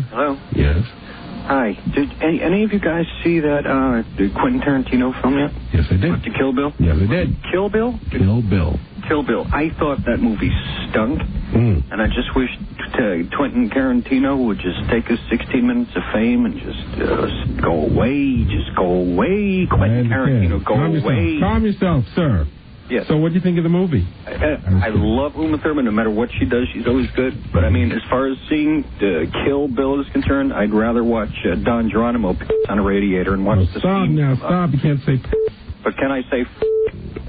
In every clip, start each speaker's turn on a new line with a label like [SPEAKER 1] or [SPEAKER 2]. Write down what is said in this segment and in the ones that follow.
[SPEAKER 1] Yes.
[SPEAKER 2] Hello?
[SPEAKER 1] Yes.
[SPEAKER 2] Hi. Did any of you guys see that Quentin Tarantino film yet?
[SPEAKER 1] Yes, I did.
[SPEAKER 2] To Kill Bill?
[SPEAKER 1] Yes, I did.
[SPEAKER 2] Kill Bill?
[SPEAKER 1] Kill Bill.
[SPEAKER 2] Kill Bill. I thought that movie stunk, and I just wish Quentin Tarantino would just take his 16 minutes of fame and just go away. Just go away, Quentin Tarantino. Go away.
[SPEAKER 1] Calm yourself, sir.
[SPEAKER 2] Yes.
[SPEAKER 1] So what do you think of the movie?
[SPEAKER 2] I love Uma Thurman. No matter what she does, she's always good. But, I mean, as far as seeing Kill Bill is concerned, I'd rather watch Don Geronimo on a radiator and watch the
[SPEAKER 1] Stop
[SPEAKER 2] scene.
[SPEAKER 1] now. Stop. You can't say
[SPEAKER 2] But can I say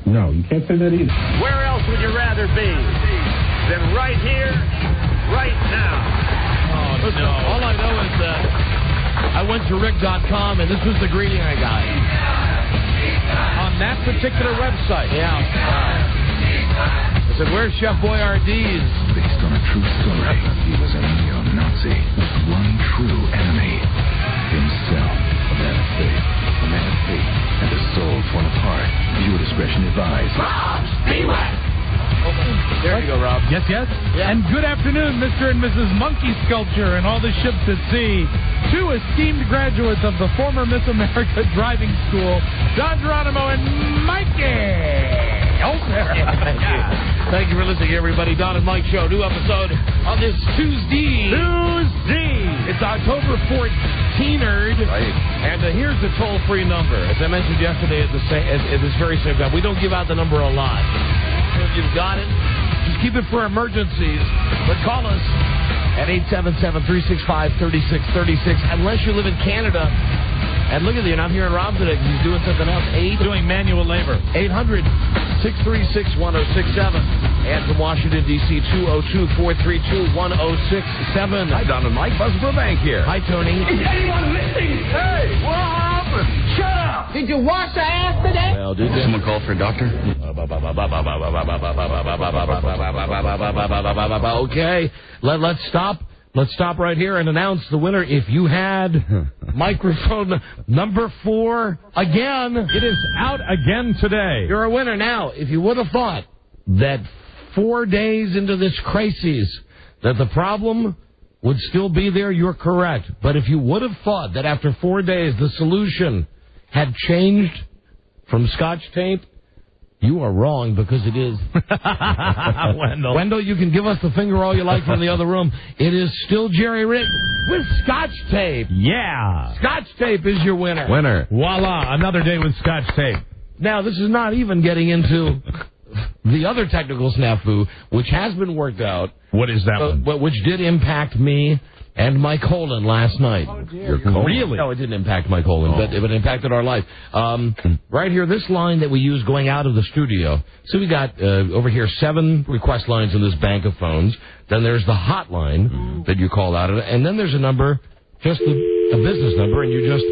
[SPEAKER 1] No, you can't say that either.
[SPEAKER 3] Where else would you rather be than right here, right now?
[SPEAKER 4] Oh, no. All I know is that I went to Rick.com, and this was the greeting I got. On that particular website. Yeah. I said, where's Chef Boyardee's?
[SPEAKER 5] Based on a true story, he was a neo-Nazi with one true enemy. Himself. A man of faith. A man of faith. And a soul torn apart. Viewer discretion advised.
[SPEAKER 3] Rob, beware!
[SPEAKER 4] There you go, Rob.
[SPEAKER 6] Yes, yes. Yeah. And good afternoon, Mr. and Mrs. Monkey Sculpture and all the ships at sea. Two esteemed graduates of the former Miss America driving school, Don Geronimo and Mikey.
[SPEAKER 4] Thank you. Thank you for listening, everybody. Don and Mike Show, new episode on this Tuesday. It's October 14th.
[SPEAKER 3] Right.
[SPEAKER 4] And here's the toll-free number. As I mentioned yesterday at this very same time, we don't give out the number a lot. So if you've got it, just keep it for emergencies. But call us at 877-365-3636, unless you live in Canada. And look at you, and I'm hearing Rob today. He's doing something else.
[SPEAKER 6] Doing manual labor.
[SPEAKER 4] 800-636-1067. And from Washington, D.C., 202-432-1067.
[SPEAKER 3] Hi, Don and Mike. Buzz Burbank here.
[SPEAKER 4] Hi, Tony.
[SPEAKER 3] Is anyone listening? Hey, what happened? Shut up! Did you wash your ass today?
[SPEAKER 4] Well, did
[SPEAKER 5] Someone call for a doctor?
[SPEAKER 4] Okay, let's stop. Let's stop right here and announce the winner. If you had microphone number 4 again,
[SPEAKER 6] It is out again today.
[SPEAKER 4] you're a winner. Now, if you would have thought that 4 days into this crisis that the problem would still be there, you're correct. But if you would have thought that after 4 days the solution had changed from Scotch tape, you are wrong, because it is. Wendell, you can give us the finger all you like from the other room. It is still Jerry Rick with Scotch tape.
[SPEAKER 6] Yeah.
[SPEAKER 4] Scotch tape is your winner.
[SPEAKER 6] Voila, another day with Scotch tape.
[SPEAKER 4] Now, this is not even getting into the other technical snafu, which has been worked out.
[SPEAKER 6] What is that one?
[SPEAKER 4] But which did impact me and my colon last night.
[SPEAKER 6] Oh, dear. Your colon? Really?
[SPEAKER 4] No, it didn't impact my colon, but it impacted our life. Right here, this line that we use going out of the studio. So we got over here 7 request lines in this bank of phones. Then there's the hotline that you call out of, and then there's a number, just a business number, and you just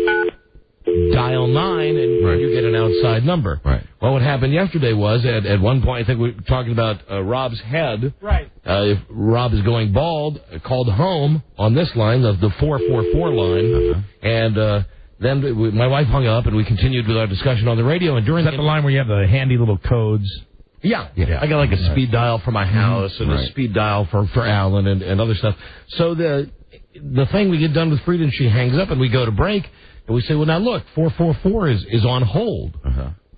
[SPEAKER 4] dial 9 and you get an outside number.
[SPEAKER 5] Right.
[SPEAKER 4] Well, what happened yesterday was, at one point, I think we were talking about Rob's head.
[SPEAKER 6] Right.
[SPEAKER 4] If Rob is going bald, called home on this line, the 444 line, and then my wife hung up, and we continued with our discussion on the radio. And during
[SPEAKER 6] Is that the line where you have the handy little codes?
[SPEAKER 4] Yeah. I got like a speed dial for my house and a speed dial for Alan and other stuff. So the thing we get done with Frida, and she hangs up, and we go to break, and we say, well, now look, 444 is on hold.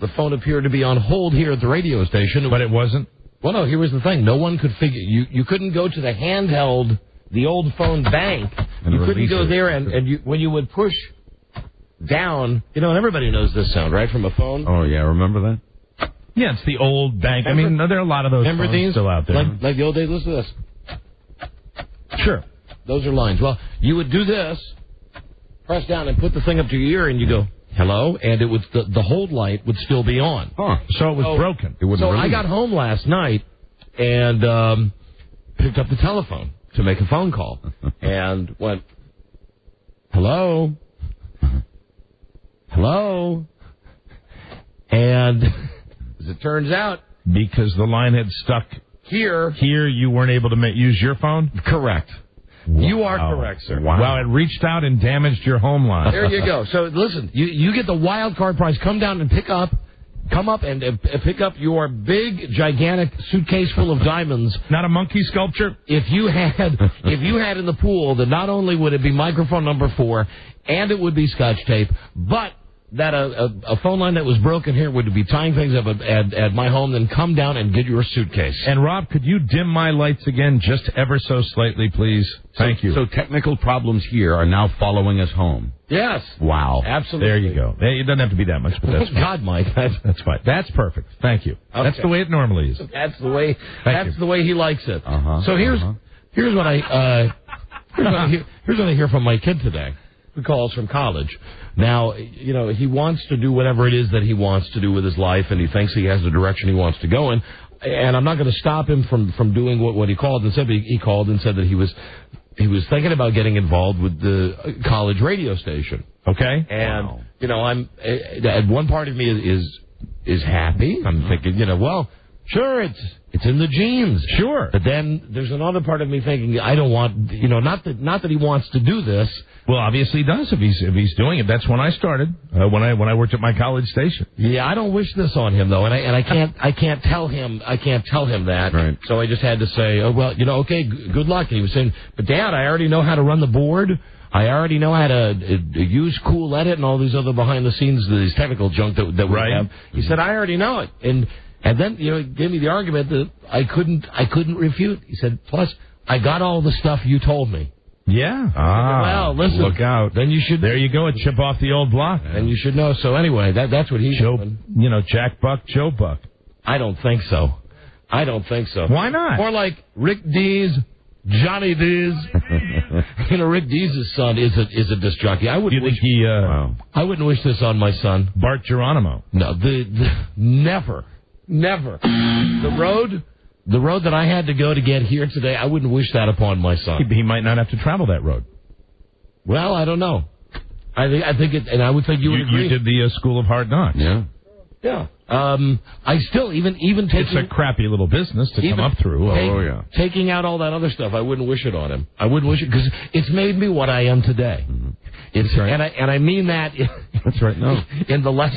[SPEAKER 4] The phone appeared to be on hold here at the radio station.
[SPEAKER 6] But it wasn't?
[SPEAKER 4] Well, no, here was the thing. No one could figure... You couldn't go to the handheld, the old phone bank. You couldn't go there, and when you would push down... You know, and everybody knows this sound, right, from a phone?
[SPEAKER 5] Oh, yeah, remember that?
[SPEAKER 6] Yeah, it's the old bank. I mean, there are a lot of those phones still out there.
[SPEAKER 4] Like the old days. Listen to this.
[SPEAKER 6] Sure.
[SPEAKER 4] Those are lines. Well, you would do this, press down and put the thing up to your ear, and you go, hello, and it would the hold light would still be on.
[SPEAKER 6] Huh. So it was broken. It wouldn't
[SPEAKER 4] I got home last night and picked up the telephone to make a phone call and went, hello, and as it turns out,
[SPEAKER 6] because the line had stuck
[SPEAKER 4] here,
[SPEAKER 6] you weren't able to use your phone?
[SPEAKER 4] Correct. Wow. You are correct, sir.
[SPEAKER 6] Wow, it reached out and damaged your home line.
[SPEAKER 4] There you go. So, listen, you get the wild card prize. Come down and pick up come up and pick up your big, gigantic suitcase full of diamonds.
[SPEAKER 6] Not a monkey sculpture?
[SPEAKER 4] If you had in the pool, that not only would it be microphone number 4, and it would be Scotch tape, but that a phone line that was broken here would be tying things up at my home, then come down and get your suitcase.
[SPEAKER 6] And, Rob, could you dim my lights again just ever so slightly, please? Thank you.
[SPEAKER 7] So technical problems here are now following us home.
[SPEAKER 4] Yes.
[SPEAKER 7] Wow.
[SPEAKER 4] Absolutely.
[SPEAKER 6] There you go. It doesn't have to be that much, but that's fine.
[SPEAKER 4] God, Mike.
[SPEAKER 6] That's fine. That's perfect. Thank you. Okay. That's the way it normally is.
[SPEAKER 4] That's the way he likes it. So here's what here's what I hear from my kid today, who calls from college. Now, he wants to do whatever it is that he wants to do with his life, and he thinks he has the direction he wants to go in. And I'm not going to stop him from doing what he called and said. He called and said that he was thinking about getting involved with the college radio station.
[SPEAKER 6] Okay.
[SPEAKER 4] And I'm at one part of me is happy. I'm thinking, well, sure, it's in the genes.
[SPEAKER 6] Sure.
[SPEAKER 4] But then there's another part of me thinking, I don't want, not that he wants to do this.
[SPEAKER 6] Well, obviously he does if he's doing it. That's when I started, when I worked at my college station.
[SPEAKER 4] Yeah, I don't wish this on him though, and I can't tell him that.
[SPEAKER 7] Right.
[SPEAKER 4] So I just had to say, oh well, okay, good luck. And he was saying, but Dad, I already know how to run the board. I already know how to use Cool Edit and all these other behind the scenes, these technical junk that we have. He said, I already know it. And then, he gave me the argument that I couldn't refute. He said, plus, I got all the stuff you told me.
[SPEAKER 6] Yeah.
[SPEAKER 4] Well, listen.
[SPEAKER 6] Look out.
[SPEAKER 4] Then you should.
[SPEAKER 6] There you go. A chip off the old block.
[SPEAKER 4] And you should know. So anyway, that's what he's doing.
[SPEAKER 6] Jack Buck, Joe Buck.
[SPEAKER 4] I don't think so.
[SPEAKER 6] Why not?
[SPEAKER 4] More like Rick Dees, Johnny Dees. Rick Dees' son is a disc jockey. I wouldn't wish this on my son.
[SPEAKER 6] Bart Geronimo.
[SPEAKER 4] No, never. The road that I had to go to get here today, I wouldn't wish that upon my son.
[SPEAKER 6] He might not have to travel that road.
[SPEAKER 4] Well, I don't know. I think it, and I would think you would agree.
[SPEAKER 6] You did the School of Hard Knocks.
[SPEAKER 4] Yeah. I still even taking.
[SPEAKER 6] It's a crappy little business to come up through.
[SPEAKER 4] Taking out all that other stuff, I wouldn't wish it on him. I wouldn't wish it because it's made me what I am today. Mm-hmm. It's right. and I mean that.
[SPEAKER 6] That's right. No.
[SPEAKER 4] in the less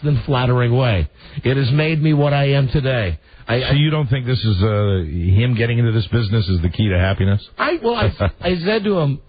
[SPEAKER 4] than flattering way. It has made me what I am today.
[SPEAKER 6] So you don't think this is him getting into this business is the key to happiness?
[SPEAKER 4] I said to him,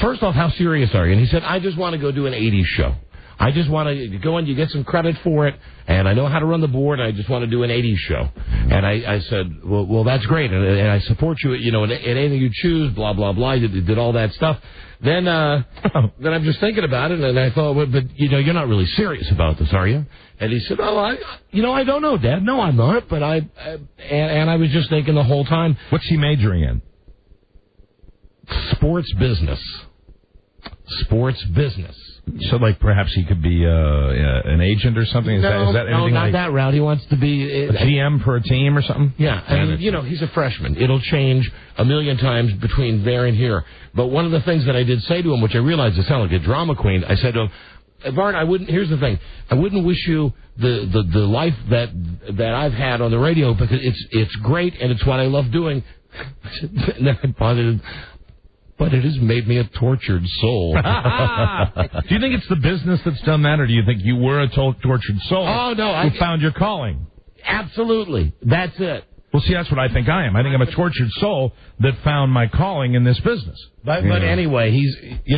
[SPEAKER 4] first off, how serious are you? And he said, I just want to go do an 80s show. I just want to go and you get some credit for it, and I know how to run the board, and I just want to do an 80s show. And I said, well, that's great, and I support you, in anything you choose, blah, blah, blah. You did all that stuff. Then I'm just thinking about it, and I thought, but you're not really serious about this, are you? And he said, oh, I don't know, Dad. No, I'm not, but I was just thinking the whole time.
[SPEAKER 6] What's he majoring in?
[SPEAKER 4] Sports business.
[SPEAKER 6] So, perhaps he could be an agent or something? Is that
[SPEAKER 4] no, not that route. He wants to be
[SPEAKER 6] a GM for a team or something?
[SPEAKER 4] Yeah. I mean, he's a freshman. It'll change a million times between there and here. But one of the things that I did say to him, which I realized I sound like a drama queen, I said to him, Bart, here's the thing. I wouldn't wish you the life that I've had on the radio because it's great and it's what I love doing. And then I posited, but it has made me a tortured soul.
[SPEAKER 6] Do you think it's the business that's done that, or do you think you were a tortured soul?
[SPEAKER 4] Oh, no.
[SPEAKER 6] Who found your calling?
[SPEAKER 4] Absolutely. That's it.
[SPEAKER 6] Well, see, that's what I think I am. I think I'm a tortured soul that found my calling in this business.
[SPEAKER 4] But anyway,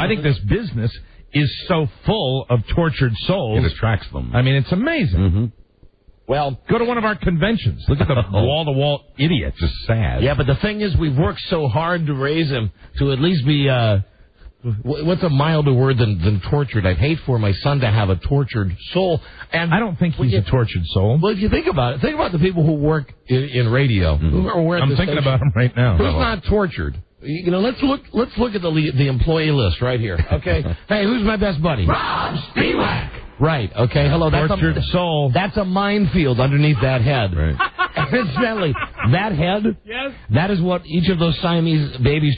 [SPEAKER 6] I think this business is so full of tortured souls.
[SPEAKER 7] It attracts them.
[SPEAKER 6] I mean, it's amazing.
[SPEAKER 7] Mm-hmm.
[SPEAKER 4] Well,
[SPEAKER 6] go to one of our conventions. Look at the wall-to-wall idiots.
[SPEAKER 7] Just sad.
[SPEAKER 4] Yeah, but the thing is, we've worked so hard to raise him to at least be, what's a milder word than tortured? I'd hate for my son to have a tortured soul. And
[SPEAKER 6] I don't think he's a tortured soul.
[SPEAKER 4] Well, if you think about it, think about the people who work in radio.
[SPEAKER 6] Mm-hmm. I'm thinking about him right now.
[SPEAKER 4] Who's not tortured? Let's look at the employee list right here. Okay. Hey, who's my best buddy?
[SPEAKER 8] Rob Spiewak.
[SPEAKER 4] Right. Okay. Hello.
[SPEAKER 6] Tortured soul.
[SPEAKER 4] That's a minefield underneath that head.
[SPEAKER 7] Right.
[SPEAKER 4] Incidentally, that head.
[SPEAKER 8] Yes.
[SPEAKER 4] That is what each of those Siamese babies'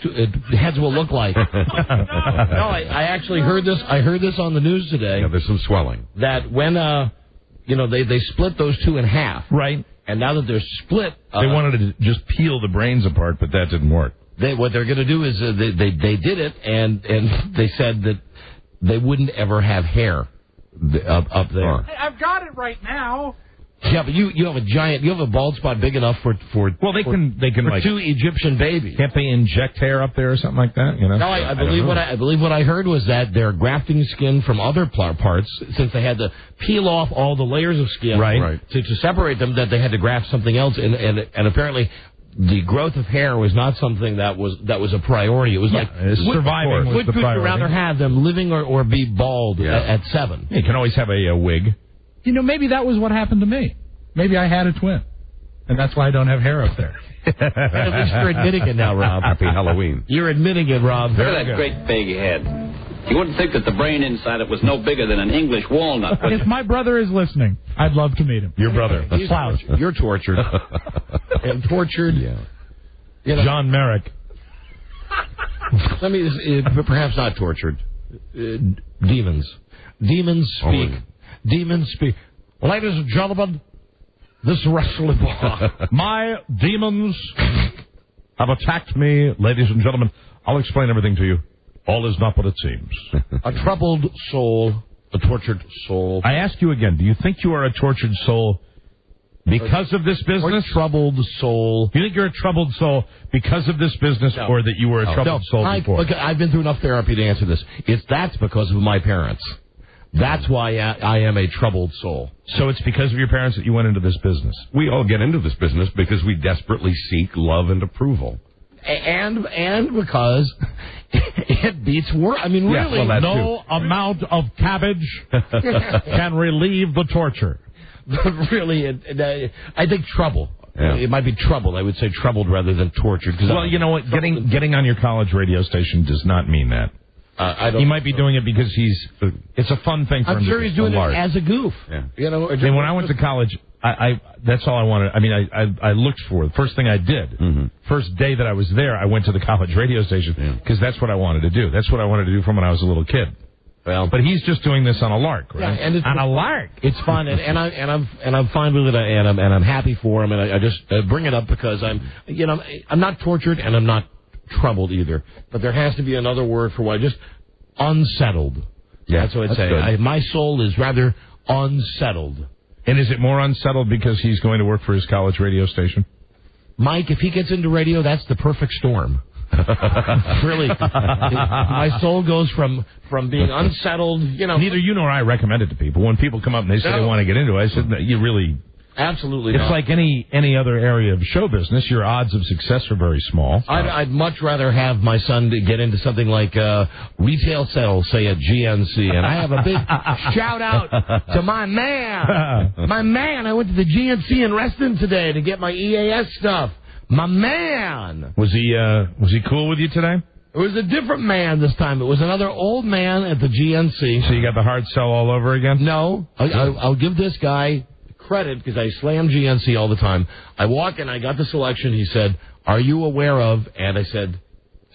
[SPEAKER 4] heads will look like. No, I actually heard this. I heard this on the news today.
[SPEAKER 7] Yeah, there's some swelling.
[SPEAKER 4] That when they split those two in half.
[SPEAKER 6] Right.
[SPEAKER 4] And now that they're split,
[SPEAKER 6] they wanted to just peel the brains apart, but that didn't work.
[SPEAKER 4] What they're going to do is they did it, and they said that they wouldn't ever have hair. up there.
[SPEAKER 6] Hey, I've got it right now.
[SPEAKER 4] Yeah, but you have a bald spot big enough for
[SPEAKER 8] well, they can
[SPEAKER 4] for 2 Egyptian babies.
[SPEAKER 8] Can't they inject hair up there or something like that? You know.
[SPEAKER 4] No, I believe what I heard was that they're grafting skin from other parts, since they had to peel off all the layers of skin to separate them. That they had to graft something else, and apparently the growth of hair was not something that was a priority. It was
[SPEAKER 8] surviving.
[SPEAKER 4] Would you rather have them living or be bald at 7?
[SPEAKER 8] You can always have a wig.
[SPEAKER 6] You know, maybe that was what happened to me. Maybe I had a twin, and that's why I don't have hair up there.
[SPEAKER 4] At least you're admitting it now, Rob.
[SPEAKER 7] Happy Halloween.
[SPEAKER 4] You're admitting it, Rob.
[SPEAKER 9] Look at that great big head. You wouldn't think that the brain inside it was no bigger than an English walnut.
[SPEAKER 6] If my brother is listening, I'd love to meet him.
[SPEAKER 8] Your brother.
[SPEAKER 4] You're tortured. And tortured.
[SPEAKER 8] Yeah.
[SPEAKER 4] You know,
[SPEAKER 8] John Merrick.
[SPEAKER 4] Let me, perhaps not tortured. Demons. Demons speak. Demons speak. Ladies and gentlemen, this wrestling ball.
[SPEAKER 8] My demons have attacked me, ladies and gentlemen. I'll explain everything to you. All is not what it seems.
[SPEAKER 4] A troubled soul, a tortured soul.
[SPEAKER 8] I ask you again, do you think you are a tortured soul because of this business?
[SPEAKER 4] Or troubled soul.
[SPEAKER 8] Do you think you're a troubled soul because of this business, or that you were a troubled soul before?
[SPEAKER 4] Look, I've been through enough therapy to answer this. That's because of my parents. That's why I am a troubled soul.
[SPEAKER 8] So it's because of your parents that you went into this business.
[SPEAKER 7] We all get into this business because we desperately seek love and approval.
[SPEAKER 4] And because it beats work. I mean, really,
[SPEAKER 8] no amount of cabbage can relieve the torture.
[SPEAKER 4] But really, I think trouble. Yeah. It might be troubled. I would say troubled rather than tortured.
[SPEAKER 8] Well, you know what? Getting on your college radio station does not mean that. He might be doing it because it's a fun thing for him.
[SPEAKER 4] I'm sure he's doing it as a goof.
[SPEAKER 7] Yeah.
[SPEAKER 8] You know, and when I went to college, that's all I wanted. I mean, I looked for the first thing I did. Mm-hmm. First day that I was there, I went to the college radio station because that's what I wanted to do. That's what I wanted to do from when I was a little kid. Well, but he's just doing this on a lark, right?
[SPEAKER 4] Yeah, and
[SPEAKER 8] on a lark.
[SPEAKER 4] It's fun, and I'm fine with it, and I'm happy for him, and I just bring it up because I'm not tortured and I'm not troubled either, but there has to be another word for why. Just unsettled. Yeah, that's what I'd say. My soul is rather unsettled.
[SPEAKER 8] And is it more unsettled because he's going to work for his college radio station?
[SPEAKER 4] Mike, if he gets into radio, that's the perfect storm. Really, my soul goes from being unsettled.
[SPEAKER 8] Neither you nor I recommend it to people. When people come up and they say they want to get into it, I said, you really.
[SPEAKER 4] Absolutely
[SPEAKER 8] It's
[SPEAKER 4] not.
[SPEAKER 8] like any other area of show business. Your odds of success are very small.
[SPEAKER 4] I'd much rather have my son to get into something like retail sales, say at GNC. And I have a big shout out to my man. My man, I went to the GNC in Reston today to get my EAS stuff. My man.
[SPEAKER 8] Was he cool with you today?
[SPEAKER 4] It was a different man this time. It was another old man at the GNC.
[SPEAKER 8] So you got the hard sell all over again?
[SPEAKER 4] No. I'll give this guy credit because I slam GNC all the time. I walk in, I got the selection. He said, "Are you aware of?" And I said,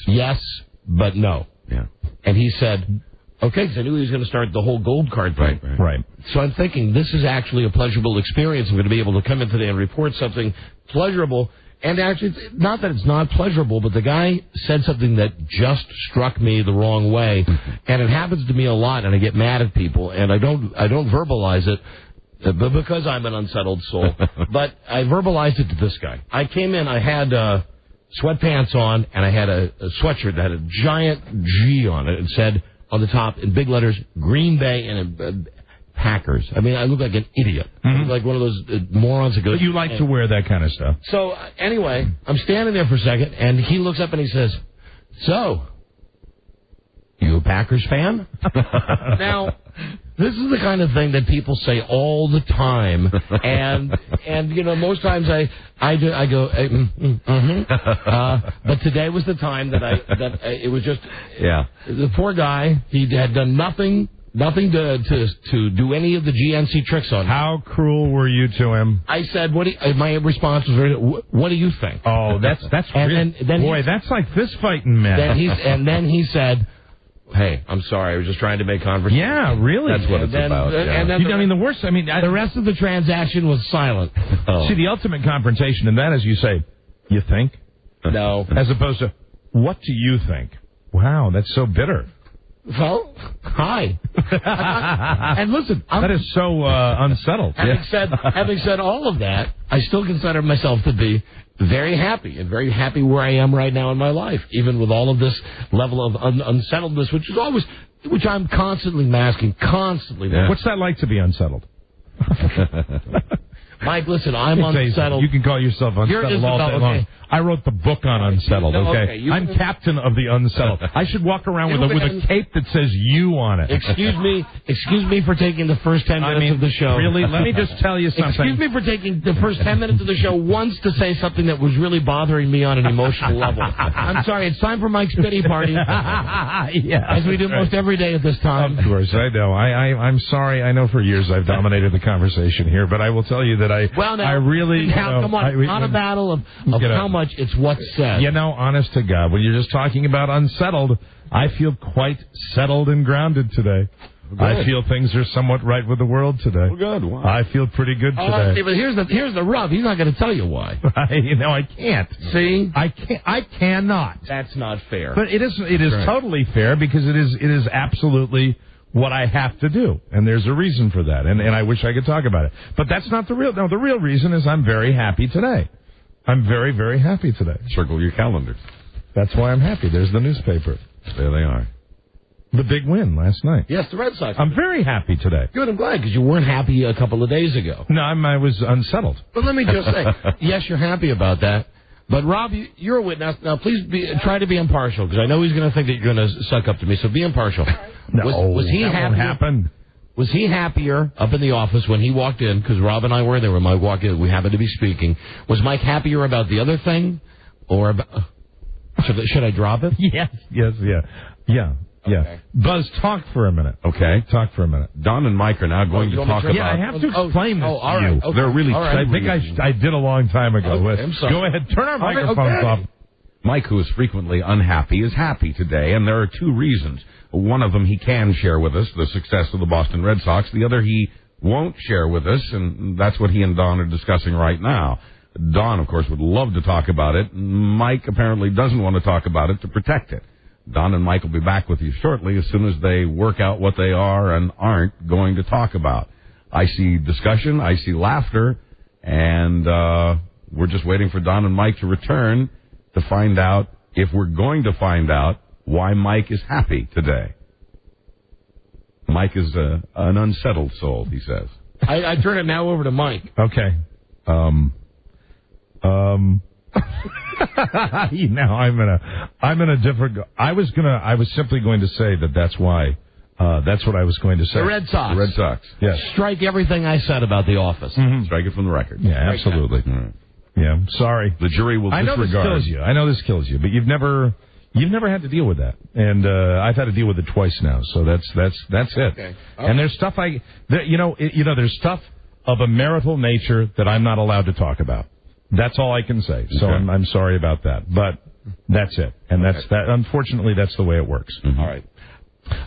[SPEAKER 4] "Yes, but no."
[SPEAKER 7] Yeah.
[SPEAKER 4] And he said, "Okay," because I knew he was going to start the whole gold card thing.
[SPEAKER 8] Right.
[SPEAKER 4] So I'm thinking this is actually a pleasurable experience. I'm going to be able to come in today and report something pleasurable. And actually, it's not that it's not pleasurable, but the guy said something that just struck me the wrong way, and it happens to me a lot. And I get mad at people, and I don't verbalize it. But because I'm an unsettled soul. But I verbalized it to this guy. I came in, I had sweatpants on, and I had a sweatshirt that had a giant G on it. It said on the top in big letters, Green Bay and Packers. I mean, I look like an idiot. I look like one of those morons that goes...
[SPEAKER 8] But you like to wear that kind of stuff.
[SPEAKER 4] So, anyway, I'm standing there for a second, and he looks up and he says, "So, you a Packers fan?" Now... This is the kind of thing that people say all the time, and most times I go, but today was the time that it was just the poor guy. He had done nothing to do any of the GNC tricks on him.
[SPEAKER 8] How cruel were you to him?
[SPEAKER 4] I said, my response was, "What do you think?"
[SPEAKER 8] Oh, that's
[SPEAKER 4] and then boy,
[SPEAKER 8] that's like fist fighting, man.
[SPEAKER 4] Then he said, "Hey, I'm sorry. I was just trying to make conversation."
[SPEAKER 8] Yeah, really.
[SPEAKER 7] That's what it's about.
[SPEAKER 4] And then the worst. I mean, the rest of the transaction was silent.
[SPEAKER 8] Oh. See, the ultimate confrontation in that is you say, "You think?"
[SPEAKER 4] No.
[SPEAKER 8] As opposed to, "What do you think?" Wow, that's so bitter.
[SPEAKER 4] Well, hi. And listen,
[SPEAKER 8] that is so unsettled.
[SPEAKER 4] Having said all of that, I still consider myself to be very happy and very happy where I am right now in my life, even with all of this level of unsettledness, which I'm constantly masking,
[SPEAKER 8] Yeah. What's that like to be unsettled?
[SPEAKER 4] Mike, listen, I'm unsettled.
[SPEAKER 8] You can call yourself unsettled all day long. I wrote the book on unsettled, okay? I'm captain of the unsettled. I should walk around with a cape that says you on it.
[SPEAKER 4] Excuse me for taking the first 10 minutes of the show.
[SPEAKER 8] Really? Let me just tell you something.
[SPEAKER 4] Excuse me for taking the first 10 minutes of the show once to say something that was really bothering me on an emotional level. I'm sorry, it's time for Mike's pity party. As we do most every day at this time.
[SPEAKER 8] Of course, I know. I'm sorry. I know for years I've dominated the conversation here, but I will tell you that I really...
[SPEAKER 4] Now, come on, not a battle of how much, it's what's said.
[SPEAKER 8] You know, honest to God, when you're just talking about unsettled, I feel quite settled and grounded today. Good. I feel things are somewhat right with the world today.
[SPEAKER 7] Well, good. Wow.
[SPEAKER 8] I feel pretty good today.
[SPEAKER 4] But here's the rub. He's not going to tell you why.
[SPEAKER 8] I can't.
[SPEAKER 4] See?
[SPEAKER 8] I cannot.
[SPEAKER 4] That's not fair.
[SPEAKER 8] But it is totally fair because it is absolutely what I have to do. And there's a reason for that. And I wish I could talk about it. But that's not the real... No, the real reason is I'm very happy today. I'm very, very happy today.
[SPEAKER 7] Circle your calendar.
[SPEAKER 8] That's why I'm happy. There's the newspaper.
[SPEAKER 7] There they are.
[SPEAKER 8] The big win last night.
[SPEAKER 4] Yes, the Red Sox.
[SPEAKER 8] I'm very happy today.
[SPEAKER 4] Good, I'm glad, because you weren't happy a couple of days ago.
[SPEAKER 8] No, I was unsettled.
[SPEAKER 4] But let me just say, yes, you're happy about that. But, Rob, you're a witness. Now, please try to be impartial, because I know he's going to think that you're going to suck up to me, so be impartial.
[SPEAKER 8] No, won't happen.
[SPEAKER 4] Was he happier up in the office when he walked in, because Rob and I were there when Mike walked in, we happened to be speaking. Was Mike happier about the other thing? Or about... Should I drop it?
[SPEAKER 8] Yes, yeah. Okay. Buzz, talk for a minute.
[SPEAKER 7] Okay.
[SPEAKER 8] Talk for a minute.
[SPEAKER 7] Don and Mike are now going to talk about...
[SPEAKER 8] Yeah, I have to explain this
[SPEAKER 4] all
[SPEAKER 8] to you.
[SPEAKER 4] Right. Okay.
[SPEAKER 7] They're really
[SPEAKER 8] I think I did a long time ago.
[SPEAKER 4] Okay, I'm sorry.
[SPEAKER 8] Go ahead. Turn our microphones off.
[SPEAKER 7] Mike, who is frequently unhappy, is happy today, and there are two reasons. One of them he can share with us, the success of the Boston Red Sox. The other he won't share with us, and that's what he and Don are discussing right now. Don, of course, would love to talk about it. Mike apparently doesn't want to talk about it to protect it. Don and Mike will be back with you shortly as soon as they work out what they are and aren't going to talk about. I see discussion, I see laughter, and we're just waiting for Don and Mike to return to find out, if we're going to find out, why Mike is happy today. Mike is an unsettled soul, he says.
[SPEAKER 4] I turn it now over to Mike.
[SPEAKER 8] Okay. Now I'm in a different. I was simply going to say that's why. That's what I was going to say.
[SPEAKER 4] The Red Sox.
[SPEAKER 7] The Red Sox.
[SPEAKER 8] Yes.
[SPEAKER 4] Strike everything I said about the office.
[SPEAKER 8] Mm-hmm.
[SPEAKER 7] Strike it from the record.
[SPEAKER 8] Yeah, absolutely. Yeah, sorry.
[SPEAKER 7] The jury will disregard.
[SPEAKER 8] I know this kills you. I know this kills you, but you've never had to deal with that, and I've had to deal with it twice now. So that's it.
[SPEAKER 4] Okay.
[SPEAKER 8] And there's stuff there's stuff of a marital nature that I'm not allowed to talk about. That's all I can say. So
[SPEAKER 7] okay.
[SPEAKER 8] I'm sorry about that, but that's it. And that's that. Unfortunately, that's the way it works.
[SPEAKER 7] Mm-hmm.
[SPEAKER 4] All right.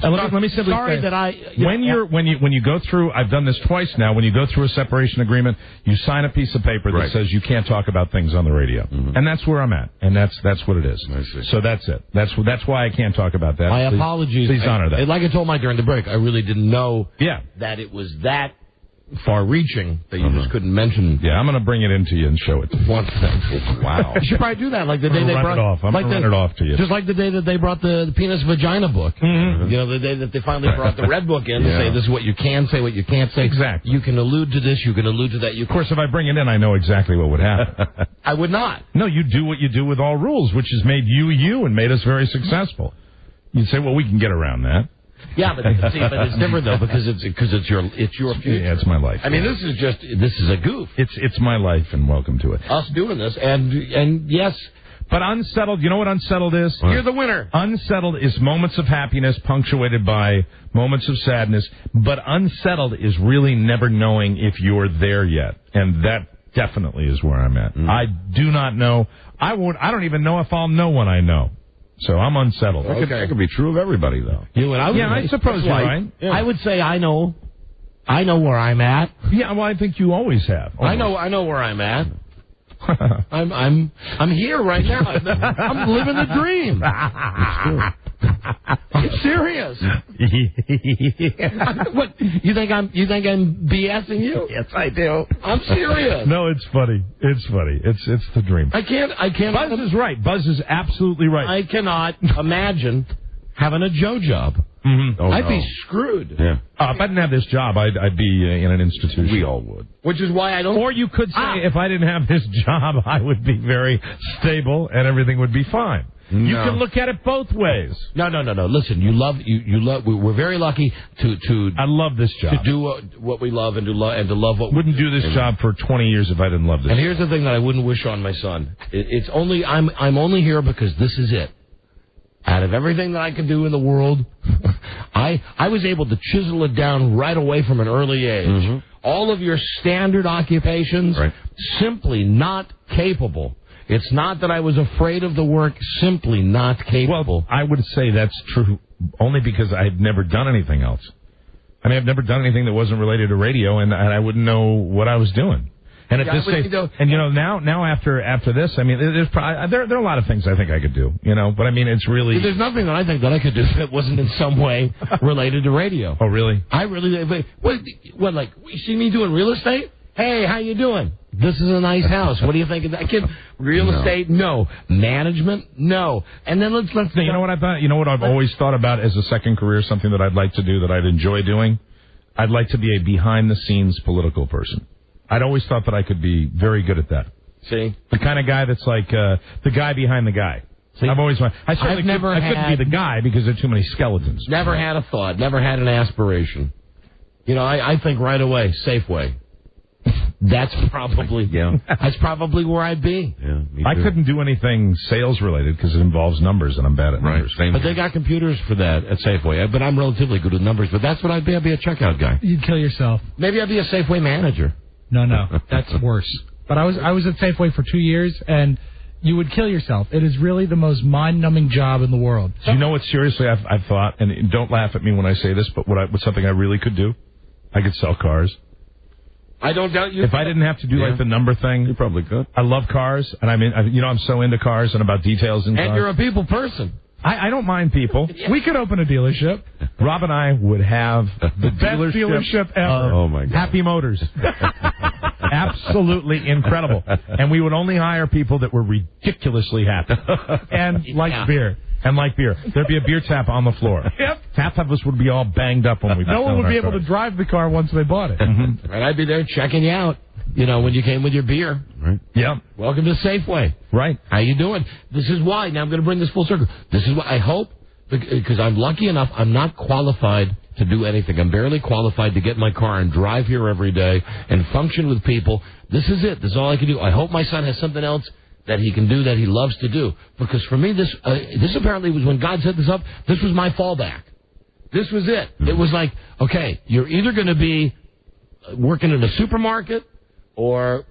[SPEAKER 8] Let me simply say,
[SPEAKER 4] that
[SPEAKER 8] when you go through, I've done this twice now. When you go through a separation agreement, you sign a piece of paper that says you can't talk about things on the radio, and that's where I'm at, and that's what it is.
[SPEAKER 7] I see.
[SPEAKER 8] So that's it. That's why I can't talk about that.
[SPEAKER 4] My apologies.
[SPEAKER 8] Please honor that.
[SPEAKER 4] Like I told Mike during the break, I really didn't know that it was that far-reaching that you just couldn't mention.
[SPEAKER 8] Yeah, I'm going to bring it into you and show it.
[SPEAKER 7] Wow.
[SPEAKER 4] You should probably do that, like the day they brought
[SPEAKER 8] it off. I'm going to run it off to you.
[SPEAKER 4] Just like the day that they brought the penis vagina book.
[SPEAKER 8] Mm-hmm.
[SPEAKER 4] You know, the day that they finally brought the red book in to say this is what you can say, what you can't say.
[SPEAKER 8] Exactly.
[SPEAKER 4] You can allude to this, you can allude to that.
[SPEAKER 8] Of course, if I bring it in, I know exactly what would happen.
[SPEAKER 4] I would not.
[SPEAKER 8] No, you do what you do with all rules, which has made you and made us very successful. You'd say, well, we can get around that.
[SPEAKER 4] Yeah, but it's different though because it's your future.
[SPEAKER 8] Yeah, it's my life.
[SPEAKER 4] I mean, this is a goof.
[SPEAKER 8] It's my life, and welcome to it.
[SPEAKER 4] Us doing this, and yes,
[SPEAKER 8] but unsettled. You know what unsettled is?
[SPEAKER 4] You're the winner.
[SPEAKER 8] Unsettled is moments of happiness punctuated by moments of sadness. But unsettled is really never knowing if you're there yet, and that definitely is where I'm at. I do not know. I don't even know if I'll know when I know. So I'm unsettled.
[SPEAKER 7] That could be true of everybody, though.
[SPEAKER 8] I suppose you're right. Yeah.
[SPEAKER 4] I would say I know where I'm at.
[SPEAKER 8] Yeah, well, I think you always have. Almost.
[SPEAKER 4] I know where I'm at. I'm here right now. I'm living the dream. I'm serious. What, you think I'm BSing you?
[SPEAKER 8] Yes, I do.
[SPEAKER 4] I'm serious.
[SPEAKER 8] No, it's funny. It's funny. It's the dream.
[SPEAKER 4] I can't.
[SPEAKER 8] Buzz is right. Buzz is absolutely right.
[SPEAKER 4] I cannot imagine having a Joe job.
[SPEAKER 8] Mm-hmm.
[SPEAKER 7] Oh,
[SPEAKER 4] I'd
[SPEAKER 7] no.
[SPEAKER 4] be screwed.
[SPEAKER 7] Yeah.
[SPEAKER 8] If I didn't have this job, I'd be in an institution.
[SPEAKER 7] We all would.
[SPEAKER 4] Which is why I don't.
[SPEAKER 8] Or you could say, if I didn't have this job, I would be very stable and everything would be fine.
[SPEAKER 7] No.
[SPEAKER 8] You can look at it both ways.
[SPEAKER 4] No. Listen, you love. We're very lucky to.
[SPEAKER 8] I love this job.
[SPEAKER 4] To do what we love and to love what.
[SPEAKER 8] Wouldn't do this job for 20 years if I didn't love this.
[SPEAKER 4] And here's the thing that I wouldn't wish on my son. It's only I'm only here because this is it. Out of everything that I can do in the world, I was able to chisel it down right away from an early age. Mm-hmm. All of your standard occupations, simply not capable. It's not that I was afraid of the work, simply not capable.
[SPEAKER 8] Well, I would say that's true only because I've never done anything else. I mean, I've never done anything that wasn't related to radio, and I wouldn't know what I was doing. And at this stage, and now after this, I mean, there's probably, there are a lot of things I think I could do, but I mean, it's really.
[SPEAKER 4] There's nothing that I think that I could do that wasn't in some way related to radio.
[SPEAKER 8] Oh, really?
[SPEAKER 4] I really, what, like, you see me doing real estate? Hey, how you doing? This is a nice house. What do you think of that? Real estate? No. Management? No. And then let's.
[SPEAKER 8] You know what I thought? You know what I've always thought about as a second career, something that I'd like to do that I'd enjoy doing? I'd like to be a behind-the-scenes political person. I'd always thought that I could be very good at that.
[SPEAKER 4] See?
[SPEAKER 8] The kind of guy that's like the guy behind the guy. See? I've always wanted. I couldn't be the guy because there are too many skeletons.
[SPEAKER 4] Never had a thought. Never had an aspiration. I think right away, Safeway. That's probably That's probably where I'd be.
[SPEAKER 7] Yeah,
[SPEAKER 8] I couldn't do anything sales related because it involves numbers, and I'm bad at numbers.
[SPEAKER 4] But they got computers for that at Safeway. But I'm relatively good with numbers. But that's what I'd be. I'd be a checkout guy.
[SPEAKER 6] You'd kill yourself.
[SPEAKER 4] Maybe I'd be a Safeway manager.
[SPEAKER 6] No, that's worse. But I was at Safeway for 2 years, and you would kill yourself. It is really the most mind-numbing job in the world.
[SPEAKER 8] Do you know what seriously I've thought? And don't laugh at me when I say this, but what's something I really could do? I could sell cars.
[SPEAKER 4] I don't doubt you.
[SPEAKER 8] If I didn't have to do like the number thing,
[SPEAKER 7] you probably could.
[SPEAKER 8] I love cars, and I'm so into cars and about details in cars.
[SPEAKER 4] And you're a people person.
[SPEAKER 8] I don't mind people.
[SPEAKER 6] We could open a dealership.
[SPEAKER 8] Rob and I would have the
[SPEAKER 6] best dealership ever.
[SPEAKER 8] Oh my God. Happy Motors. Absolutely incredible. And we would only hire people that were ridiculously happy and like beer. There'd be a beer tap on the floor.
[SPEAKER 6] Yep.
[SPEAKER 8] Half of us would be all banged up when we.
[SPEAKER 6] No one would be able to drive the car once they bought it.
[SPEAKER 8] Mm-hmm.
[SPEAKER 4] And I'd be there checking you out. When you came with your beer.
[SPEAKER 7] Right.
[SPEAKER 8] Yeah.
[SPEAKER 4] Welcome to Safeway.
[SPEAKER 8] Right.
[SPEAKER 4] How you doing? This is why. Now I'm going to bring this full circle. This is why I hope, because I'm lucky enough, I'm not qualified to do anything. I'm barely qualified to get in my car and drive here every day and function with people. This is it. This is all I can do. I hope my son has something else that he can do that he loves to do. Because for me, this apparently was when God set this up, this was my fallback. This was it. It was like, okay, you're either going to be working in a supermarket, or,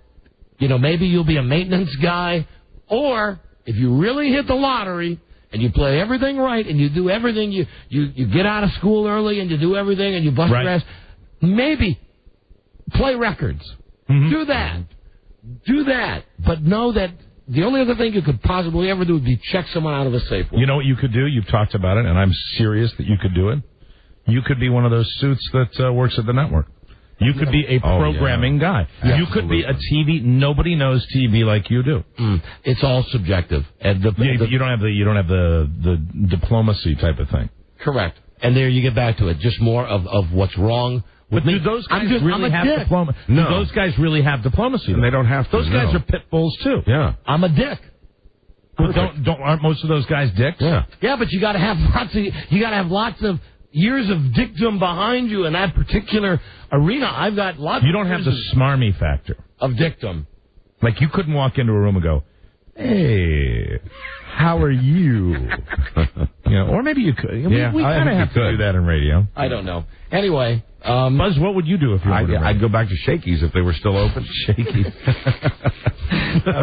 [SPEAKER 4] maybe you'll be a maintenance guy, or if you really hit the lottery and you play everything right and you do everything, you get out of school early and you do everything and you bust your ass, maybe play records. Mm-hmm. Do that. But know that the only other thing you could possibly ever do would be check someone out of a safe one.
[SPEAKER 8] You know what you could do? You've talked about it, and I'm serious that you could do it. You could be one of those suits that works at the network. You could be a programming guy.
[SPEAKER 4] Yeah,
[SPEAKER 8] you could be a TV. Nobody knows TV like you do.
[SPEAKER 4] It's all subjective, and
[SPEAKER 8] you don't have the diplomacy type of thing.
[SPEAKER 4] Correct. And there you get back to it. Just more of what's wrong.
[SPEAKER 8] But do those guys really have diplomacy? No. Do those guys really have diplomacy?
[SPEAKER 7] And they don't have to.
[SPEAKER 8] Those guys are pit bulls too.
[SPEAKER 7] Yeah.
[SPEAKER 4] I'm a dick.
[SPEAKER 8] Well, aren't most of those guys dicks?
[SPEAKER 7] Yeah.
[SPEAKER 4] Yeah, but you got to have lots of years of dictum behind you in that particular arena. I've got lots.
[SPEAKER 8] You don't have the smarmy factor
[SPEAKER 4] of dictum.
[SPEAKER 8] Like you couldn't walk into a room and go, "Hey, how are you?" Or maybe you could.
[SPEAKER 7] Yeah,
[SPEAKER 8] we kind of have to do that in radio.
[SPEAKER 4] I don't know. Anyway,
[SPEAKER 8] Buzz, what would you do if you were?
[SPEAKER 7] I'd go back to Shakey's if they were still open.
[SPEAKER 8] Shakey's.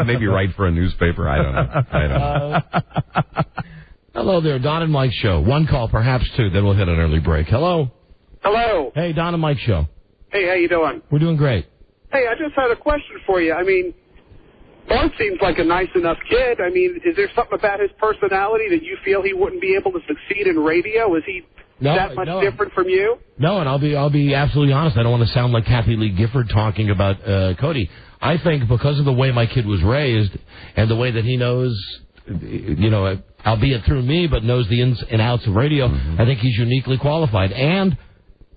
[SPEAKER 7] Maybe write for a newspaper. I don't know.
[SPEAKER 4] Hello there, Don and Mike Show. One call, perhaps two, then we'll hit an early break. Hello.
[SPEAKER 10] Hello.
[SPEAKER 4] Hey, Don and Mike Show.
[SPEAKER 10] Hey, how you doing?
[SPEAKER 4] We're doing great.
[SPEAKER 10] Hey, I just had a question for you. I mean, Bart seems like a nice enough kid. I mean, is there something about his personality that you feel he wouldn't be able to succeed in radio? Is he that much different from you?
[SPEAKER 4] No, and I'll be absolutely honest. I don't want to sound like Kathy Lee Gifford talking about Cody. I think because of the way my kid was raised and the way that he knows, albeit through me, but knows the ins and outs of radio, I think he's uniquely qualified. And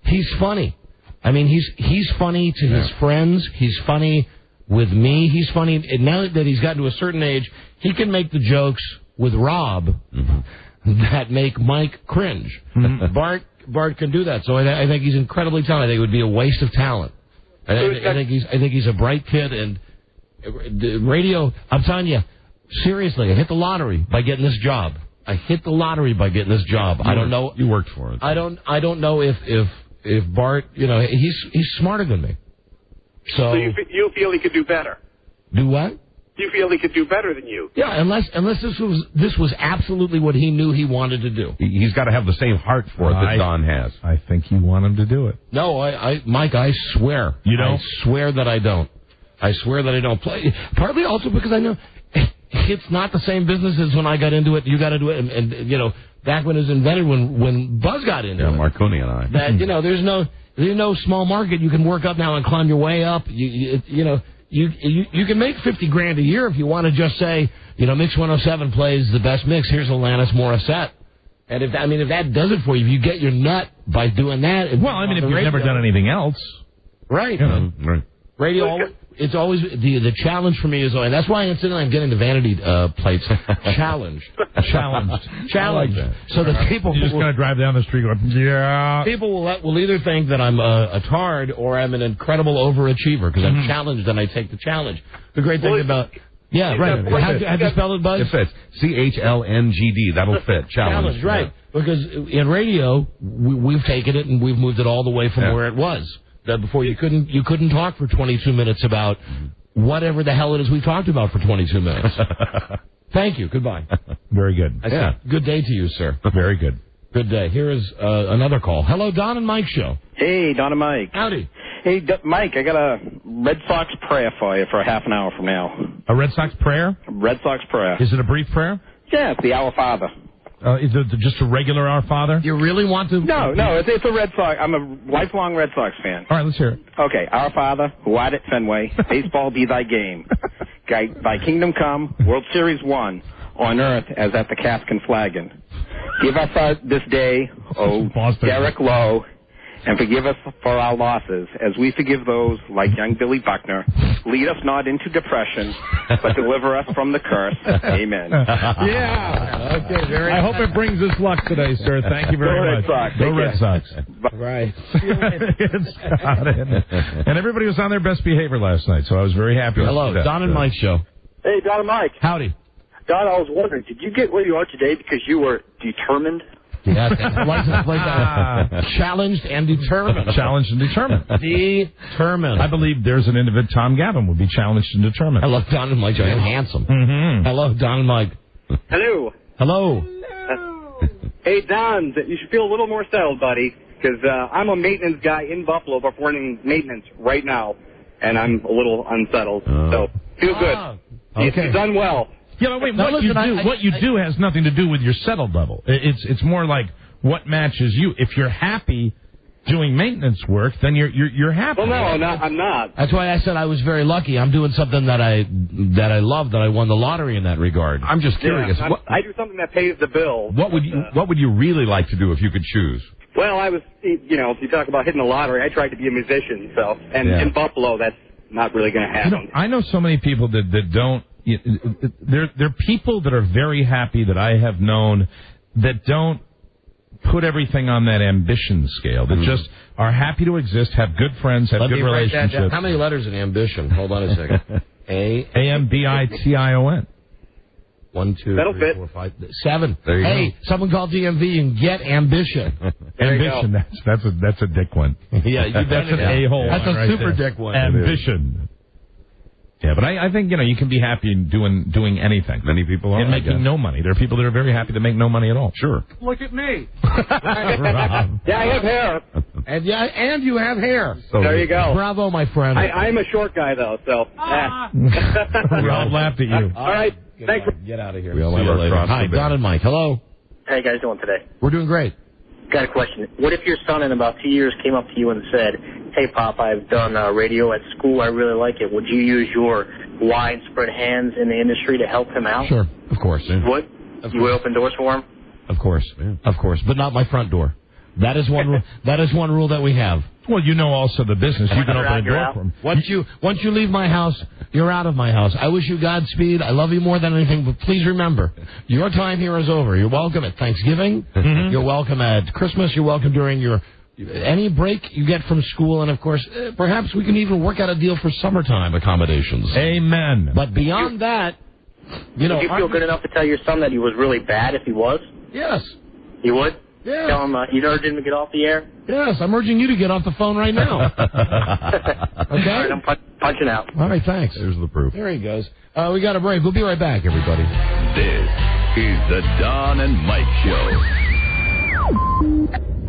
[SPEAKER 4] he's funny. I mean, he's funny to his friends. He's funny with me. He's funny. And now that he's gotten to a certain age, he can make the jokes with Rob that make Mike cringe. Bart can do that. So I think he's incredibly talented. I think it would be a waste of talent. I think he's a bright kid, and the radio. I'm telling you, seriously, I hit the lottery by getting this job. I don't know.
[SPEAKER 7] You worked for it.
[SPEAKER 4] I don't know if Bart, he's smarter than me. So
[SPEAKER 10] you feel he could do better?
[SPEAKER 4] Do what?
[SPEAKER 10] You feel he could do better than you?
[SPEAKER 4] Yeah, unless this was absolutely what he knew he wanted to do.
[SPEAKER 7] He's got to have the same heart for it that Don has.
[SPEAKER 8] I think you want him to do it.
[SPEAKER 4] No, Mike, I swear. You don't? I swear that I don't. I swear that I don't play. Partly also because I know it's not the same business as when I got into it. You got to do it, and back when it was invented, when Buzz got into it.
[SPEAKER 7] Yeah, Marconi and I.
[SPEAKER 4] That there's no small market. You can work up now and climb your way up. You can make $50,000 a year if you want to just say, Mix 107 plays the best mix. Here's Alanis Morissette. And if that does it for you, if you get your nut by doing that.
[SPEAKER 8] Well, I mean, if you've never done anything else.
[SPEAKER 4] Right.
[SPEAKER 7] Right.
[SPEAKER 4] Radio, it's always, the challenge for me is, and that's why I'm getting the vanity plates challenged. Challenged. So that people
[SPEAKER 8] You're just going to drive down the street going, yeah.
[SPEAKER 4] People will either think that I'm a tard or I'm an incredible overachiever because I'm challenged and I take the challenge. The great thing about... Yeah, right. How'd you spell it, Buzz?
[SPEAKER 7] It fits. CHLNGD. That'll fit. Challenge.
[SPEAKER 4] Right. Yeah. Because in radio, we've taken it and we've moved it all the way from where it was. Before you couldn't talk for 22 minutes about whatever the hell it is we talked about for 22 minutes. Thank you. Goodbye.
[SPEAKER 8] Very good.
[SPEAKER 4] Good day to you, sir.
[SPEAKER 8] Very good.
[SPEAKER 4] Good day. Here is another call. Hello, Don and Mike show.
[SPEAKER 11] Hey, Don and Mike.
[SPEAKER 4] Howdy.
[SPEAKER 11] Hey, Mike, I got a Red Sox prayer for you for half an hour from now.
[SPEAKER 8] A Red Sox prayer?
[SPEAKER 11] Red Sox prayer.
[SPEAKER 8] Is it a brief prayer?
[SPEAKER 11] Yeah, it's the Our Father.
[SPEAKER 8] Is it just a regular Our Father?
[SPEAKER 4] You really want to?
[SPEAKER 11] No, it's a Red Sox. I'm a lifelong Red Sox fan.
[SPEAKER 8] All right, let's hear it.
[SPEAKER 11] Okay, Our Father, who art at Fenway, baseball be thy game. Thy kingdom come, World Series won, on earth as at the cask and flagon. Give us this day, Derek Lowe, and forgive us for our losses, as we forgive those like young Billy Buckner. Lead us not into depression, but deliver us from the curse. Amen.
[SPEAKER 8] Yeah. Okay. I hope it brings us luck today, sir. Thank you very much. Go Red Sox.
[SPEAKER 4] Right.
[SPEAKER 8] And everybody was on their best behavior last night, so I was very happy.
[SPEAKER 4] Hello, Don and Mike show.
[SPEAKER 12] Hey, Don and Mike.
[SPEAKER 4] Howdy.
[SPEAKER 12] Don, I was wondering, did you get where you are today because you were determined?
[SPEAKER 4] Yeah, challenged and determined.
[SPEAKER 8] Challenged and determined.
[SPEAKER 4] Determined.
[SPEAKER 8] I believe there's an individual, Tom Gavin, would be challenged and determined.
[SPEAKER 4] Hello, Don and Mike. I am handsome. Hello, Don and Mike.
[SPEAKER 12] Hello.
[SPEAKER 4] Hello.
[SPEAKER 12] Hey, Don, you should feel a little more settled, buddy, because I'm a maintenance guy in Buffalo performing maintenance right now, and I'm a little unsettled. So feel good.
[SPEAKER 4] Okay.
[SPEAKER 12] You've done well.
[SPEAKER 8] Yeah, but wait, what you do has nothing to do with your settled level. It's more like what matches you. If you're happy doing maintenance work, then you're happy.
[SPEAKER 12] Well, no, I'm not.
[SPEAKER 4] That's why I said I was very lucky. I'm doing something that I love, that I won the lottery in that regard.
[SPEAKER 7] I'm just curious.
[SPEAKER 12] Yeah, I do something that pays the bill.
[SPEAKER 7] What would you really like to do if you could choose?
[SPEAKER 12] Well, I was, if you talk about hitting the lottery, I tried to be a musician, in Buffalo, that's not really going to happen.
[SPEAKER 8] I know so many people that don't. There are people that are very happy that I have known that don't put everything on that ambition scale, that just are happy to exist, have good friends, have good relationships.
[SPEAKER 4] How many letters in ambition? Hold on a second.
[SPEAKER 8] A-M-B-I-T-I-O-N.
[SPEAKER 4] 1, 2,
[SPEAKER 12] That'll
[SPEAKER 4] 3,
[SPEAKER 12] fit.
[SPEAKER 4] 4, 5, 7.
[SPEAKER 7] There you go.
[SPEAKER 4] Someone call DMV and get ambition.
[SPEAKER 8] Ambition. That's a dick one.
[SPEAKER 4] Yeah, you bet.
[SPEAKER 8] That's an a-hole.
[SPEAKER 4] That's a
[SPEAKER 8] right
[SPEAKER 4] super
[SPEAKER 8] there.
[SPEAKER 4] dick one.
[SPEAKER 8] Ambition. Yeah, but I think, you can be happy doing anything.
[SPEAKER 7] Many people are.
[SPEAKER 8] And making no money. There are people that are very happy to make no money at all.
[SPEAKER 7] Sure.
[SPEAKER 6] Look at me.
[SPEAKER 12] Yeah, I have hair.
[SPEAKER 4] And you have hair.
[SPEAKER 12] So there you go.
[SPEAKER 4] Bravo, my friend.
[SPEAKER 12] I'm a short guy, though, so.
[SPEAKER 8] We all laughed at you.
[SPEAKER 12] All right. Thanks.
[SPEAKER 4] Get out of here.
[SPEAKER 7] We all
[SPEAKER 4] See you
[SPEAKER 7] have our
[SPEAKER 4] later.
[SPEAKER 7] cross
[SPEAKER 4] Hi,
[SPEAKER 7] to bear.
[SPEAKER 4] Don and Mike. Hello.
[SPEAKER 13] How you guys doing today?
[SPEAKER 4] We're doing great.
[SPEAKER 13] Got a question. What if your son in about 2 years came up to you and said, "Hey, Pop, I've done radio at school. I really like it. Would you use your widespread hands in the industry to help him out?"
[SPEAKER 4] Sure, of course.
[SPEAKER 13] You would? You would open doors for him?
[SPEAKER 4] Of course. Yeah. Of course. But not my front door. That is one that is one rule that we have.
[SPEAKER 8] Well, also the business. You can open a door for him.
[SPEAKER 4] Once you leave my house, you're out of my house. I wish you Godspeed. I love you more than anything, but please remember, your time here is over. You're welcome at Thanksgiving. Mm-hmm. You're welcome at Christmas. You're welcome during any break you get from school, and of course, perhaps we can even work out a deal for summertime accommodations.
[SPEAKER 8] Amen.
[SPEAKER 4] But beyond that,
[SPEAKER 13] Would you feel good enough to tell your son that he was really bad if he was?
[SPEAKER 4] Yes.
[SPEAKER 13] You would?
[SPEAKER 4] Yeah.
[SPEAKER 13] Tell him you'd urge him to get off the air?
[SPEAKER 4] Yes, I'm urging you to get off the phone right now. Okay?
[SPEAKER 13] All right, I'm punching out.
[SPEAKER 4] All right, thanks.
[SPEAKER 7] There's the proof.
[SPEAKER 4] There he goes. We got a break. We'll be right back, everybody.
[SPEAKER 5] This is the Don and Mike Show.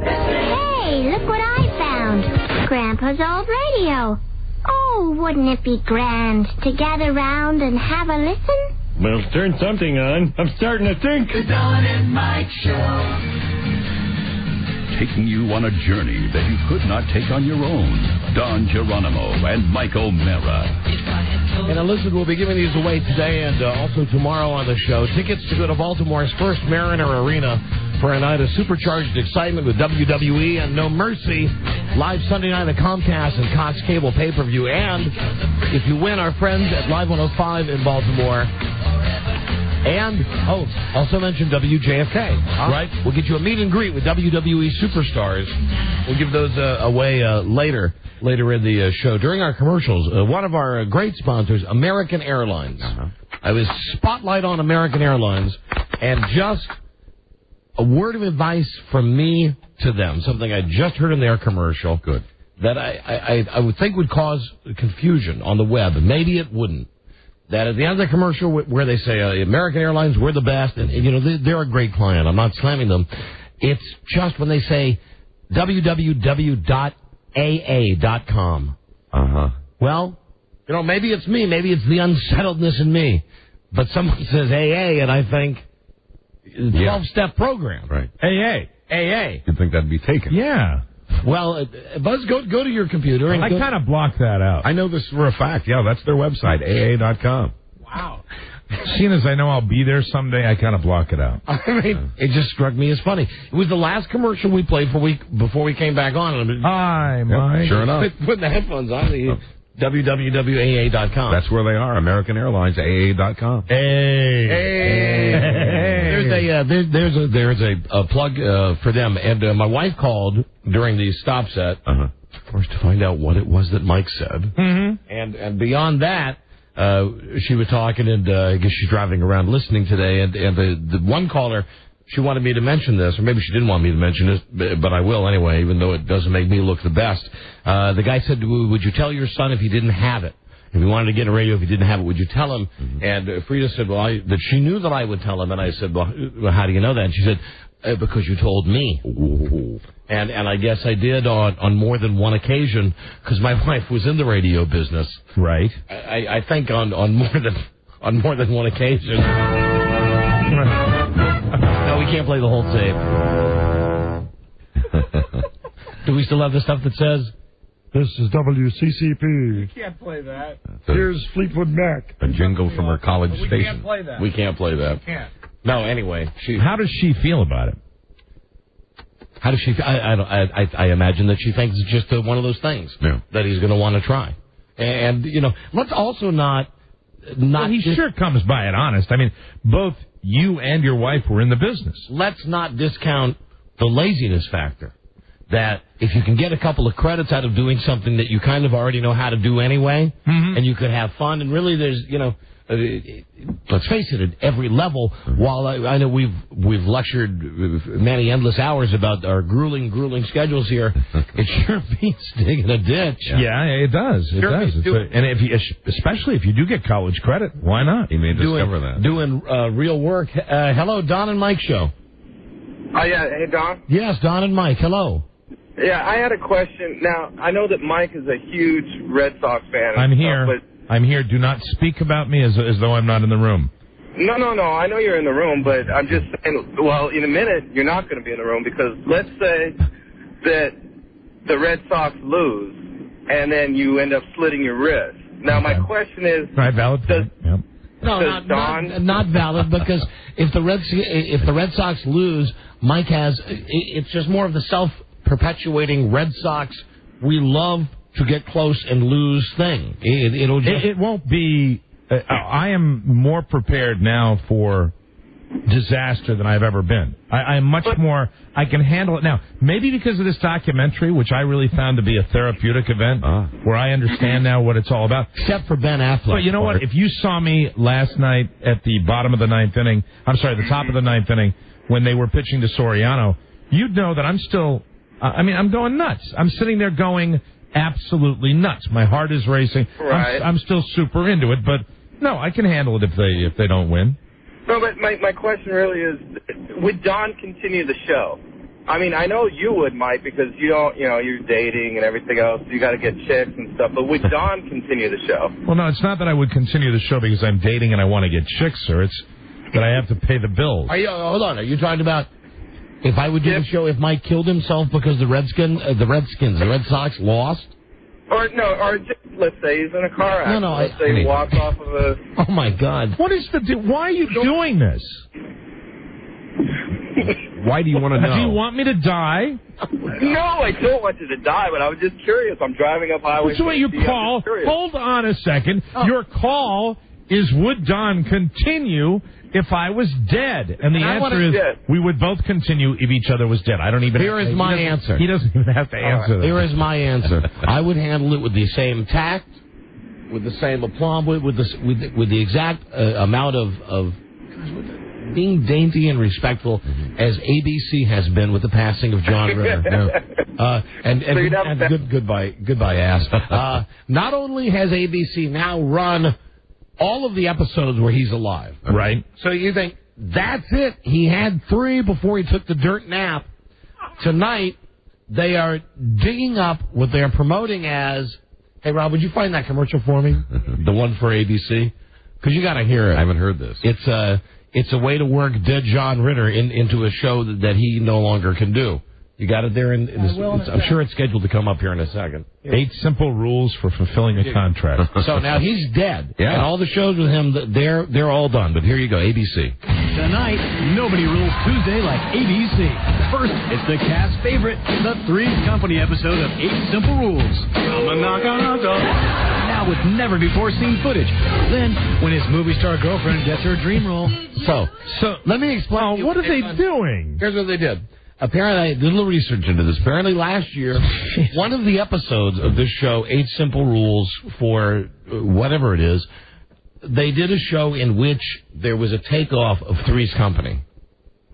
[SPEAKER 14] Hey, look what I found. Grandpa's old radio. Oh, wouldn't it be grand to gather round and have a listen?
[SPEAKER 1] Well, turn something on. I'm starting to think.
[SPEAKER 5] The Don and Mike Show. Taking you on a journey that you could not take on your own. Don Geronimo and Mike O'Mara.
[SPEAKER 4] And listen, we'll be giving these away today and also tomorrow on the show. Tickets to go to Baltimore's first Mariner Arena for a night of supercharged excitement with WWE and No Mercy. Live Sunday night at Comcast and Cox Cable pay-per-view. And if you win, our friends at Live 105 in Baltimore. And, also mention WJFK. Right? We'll get you a meet and greet with WWE superstars. We'll give those away later in the show. During our commercials, one of our great sponsors, American Airlines. I was spotlight on American Airlines, and just a word of advice from me to them, something I just heard in their commercial. Good. That I would think would cause confusion on the web. Maybe it wouldn't. That at the end of the commercial where they say, American Airlines, we're the best, and they're a great client. I'm not slamming them. It's just when they say www.aa.com. Well, maybe it's me. Maybe it's the unsettledness in me. But someone says AA, and I think 12-step program.
[SPEAKER 7] Right.
[SPEAKER 4] AA.
[SPEAKER 7] You'd think that'd be taken.
[SPEAKER 8] Yeah.
[SPEAKER 4] Well, Buzz, go to your computer. And
[SPEAKER 8] I kind of blocked that out.
[SPEAKER 7] I know this for a fact. Yeah, that's their website, AA.com.
[SPEAKER 8] Wow. Seeing as I know I'll be there someday, I kind of block it out.
[SPEAKER 4] I mean, it just struck me as funny. It was the last commercial we played before we came back on.
[SPEAKER 8] Hi, Mike.
[SPEAKER 7] Sure enough.
[SPEAKER 4] Put the headphones on. www.aa.com.
[SPEAKER 7] That's where they are. American Airlines, AA.com.
[SPEAKER 4] There's a plug for them. And my wife called during the stop set, of course, to find out what it was that Mike said. Mm-hmm. And beyond that, she was talking, and I guess she's driving around listening today. And the one caller, she wanted me to mention this, or maybe she didn't want me to mention this, but I will anyway, even though it doesn't make me look the best. The guy said, would you tell your son if he didn't have it? If he wanted to get a radio, if he didn't have it, would you tell him? Mm-hmm. And Frida said, that she knew that I would tell him. And I said, well, how do you know that? And she said, because you told me. Ooh. And I guess I did on more than one occasion, because my wife was in the radio business.
[SPEAKER 8] Right.
[SPEAKER 4] I think on more than one occasion. No, we can't play the whole tape. Do we still have the stuff that says,
[SPEAKER 1] this is WCCP.
[SPEAKER 6] You can't play that.
[SPEAKER 1] Here's Fleetwood Mac.
[SPEAKER 7] A jingle from her college station.
[SPEAKER 6] We can't play that.
[SPEAKER 4] We can't play that.
[SPEAKER 6] We can't.
[SPEAKER 4] No, anyway.
[SPEAKER 8] How does she feel about it?
[SPEAKER 4] How does she feel? I imagine that she thinks it's just one of those things that he's going to want to try. And, let's also not
[SPEAKER 8] well, he sure comes by it honest. I mean, both you and your wife were in the business.
[SPEAKER 4] Let's not discount the laziness factor. that if you can get a couple of credits out of doing something that you kind of already know how to do anyway, and you could have fun, and really there's, let's face it, at every level, while I know we've lectured many endless hours about our grueling schedules here, it sure beats digging a ditch.
[SPEAKER 8] Yeah, it does. It does. Especially if you do get college credit, why not?
[SPEAKER 7] You may discover that.
[SPEAKER 4] Doing real work. Hello, Don and Mike show.
[SPEAKER 15] Oh, yeah. Hey, Don?
[SPEAKER 4] Yes, Don and Mike. Hello.
[SPEAKER 15] Yeah, I had a question. Now, I know that Mike is a huge Red Sox fan.
[SPEAKER 8] I'm here. I'm here. Do not speak about me as though I'm not in the room.
[SPEAKER 15] No. I know you're in the room, but I'm just saying, well, in a minute, you're not going to be in the room because let's say that the Red Sox lose and then you end up slitting your wrist. Now, my question is...
[SPEAKER 8] Right, valid point. Yep.
[SPEAKER 4] No, not valid, because if the Red Sox lose, Mike has... It's just more of the self-perpetuating Red Sox, we love to get close and lose thing. It
[SPEAKER 8] won't be... I am more prepared now for disaster than I've ever been. I'm much more... I can handle it now. Maybe because of this documentary, which I really found to be a therapeutic event, where I understand now what it's all about.
[SPEAKER 4] Except for Ben Affleck.
[SPEAKER 8] But you know what? If you saw me last night at the bottom of the ninth inning... I'm sorry, the top of the ninth inning, when they were pitching to Soriano, you'd know that I'm still... I'm going nuts. I'm sitting there going absolutely nuts. My heart is racing.
[SPEAKER 15] Right.
[SPEAKER 8] I'm still super into it, but no, I can handle it if they don't win.
[SPEAKER 15] No, but my question really is, would Don continue the show? I mean, I know you would, Mike, because you're dating and everything else. You got to get chicks and stuff. But would Don continue the show?
[SPEAKER 8] Well, no, it's not that I would continue the show because I'm dating and I want to get chicks, sir. It's that I have to pay the bills.
[SPEAKER 4] Hold on. Are you talking about if I would do the show if Mike killed himself because the Red Sox lost?
[SPEAKER 15] Or just, let's say he's in a car accident. Let's say he walks off of a...
[SPEAKER 4] Oh, my God.
[SPEAKER 8] What is why are you doing this?
[SPEAKER 7] Why do you want to know?
[SPEAKER 8] Do you want me to die?
[SPEAKER 15] No, I don't want you to die, but I was just curious. I'm driving up Highway 60.
[SPEAKER 8] So you call... Hold on a second. Oh. Your call is, would Don continue if I was dead? And the answer is, we would both continue if each other was dead. I don't even...
[SPEAKER 4] Here is my answer.
[SPEAKER 8] He doesn't even have to answer that.
[SPEAKER 4] Here is my answer. I would handle it with the same tact, with the same aplomb, with the exact amount of being dainty and respectful as ABC has been with the passing of John Ritter. And goodbye, ass. Not only has ABC now run all of the episodes where he's alive,
[SPEAKER 8] right?
[SPEAKER 4] So you think, that's it. He had 3 before he took the dirt nap. Tonight, they are digging up what they're promoting as, hey, Rob, would you find that commercial for me? The one for ABC? Because you got to hear it.
[SPEAKER 7] I haven't heard this.
[SPEAKER 4] It's a way to work dead John Ritter into a show that he no longer can do. You got it there? I'm sure it's scheduled to come up here in a second.
[SPEAKER 8] 8 simple rules for fulfilling a contract.
[SPEAKER 4] So now he's dead.
[SPEAKER 7] Yeah.
[SPEAKER 4] And all the shows with him, they're all done. But here you go, ABC.
[SPEAKER 16] Tonight, nobody rules Tuesday like ABC. First, it's the cast favorite, the Three's Company episode of 8 Simple Rules. Now with never-before-seen footage. Then, when his movie star girlfriend gets her dream role.
[SPEAKER 4] So let me explain.
[SPEAKER 8] What are they doing?
[SPEAKER 4] Here's what they did. Apparently, I did a little research into this. Apparently, last year, one of the episodes of this show, 8 Simple Rules for whatever it is, they did a show in which there was a takeoff of Three's Company.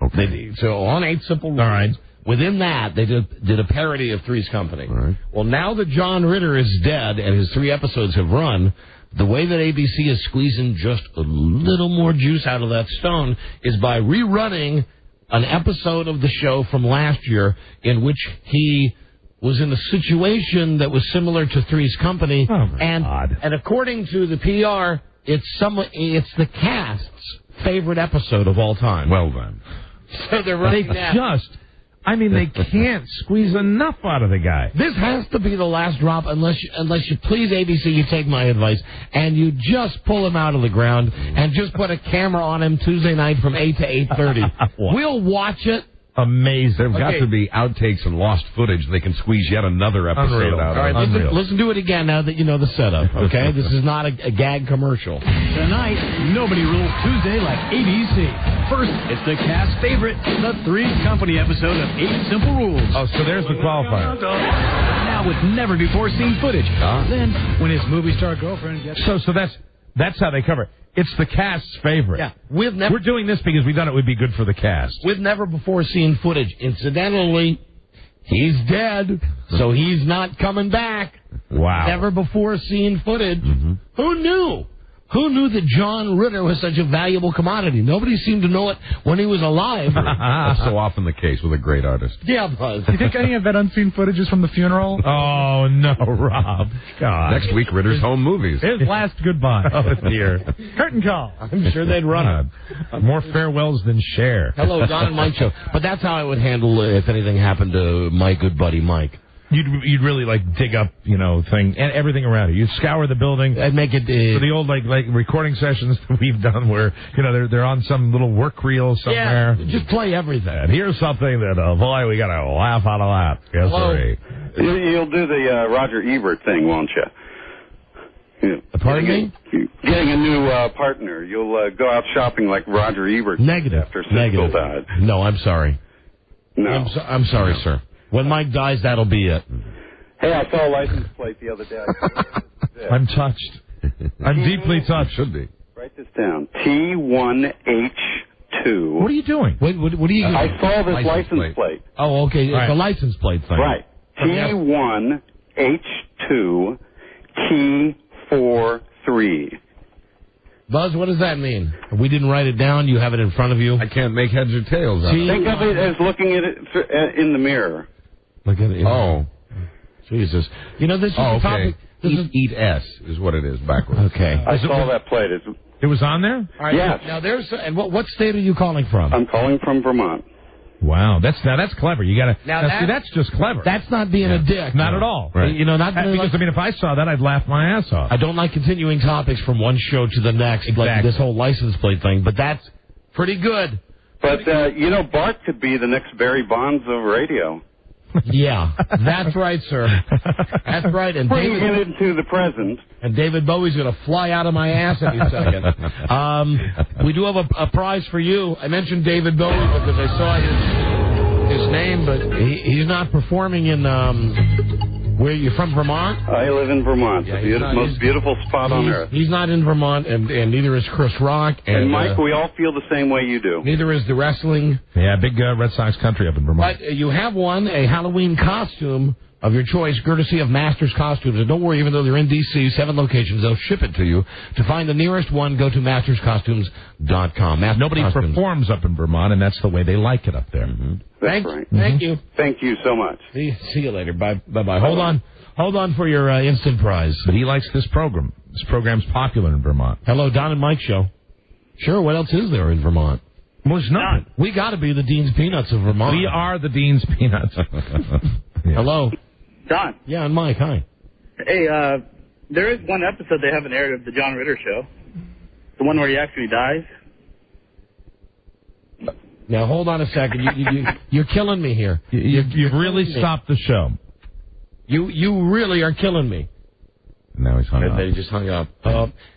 [SPEAKER 4] Okay. So on 8 Simple Rules, all right. Within that, they did a parody of Three's Company. All right. Well, now that John Ritter is dead and his 3 episodes have run, the way that ABC is squeezing just a little more juice out of that stone is by rerunning an episode of the show from last year in which he was in a situation that was similar to Three's Company.
[SPEAKER 8] Oh, my God.
[SPEAKER 4] And according to the PR, it's the cast's favorite episode of all time.
[SPEAKER 7] Well done.
[SPEAKER 4] So they're running that.
[SPEAKER 8] They can't squeeze enough out of the guy.
[SPEAKER 4] This has to be the last drop unless you please, ABC, you take my advice, and you just pull him out of the ground and just put a camera on him Tuesday night from 8 to 8:30. We'll watch it.
[SPEAKER 8] Amazing.
[SPEAKER 7] There've got to be outtakes and lost footage. They can squeeze yet another episode out.
[SPEAKER 4] All right, listen to it again now that you know the setup, okay? This is not a gag commercial.
[SPEAKER 16] Tonight, Nobody Rules Tuesday like ABC. First, it's the cast favorite, the Three's Company episode of 8 Simple Rules.
[SPEAKER 8] Oh, so there's the qualifier.
[SPEAKER 16] Now with never-before-seen footage. Then, when his movie star girlfriend gets...
[SPEAKER 8] So that's how they cover it. It's the cast's favorite.
[SPEAKER 4] Yeah.
[SPEAKER 8] We're doing this because we thought it would be good for the cast.
[SPEAKER 4] With never-before-seen footage. Incidentally, he's dead, so he's not coming back.
[SPEAKER 8] Wow.
[SPEAKER 4] Never-before-seen footage. Mm-hmm. Who knew? Who knew that John Ritter was such a valuable commodity? Nobody seemed to know it when he was alive.
[SPEAKER 7] That's so often the case with a great artist.
[SPEAKER 4] Yeah, Buzz.
[SPEAKER 6] Do you think any of that unseen footage is from the funeral?
[SPEAKER 8] Oh, no, Rob. God.
[SPEAKER 7] Next week, Ritter's home movies.
[SPEAKER 6] His last goodbye.
[SPEAKER 8] Oh, dear.
[SPEAKER 6] Curtain call.
[SPEAKER 4] I'm sure they'd run it.
[SPEAKER 8] More farewells than Cher.
[SPEAKER 4] Hello, Don and Mike show. But that's how I would handle if anything happened to my good buddy Mike.
[SPEAKER 8] You'd really dig up, thing and everything around it. You'd scour the building.
[SPEAKER 4] I'd make it
[SPEAKER 8] for the old like recording sessions that we've done where they're on some little work reel somewhere.
[SPEAKER 4] Yeah, just play everything.
[SPEAKER 8] And here's something that boy, we gotta laugh out of that. Yes, sir.
[SPEAKER 2] You'll do the Roger Ebert thing, won't you?
[SPEAKER 4] Pardon me?
[SPEAKER 2] Getting a new partner. You'll go out shopping like Roger Ebert.
[SPEAKER 4] Negative.
[SPEAKER 2] After Siskel died.
[SPEAKER 4] No, I'm sorry.
[SPEAKER 2] No.
[SPEAKER 4] I'm sorry, sir. When Mike dies, that'll be it.
[SPEAKER 2] Hey, I saw a license plate the other day.
[SPEAKER 8] I'm touched. I'm deeply touched.
[SPEAKER 7] Should be.
[SPEAKER 2] Write this down. T1H2.
[SPEAKER 8] What are you doing?
[SPEAKER 4] What are you doing?
[SPEAKER 2] I saw this license plate.
[SPEAKER 4] Oh, okay. It's a license plate thing.
[SPEAKER 2] Right. T1H2 T43.
[SPEAKER 4] Buzz, what does that mean? We didn't write it down. You have it in front of you.
[SPEAKER 7] I can't make heads or tails out of it.
[SPEAKER 2] Think of it as looking at it in the mirror.
[SPEAKER 4] Look at it.
[SPEAKER 7] Oh.
[SPEAKER 4] Jesus. This is a topic.
[SPEAKER 7] Eat S is what it is backwards.
[SPEAKER 4] Okay.
[SPEAKER 2] I saw that plate.
[SPEAKER 8] It was on there?
[SPEAKER 4] All right,
[SPEAKER 2] yes.
[SPEAKER 4] Now and what state are you calling from?
[SPEAKER 2] I'm calling from Vermont.
[SPEAKER 8] Wow, that's clever. You gotta.
[SPEAKER 4] Now
[SPEAKER 8] that's just clever.
[SPEAKER 4] That's not being a dick.
[SPEAKER 8] Not at all.
[SPEAKER 7] Right.
[SPEAKER 4] Not
[SPEAKER 8] because if I saw that, I'd laugh my ass off.
[SPEAKER 4] I don't like continuing topics from one show to the next, like this whole license plate thing. But that's pretty good.
[SPEAKER 2] But Bart could be the next Barry Bonds of radio.
[SPEAKER 4] Yeah, that's right, sir. That's right. And
[SPEAKER 2] bringing it into the present.
[SPEAKER 4] And David Bowie's going to fly out of my ass any second. We do have a prize for you. I mentioned David Bowie because I saw his name, but he's not performing in. Where are you from, Vermont?
[SPEAKER 2] I live in Vermont. Yeah, the most beautiful spot on earth.
[SPEAKER 4] He's not in Vermont, and neither is Chris Rock.
[SPEAKER 2] And Mike, we all feel the same way you do.
[SPEAKER 4] Neither is the wrestling.
[SPEAKER 8] Yeah, big Red Sox country up in Vermont.
[SPEAKER 4] But you have won a Halloween costume of your choice, courtesy of Masters Costumes. And don't worry, even though they're in D.C., 7 locations, they'll ship it to you. To find the nearest one, go to masterscostumes.com.
[SPEAKER 8] Nobody performs up in Vermont, and that's the way they like it up there. Mm-hmm.
[SPEAKER 2] That's right.
[SPEAKER 4] Thank you.
[SPEAKER 2] Thank you so much.
[SPEAKER 4] See you later. Bye-bye. Hold on for your instant prize.
[SPEAKER 8] But he likes this program. This program's popular in Vermont.
[SPEAKER 4] Hello, Don and Mike show. Sure, what else is there in Vermont?
[SPEAKER 8] Well, there's none.
[SPEAKER 4] We got to be the Dean's Peanuts of Vermont.
[SPEAKER 8] We are the Dean's Peanuts.
[SPEAKER 4] Yeah. Hello.
[SPEAKER 12] Don.
[SPEAKER 4] Yeah, and Mike, hi.
[SPEAKER 12] Hey, there is one episode they haven't aired of the John Ritter show. The one where he actually dies.
[SPEAKER 4] Now, hold on a second. You're killing me here.
[SPEAKER 8] You've really stopped the show.
[SPEAKER 4] You really are killing me.
[SPEAKER 7] Now he's hung up.
[SPEAKER 4] They just hung up.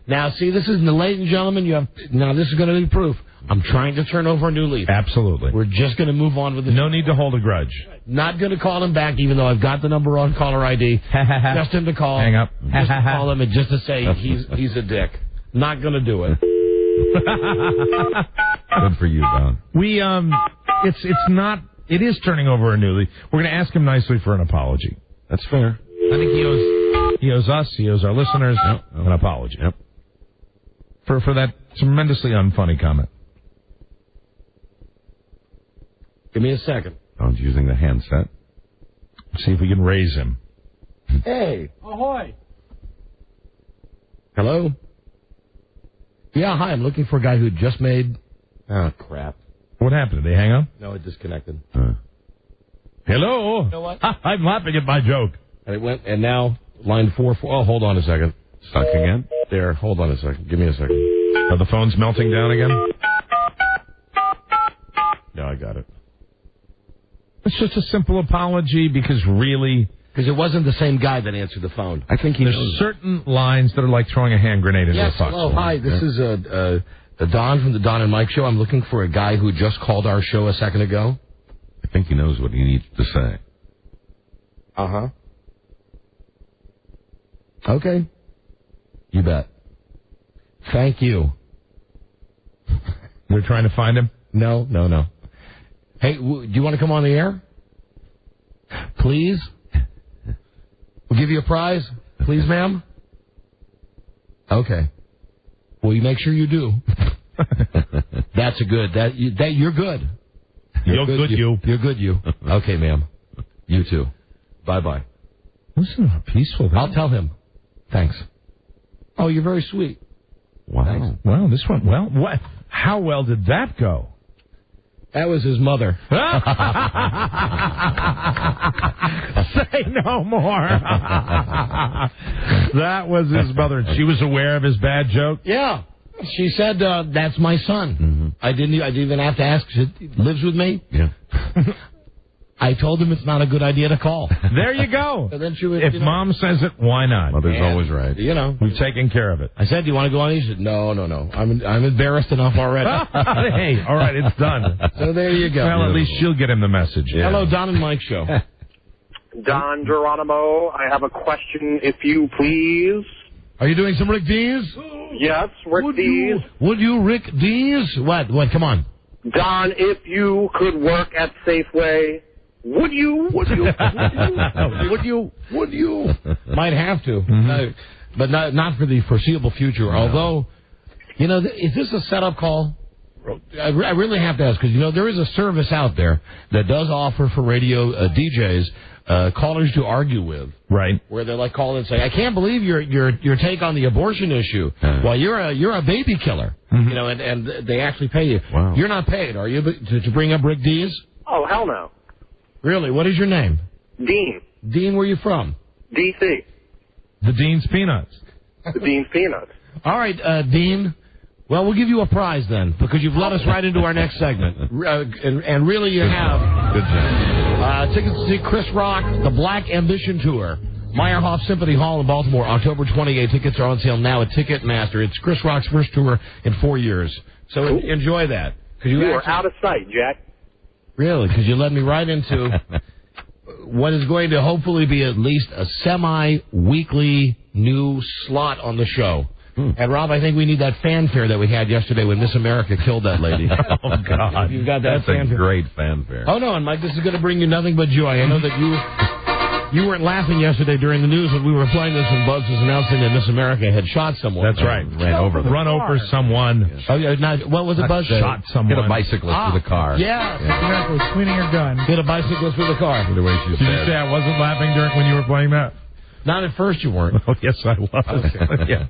[SPEAKER 4] Now, see, ladies and gentlemen, this is going to be proof. I'm trying to turn over a new leaf.
[SPEAKER 8] Absolutely.
[SPEAKER 4] We're just going to move on with this.
[SPEAKER 8] No need to hold a grudge.
[SPEAKER 4] Not going to call him back, even though I've got the number on caller ID. Just him to call.
[SPEAKER 8] Hang up.
[SPEAKER 4] Just to call him and just to say he's a dick. Not going to do it.
[SPEAKER 7] Good for you, Don.
[SPEAKER 8] It is turning over a new leaf. We're going to ask him nicely for an apology.
[SPEAKER 7] That's fair.
[SPEAKER 8] I think he owes us, he owes our listeners an apology.
[SPEAKER 7] Yep.
[SPEAKER 8] For that tremendously unfunny comment.
[SPEAKER 4] Give me a second.
[SPEAKER 7] Don's using the handset.
[SPEAKER 8] See if we can raise him.
[SPEAKER 4] Hey.
[SPEAKER 6] Ahoy.
[SPEAKER 4] Hello? Yeah, hi. I'm looking for a guy who just made... Oh, crap.
[SPEAKER 8] What happened? Did they hang up?
[SPEAKER 4] No, it disconnected.
[SPEAKER 8] Hello?
[SPEAKER 4] You know what?
[SPEAKER 8] I'm laughing at my joke.
[SPEAKER 4] And it went, and now line 4. Oh, hold on a second.
[SPEAKER 7] Stuck again?
[SPEAKER 4] There, hold on a second. Give me a second.
[SPEAKER 8] Are the phones melting down again?
[SPEAKER 4] No, I got it.
[SPEAKER 8] It's just a simple apology because really...
[SPEAKER 4] Because it wasn't the same guy that answered the phone.
[SPEAKER 7] I think
[SPEAKER 8] there's certain lines that are like throwing a hand grenade into a foxhole.
[SPEAKER 4] Hello, hi. This is Don from the Don and Mike Show. I'm looking for a guy who just called our show a second ago.
[SPEAKER 7] I think he knows what he needs to say.
[SPEAKER 4] Uh-huh. Okay. You bet. Thank you.
[SPEAKER 8] We're trying to find him?
[SPEAKER 4] No. Hey, do you want to come on the air? Please? We'll give you a prize. Please, ma'am? Okay. Well, you make sure you do. That's a good. You're good.
[SPEAKER 8] You're good, you.
[SPEAKER 4] You're good, you. Okay, ma'am. You too. Bye-bye.
[SPEAKER 8] Listen, how peaceful.
[SPEAKER 4] I'll tell him. Thanks. Oh, you're very sweet.
[SPEAKER 8] Wow. Thanks. Wow, this one. Well, what? How well did that go?
[SPEAKER 4] That was his mother.
[SPEAKER 8] Say no more. That was his mother. She was aware of his bad joke?
[SPEAKER 4] Yeah. She said, that's my son. I didn't even have to ask. She lives with me.
[SPEAKER 7] Yeah.
[SPEAKER 4] I told him it's not a good idea to call.
[SPEAKER 8] There you go.
[SPEAKER 4] And then she was,
[SPEAKER 8] if Mom says it, why not?
[SPEAKER 7] Mother's always right.
[SPEAKER 4] You know.
[SPEAKER 8] We've taken care of it.
[SPEAKER 4] I said, do you want to go on? He said, no. I'm embarrassed enough already.
[SPEAKER 8] Hey, all right, it's done.
[SPEAKER 4] So there you go.
[SPEAKER 8] Well, at least she'll get him the message.
[SPEAKER 4] Yeah. Hello, Don and Mike Show.
[SPEAKER 10] Don Geronimo, I have a question, if you please.
[SPEAKER 4] Are you doing some Rick D's?
[SPEAKER 10] Yes, Rick D's.
[SPEAKER 4] Would you Rick D's? What? Come on.
[SPEAKER 10] Don, if you could work at Safeway, would you?
[SPEAKER 4] Would you? Might have to. But not for the foreseeable future. No. Although, is this a setup call? I really have to ask, because, there is a service out there that does offer for radio DJs callers to argue with.
[SPEAKER 8] Right.
[SPEAKER 4] Where they call and say, I can't believe your take on the abortion issue. Well, you're a baby killer. And they actually pay you.
[SPEAKER 7] Wow.
[SPEAKER 4] You're not paid, are you, to bring up Rick D's?
[SPEAKER 10] Oh, hell no.
[SPEAKER 4] Really? What is your name?
[SPEAKER 10] Dean.
[SPEAKER 4] Dean, where are you from?
[SPEAKER 10] D.C.
[SPEAKER 8] The Dean's Peanuts.
[SPEAKER 10] The Dean's Peanuts.
[SPEAKER 4] All right, Dean. Well, we'll give you a prize then, because you've led us right into our next segment. And really you have.
[SPEAKER 7] Good job.
[SPEAKER 4] Tickets to see Chris Rock, the Black Ambition Tour. Meyerhoff Symphony Hall in Baltimore, October 28th. Tickets are on sale now at Ticketmaster. It's Chris Rock's first tour in 4 years. So enjoy that.
[SPEAKER 10] You are out of sight, Jack.
[SPEAKER 4] Really? Because you led me right into what is going to hopefully be at least a semi-weekly new slot on the show. And, Rob, I think we need that fanfare that we had yesterday when Miss America killed that lady.
[SPEAKER 8] Oh, God.
[SPEAKER 4] You've got that fanfare.
[SPEAKER 7] That's a great fanfare.
[SPEAKER 4] Oh, no, and, Mike, this is going to bring you nothing but joy. I know that you weren't laughing yesterday during the news when we were playing this when Buzz was announcing that Miss America had shot someone.
[SPEAKER 8] That's right. Run over someone.
[SPEAKER 4] Yes. Oh, yeah. What was it, Buzz?
[SPEAKER 8] Shot someone.
[SPEAKER 7] Hit a bicyclist with a car.
[SPEAKER 4] Yeah.
[SPEAKER 6] Miss America was cleaning her gun.
[SPEAKER 4] Hit a bicyclist with a car.
[SPEAKER 7] The way she
[SPEAKER 8] Did you say I wasn't laughing when you were playing that?
[SPEAKER 4] Not at first you weren't.
[SPEAKER 8] Oh, yes, I was.
[SPEAKER 4] Okay.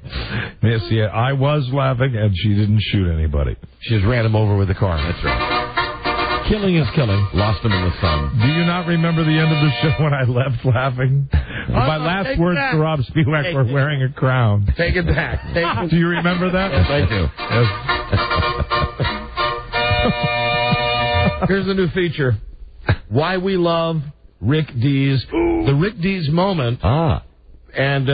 [SPEAKER 8] Yeah, I was laughing, and she didn't shoot anybody.
[SPEAKER 4] She just ran him over with a car.
[SPEAKER 7] That's right.
[SPEAKER 4] Killing is killing. Lost him in the sun.
[SPEAKER 8] Do you not remember the end of the show when I left laughing? My last words to Rob Spiewak were wearing a crown.
[SPEAKER 4] Take it back.
[SPEAKER 8] Do you remember that?
[SPEAKER 4] Yes, I do. Here's the new feature. Why we love Rick D's. The Rick D's moment. And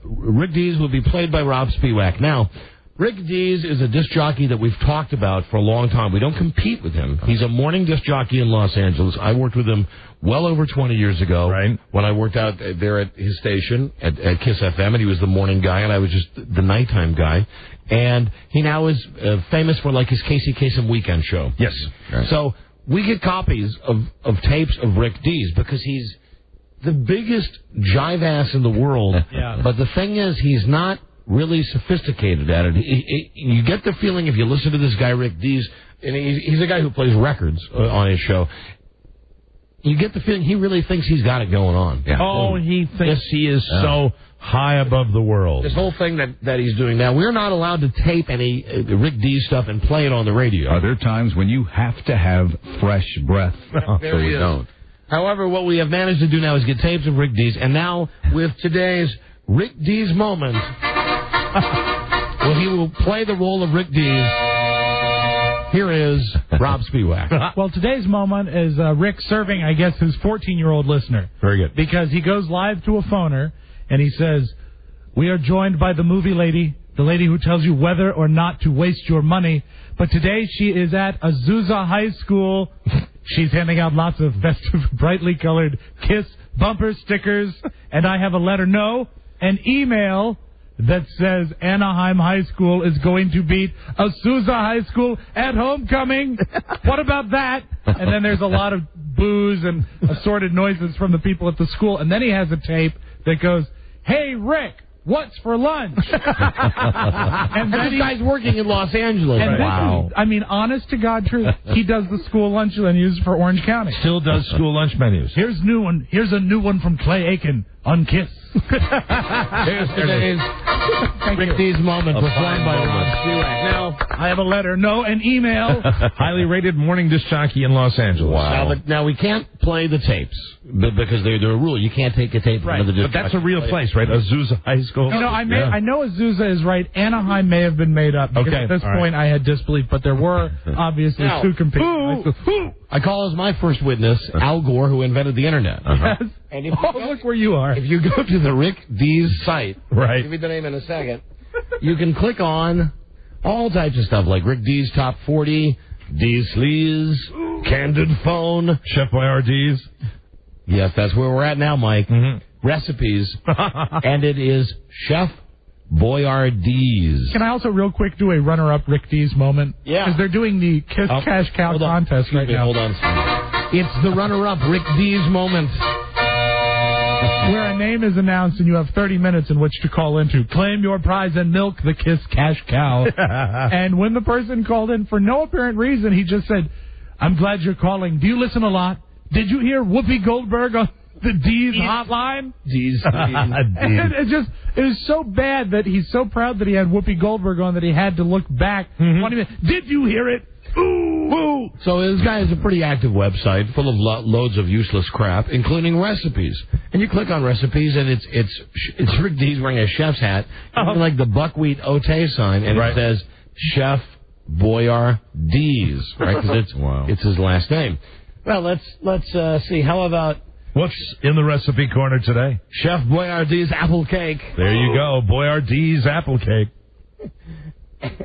[SPEAKER 4] Rick D's will be played by Rob Spiewak. Now, Rick D's is a disc jockey that we've talked about for a long time. We don't compete with him. He's a morning disc jockey in Los Angeles. I worked with him well over 20 years ago when I worked out there at his station at KISS FM, and he was the morning guy, and I was just the nighttime guy. And he now is famous for, his Casey Kasem weekend show.
[SPEAKER 8] Yes.
[SPEAKER 4] Right. So we get copies of tapes of Rick D's because he's the biggest jive ass in the world.
[SPEAKER 6] Yeah.
[SPEAKER 4] But the thing is, he's not really sophisticated at it. You get the feeling if you listen to this guy, Rick D's, and he's a guy who plays records on his show. You get the feeling he really thinks he's got it going on.
[SPEAKER 8] Yeah. Oh, he thinks he is so high above the world.
[SPEAKER 4] This whole thing that he's doing now, we're not allowed to tape any Rick D stuff and play it on the radio.
[SPEAKER 5] Are there times when you have to have fresh breath?
[SPEAKER 4] So we don't. However, what we have managed to do now is get tapes of Rick D's, and now with today's Rick D's moment, he will play the role of Rick D's Here is Rob Spiewak.
[SPEAKER 6] Well, today's moment is Rick serving, I guess, his 14-year-old listener.
[SPEAKER 8] Very good.
[SPEAKER 6] Because he goes live to a phoner, and he says, "We are joined by the movie lady, the lady who tells you whether or not to waste your money. But today she is at Azusa High School. She's handing out lots of festive, brightly colored Kiss bumper stickers. And I have a letter, an email that says Anaheim High School is going to beat Azusa High School at homecoming. What about that?" And then there's a lot of boos and assorted noises from the people at the school. And then he has a tape that goes, "Hey, Rick, what's for lunch?"
[SPEAKER 4] And then this guy's working in Los Angeles.
[SPEAKER 6] And wow. Honest to God truth, he does the school lunch menus for Orange County.
[SPEAKER 8] Still does school lunch menus.
[SPEAKER 6] Here's a new one from Clay Aiken on Kiss.
[SPEAKER 4] Here's today's Rick D's moment performed by Rob Spiewak. Now,
[SPEAKER 6] I have a letter, an email.
[SPEAKER 8] Highly rated morning disc jockey in Los Angeles.
[SPEAKER 4] Wow. Now we can't play the tapes because they're a rule. You can't take a tape from the disc.
[SPEAKER 8] But that's a real place, right? Azusa High School.
[SPEAKER 6] I know Azusa is right. Anaheim may have been made up. Because at this point I had disbelief, but there were obviously two competing.
[SPEAKER 4] I call as my first witness Al Gore, who invented the internet.
[SPEAKER 6] Yes.
[SPEAKER 4] And
[SPEAKER 6] look where you are.
[SPEAKER 4] If you go to the Rick D's site,
[SPEAKER 8] right.
[SPEAKER 4] I'll give you the name in a second, you can click on all types of stuff like Rick D's Top 40, D's Sleaze, Candid Phone,
[SPEAKER 8] Chef Boyardee's.
[SPEAKER 4] Yes, that's where we're at now, Mike.
[SPEAKER 8] Mm-hmm.
[SPEAKER 4] Recipes, and it is Chef Boyardee's.
[SPEAKER 6] Can I also real quick do a runner-up Rick D's moment?
[SPEAKER 4] Yeah.
[SPEAKER 6] Because they're doing the Kiss Cash Cow contest right now.
[SPEAKER 4] Hold on. It's the runner-up Rick D's moment.
[SPEAKER 6] Where a name is announced and you have 30 minutes in which to call in to claim your prize and milk the Kiss Cash Cow. And when the person called in, for no apparent reason, he just said, "I'm glad you're calling. Do you listen a lot? Did you hear Whoopi Goldberg on the D's hotline?"
[SPEAKER 4] D's.
[SPEAKER 6] It was so bad that he's so proud that he had Whoopi Goldberg on that he had to look back. 20 minutes. "Did you hear it? Ooh."
[SPEAKER 4] So this guy has a pretty active website full of loads of useless crap, including recipes. And you click on recipes, and it's Rick D's wearing a chef's hat, like the buckwheat ote sign, and it says Chef Boyardee's, right? Because it's his last name. Well, let's see. How about
[SPEAKER 8] what's in the recipe corner today?
[SPEAKER 4] Chef Boyardee's apple cake.
[SPEAKER 8] There you go, Boyardee's apple cake.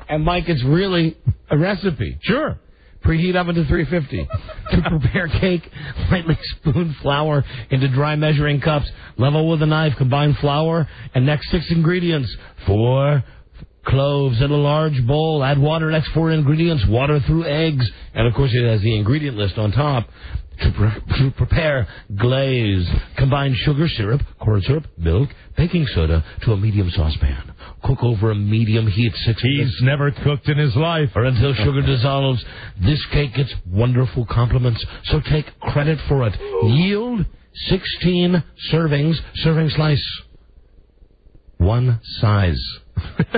[SPEAKER 4] And Mike, it's really a recipe.
[SPEAKER 8] Sure.
[SPEAKER 4] Preheat oven to 350. To prepare cake, lightly spoon flour into dry measuring cups. Level with a knife. Combine flour and next 6 ingredients. 4 cloves in a large bowl. Add water. Next 4 ingredients. Water through eggs. And, of course, it has the ingredient list on top. To prepare glaze, combine sugar syrup, corn syrup, milk, baking soda to a medium saucepan. Cook over a medium heat 6 minutes.
[SPEAKER 8] He's never cooked in his life.
[SPEAKER 4] Or until sugar dissolves. This cake gets wonderful compliments, so take credit for it. Yield 16 servings, serving slice. 1 size.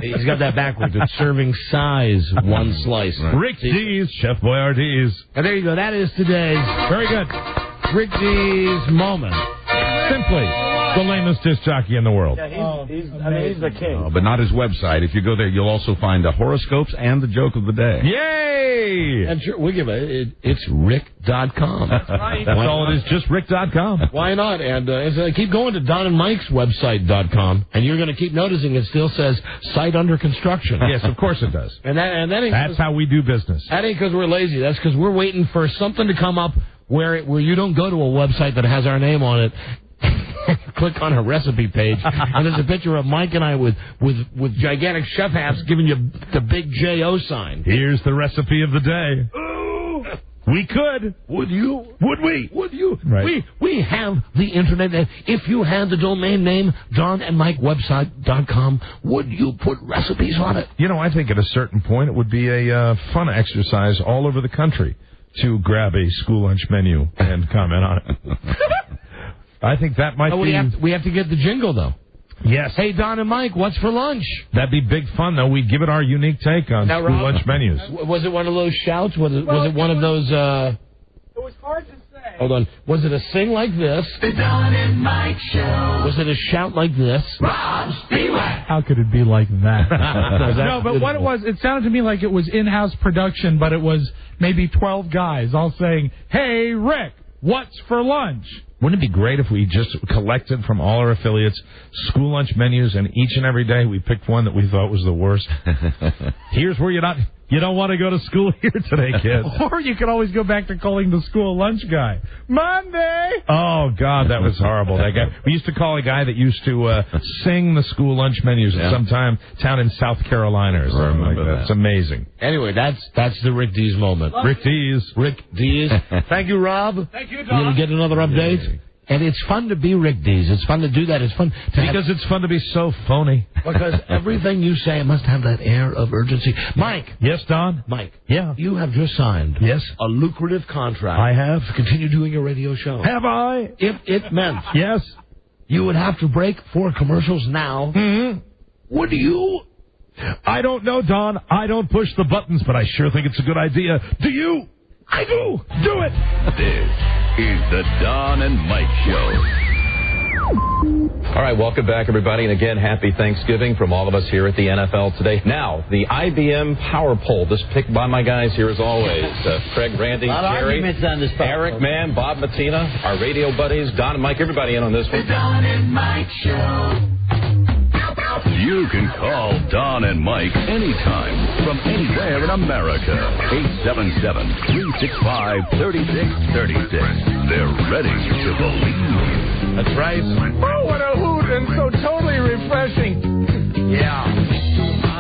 [SPEAKER 4] He's got that backwards. It's serving size, 1 slice.
[SPEAKER 8] Right. Rick D's, Chef Boyardee's.
[SPEAKER 4] And there you go. That is today's
[SPEAKER 8] very good
[SPEAKER 4] Rick D's moment.
[SPEAKER 8] Simply the lamest disc jockey in the world.
[SPEAKER 4] Yeah, he's the king.
[SPEAKER 7] But not his website. If you go there, you'll also find the horoscopes and the joke of the day.
[SPEAKER 8] Yay!
[SPEAKER 4] And sure, we give it's Rick.com.
[SPEAKER 8] That's right. That's all it is, just Rick.com.
[SPEAKER 4] Why not? And keep going to Don and Mike's website.com, and you're going to keep noticing it still says site under construction.
[SPEAKER 8] Yes, of course it does.
[SPEAKER 4] And
[SPEAKER 8] that's how we do business.
[SPEAKER 4] That ain't because we're lazy. That's because we're waiting for something to come up where you don't go to a website that has our name on it. Click on a recipe page, and there's a picture of Mike and I with gigantic chef hats giving you the big J.O. sign.
[SPEAKER 8] Here's the recipe of the day. We could.
[SPEAKER 4] Would you?
[SPEAKER 8] Would we?
[SPEAKER 4] Would you?
[SPEAKER 8] Right.
[SPEAKER 4] We have the internet. If you had the domain name donandmikewebsite.com, would you put recipes on it?
[SPEAKER 8] You know, I think at a certain point it would be a fun exercise all over the country to grab a school lunch menu and comment on it. I think that might be...
[SPEAKER 4] We have to get the jingle, though.
[SPEAKER 8] Yes.
[SPEAKER 4] Hey, Don and Mike, what's for lunch?
[SPEAKER 8] That'd be big fun, though. We'd give it our unique take on
[SPEAKER 4] now,
[SPEAKER 8] school lunch menus.
[SPEAKER 4] Was it one of those shouts? Was it one of those...
[SPEAKER 6] It was hard to say.
[SPEAKER 4] Hold on. Was it a sing like this?
[SPEAKER 5] The Don and Mike Show.
[SPEAKER 4] Was it a shout like this?
[SPEAKER 5] Rob's Beware.
[SPEAKER 6] How could it be like that?
[SPEAKER 4] No,
[SPEAKER 6] but what it was, it sounded to me like it was in-house production, but it was maybe 12 guys all saying, "Hey, Rick, what's for lunch?"
[SPEAKER 8] Wouldn't it be great if we just collected from all our affiliates school lunch menus, and each and every day we picked one that we thought was the worst? Here's where you don't want to go to school here today, kids.
[SPEAKER 6] Or you could always go back to calling the school lunch guy Monday.
[SPEAKER 8] Oh, God, that was horrible. That guy. We used to call a guy that used to sing the school lunch menus at some town in South Carolina or something like that. It's amazing.
[SPEAKER 4] Anyway, that's the Rick Dees moment.
[SPEAKER 8] Rick Dees.
[SPEAKER 4] Thank you, Rob.
[SPEAKER 6] Thank you, Don.
[SPEAKER 4] You'll get another update. And it's fun to be Rick Dees. It's fun to do that. It's fun
[SPEAKER 8] because it's fun to be so phony.
[SPEAKER 4] Because everything you say must have that air of urgency. Mike.
[SPEAKER 8] Yes, Don?
[SPEAKER 4] Mike.
[SPEAKER 8] Yeah.
[SPEAKER 4] You have just signed.
[SPEAKER 8] Yes.
[SPEAKER 4] A lucrative contract.
[SPEAKER 8] I have.
[SPEAKER 4] To continue doing your radio show.
[SPEAKER 8] Have I?
[SPEAKER 4] If it meant.
[SPEAKER 8] Yes.
[SPEAKER 4] You would have to break 4 commercials now.
[SPEAKER 8] Mm-hmm.
[SPEAKER 4] Would you?
[SPEAKER 8] I don't know, Don. I don't push the buttons, but I sure think it's a good idea. Do you? I do. Do it.
[SPEAKER 5] This is the Don and Mike Show.
[SPEAKER 17] All right, welcome back, everybody. And again, happy Thanksgiving from all of us here at the NFL today. Now, the IBM Power Poll, just picked by my guys here as always. Craig, Randy, Jerry, Eric, Mann, Bob Matina, our radio buddies, Don and Mike, everybody in on this one.
[SPEAKER 5] The Don and Mike Show. You can call Don and Mike anytime from anywhere in America. 877-365-3636. They're ready to believe.
[SPEAKER 8] That's right.
[SPEAKER 6] Oh, what a hoot and so totally refreshing.
[SPEAKER 5] Yeah.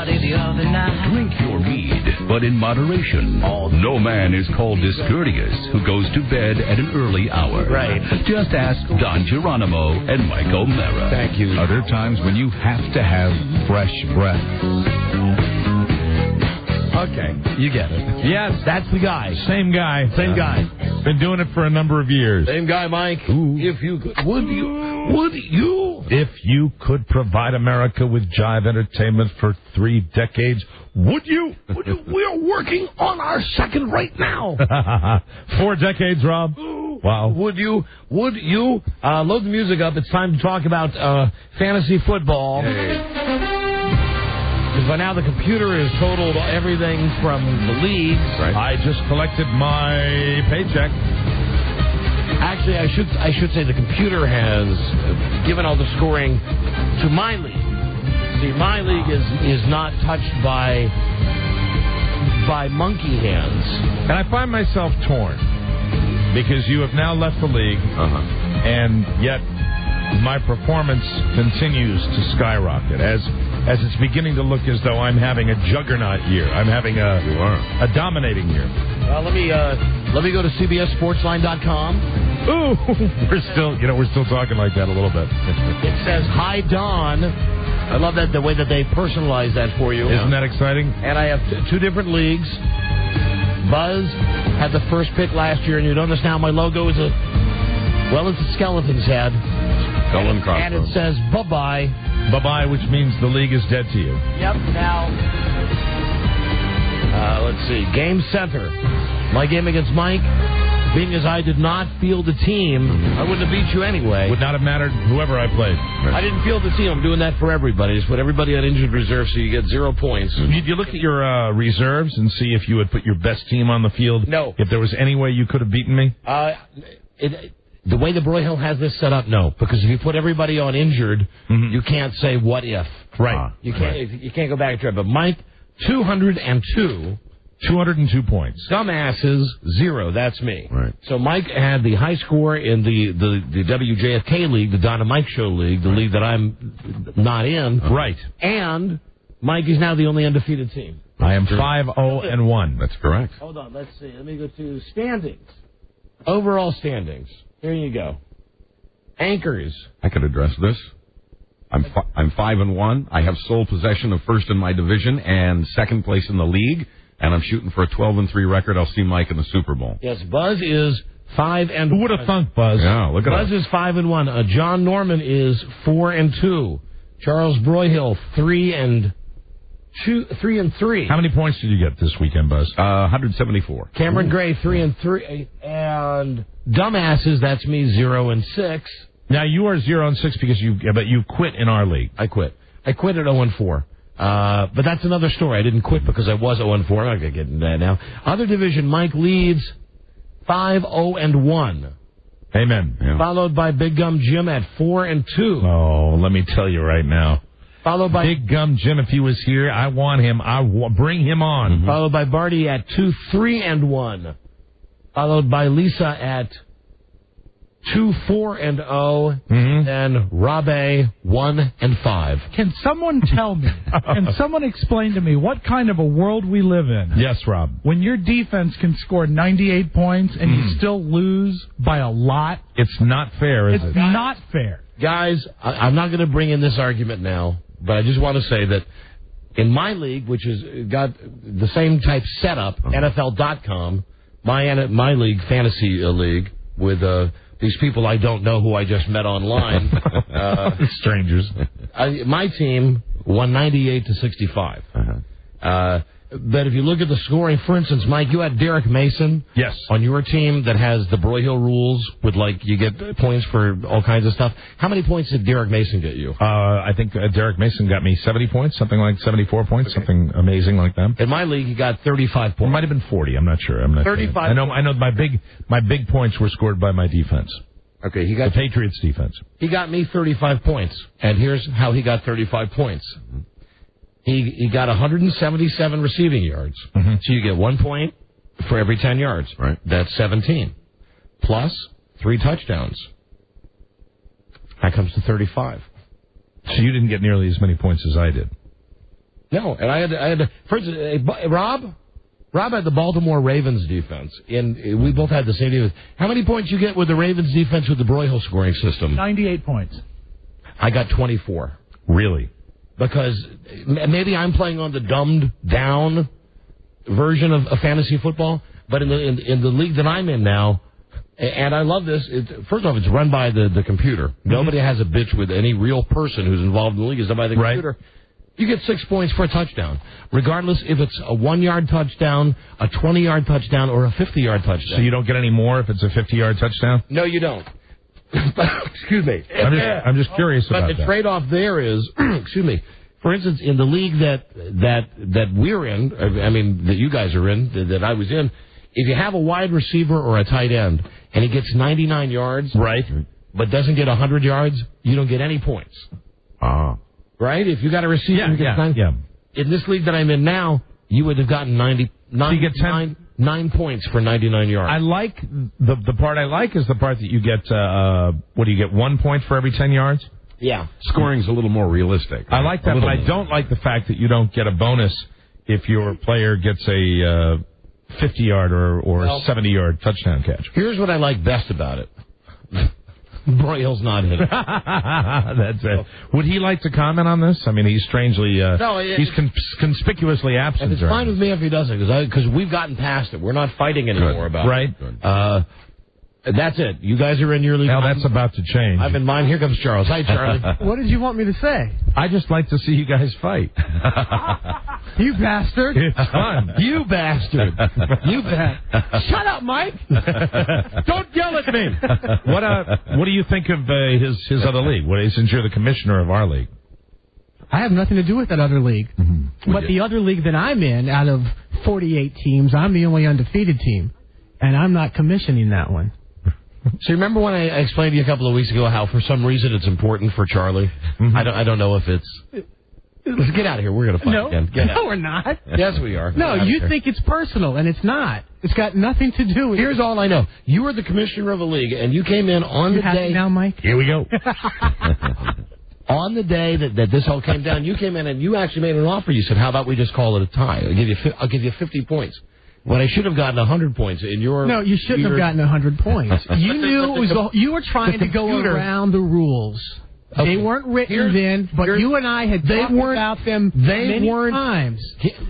[SPEAKER 5] Drink your mead, but in moderation. No man is called discourteous who goes to bed at an early hour.
[SPEAKER 4] Right.
[SPEAKER 5] Just ask Don Geronimo and Mike O'Mara.
[SPEAKER 4] Thank you.
[SPEAKER 5] Are there times when you have to have fresh breath?
[SPEAKER 4] Okay. You get it.
[SPEAKER 8] Yes.
[SPEAKER 4] That's the guy.
[SPEAKER 8] Same guy. Been doing it for a number of years.
[SPEAKER 4] Same guy, Mike.
[SPEAKER 8] Ooh.
[SPEAKER 4] If you could, would you?
[SPEAKER 8] If you could provide America with jive entertainment for 3 decades, would you?
[SPEAKER 4] We're working on our second right now.
[SPEAKER 8] 4 decades, Rob. Wow.
[SPEAKER 4] Would you? Load the music up. It's time to talk about fantasy football. Because by now the computer has totaled everything from the leagues.
[SPEAKER 8] Right. I just collected my paycheck.
[SPEAKER 4] Actually, I should say the computer has given all the scoring to my league. See, my league is not touched by monkey hands.
[SPEAKER 8] And I find myself torn because you have now left the league, and yet my performance continues to skyrocket as it's beginning to look as though I'm having a juggernaut year. I'm having a dominating year.
[SPEAKER 4] Well, let me go to CBSSportsline.com.
[SPEAKER 8] Ooh, we're still talking like that a little bit.
[SPEAKER 4] It says, "Hi, Don." I love that the way that they personalize that for you.
[SPEAKER 8] Isn't that exciting?
[SPEAKER 4] And I have 2 different leagues. Buzz had the first pick last year, and you notice now my logo is it's a skeleton's head.
[SPEAKER 7] Skull and crossbones.
[SPEAKER 4] And it says, bye-bye.
[SPEAKER 8] Bye-bye, which means the league is dead to you.
[SPEAKER 4] Yep, now, let's see, Game Center. My game against Mike, being as I did not field the team, I wouldn't have beat you anyway.
[SPEAKER 8] Would not have mattered whoever I played.
[SPEAKER 4] I didn't field the team. I'm doing that for everybody. Just put everybody on injured reserve so you get 0 points.
[SPEAKER 8] Did you look at your reserves and see if you had put your best team on the field?
[SPEAKER 4] No.
[SPEAKER 8] If there was any way you could have beaten me?
[SPEAKER 4] The way the Broyhill has this set up, no. Because if you put everybody on injured, you can't say what if.
[SPEAKER 8] Right.
[SPEAKER 4] You can't go back and try. But Mike, 202.
[SPEAKER 8] 202 points.
[SPEAKER 4] Dumbasses, 0. That's me.
[SPEAKER 7] Right.
[SPEAKER 4] So Mike had the high score in the WJFK League, the Don and Mike Show League, the league that I'm not in.
[SPEAKER 8] Right.
[SPEAKER 4] And Mike is now the only undefeated team.
[SPEAKER 8] I am 5-0-1.
[SPEAKER 7] That's correct.
[SPEAKER 4] Hold on. Let's see. Let me go to standings. Overall standings. Here you go. Anchors.
[SPEAKER 7] I could address this. I'm 5-1. I have sole possession of first in my division and second place in the league, and I'm shooting for a 12-3 record. I'll see Mike in the Super Bowl.
[SPEAKER 4] Yes, Buzz is 5-1.
[SPEAKER 8] Who would have thunk, Buzz?
[SPEAKER 7] Yeah, look at
[SPEAKER 4] Buzz is 5-1. John Norman is 4-2. Charles Broyhill 3-3.
[SPEAKER 8] How many points did you get this weekend, Buzz?
[SPEAKER 7] 174.
[SPEAKER 4] Cameron Gray 3-3. And dumbasses, that's me, 0-6.
[SPEAKER 8] Now, you are 0-6 because you quit in our league.
[SPEAKER 4] I quit at 0-4. But that's another story. I didn't quit because I was 0-4. I'm not going to get into that now. Other division, Mike leads 5-0-1.
[SPEAKER 8] Amen. Yeah.
[SPEAKER 4] Followed by Big Gum Jim at 4-2.
[SPEAKER 8] Oh, let me tell you right now.
[SPEAKER 4] Followed by
[SPEAKER 8] Big Gum Jim, if he was here, I want him. Bring him on.
[SPEAKER 4] Mm-hmm. Followed by Barty at 2-3-1. Followed by Lisa at 2-4-0.
[SPEAKER 8] Mm-hmm.
[SPEAKER 4] And Robbie 1-5.
[SPEAKER 6] Can someone tell me, can someone explain to me what kind of a world we live in?
[SPEAKER 8] Yes, Rob.
[SPEAKER 6] When your defense can score 98 points and you still lose by a lot?
[SPEAKER 8] It's not fair, is it?
[SPEAKER 6] It's not fair.
[SPEAKER 4] Guys, I'm not going to bring in this argument now, but I just want to say that in my league, which has got the same type setup, NFL.com, my league, fantasy league, with these people I don't know who I just met online.
[SPEAKER 8] Strangers.
[SPEAKER 4] My team won 98-65. But if you look at the scoring, for instance, Mike, you had Derek Mason on your team that has the Broyhill rules with, like, you get points for all kinds of stuff. How many points did Derek Mason get you?
[SPEAKER 8] I think Derek Mason got me 70 points, something like 74 points, something amazing like that.
[SPEAKER 4] In my league, he got 35 points.
[SPEAKER 8] It might have been 40. I'm not sure.
[SPEAKER 4] 35.
[SPEAKER 8] Sure. I know my big points were scored by my defense.
[SPEAKER 4] Okay, he got
[SPEAKER 8] the Patriots defense.
[SPEAKER 4] He got me 35 points, and here's how he got 35 points. He got 177 receiving yards. Mm-hmm. So you get 1 point for every 10 yards.
[SPEAKER 7] Right.
[SPEAKER 4] That's 17. Plus 3 touchdowns. That comes to 35.
[SPEAKER 8] So you didn't get nearly as many points as I did.
[SPEAKER 4] No, and I had for instance, Rob had the Baltimore Ravens defense, and we both had the same defense. How many points you get with the Ravens defense with the Broyhill scoring system?
[SPEAKER 6] 98 points.
[SPEAKER 4] I got 24.
[SPEAKER 8] Really?
[SPEAKER 4] Because maybe I'm playing on the dumbed-down version of fantasy football, but in the league that I'm in now, and I love this, first off, it's run by the computer. Mm-hmm. Nobody has a bitch with any real person who's involved in the league. It's done by the computer. You get 6 points for a touchdown, regardless if it's a 1-yard touchdown, a 20-yard touchdown, or a 50-yard touchdown.
[SPEAKER 8] So you don't get any more if it's a 50-yard touchdown?
[SPEAKER 4] No, you don't. Excuse me.
[SPEAKER 8] I'm just curious about that.
[SPEAKER 4] But the trade-off there is, excuse me, for instance, in the league that we're in, I mean, that you guys are in, that I was in, if you have a wide receiver or a tight end, and he gets 99 yards, but doesn't get 100 yards, you don't get any points. Right? If you got a receiver who gets 90, in this league that I'm in now, you would have gotten 9 points for 99 yards.
[SPEAKER 8] I like the part I like is the part that you get. What do you get? 1 point for every 10 yards.
[SPEAKER 4] Yeah,
[SPEAKER 7] scoring's a little more realistic.
[SPEAKER 8] I like that, but I don't like the fact that you don't get a bonus if your player gets a 50-yard or 70-yard touchdown catch.
[SPEAKER 4] Here's what I like best about it. Broyhill's not in it.
[SPEAKER 8] That's it. Would he like to comment on this? I mean, he's strangely... he's conspicuously absent.
[SPEAKER 4] And it's fine with me if he doesn't, because we've gotten past it. We're not fighting anymore about it. That's it. You guys are in your league.
[SPEAKER 8] Now that's about to change.
[SPEAKER 4] I'm in mine. Here comes Charles. Hi, Charlie.
[SPEAKER 6] What did you want me to say?
[SPEAKER 8] I just like to see you guys fight.
[SPEAKER 6] You bastard.
[SPEAKER 8] It's fun.
[SPEAKER 4] You bastard.
[SPEAKER 6] You Shut up, Mike.
[SPEAKER 8] Don't yell at me. What do you think of his other league? Since you're the commissioner of our league.
[SPEAKER 18] I have nothing to do with that other league. Mm-hmm. But the other league that I'm in, out of 48 teams, I'm the only undefeated team. And I'm not commissioning that one.
[SPEAKER 4] So remember when I explained to you a couple of weeks ago how for some reason it's important for Charlie? Mm-hmm. I don't know if it's... Let's get out of here. We're going to fight again.
[SPEAKER 18] No, we're not.
[SPEAKER 4] Yes, we are.
[SPEAKER 18] No, you think it's personal, and it's not. It's got nothing to do with
[SPEAKER 4] Here's all I know. You were the commissioner of a league, and you came in on the day...
[SPEAKER 18] now, Mike?
[SPEAKER 8] Here we go.
[SPEAKER 4] On the day that this all came down, you came in and you actually made an offer. You said, how about we just call it a tie? I'll give you 50 points. When I should have gotten 100 points in your...
[SPEAKER 18] No, you shouldn't have gotten 100 points. You knew you were trying to go around the rules. They weren't written then, but you and I had talked about them many times.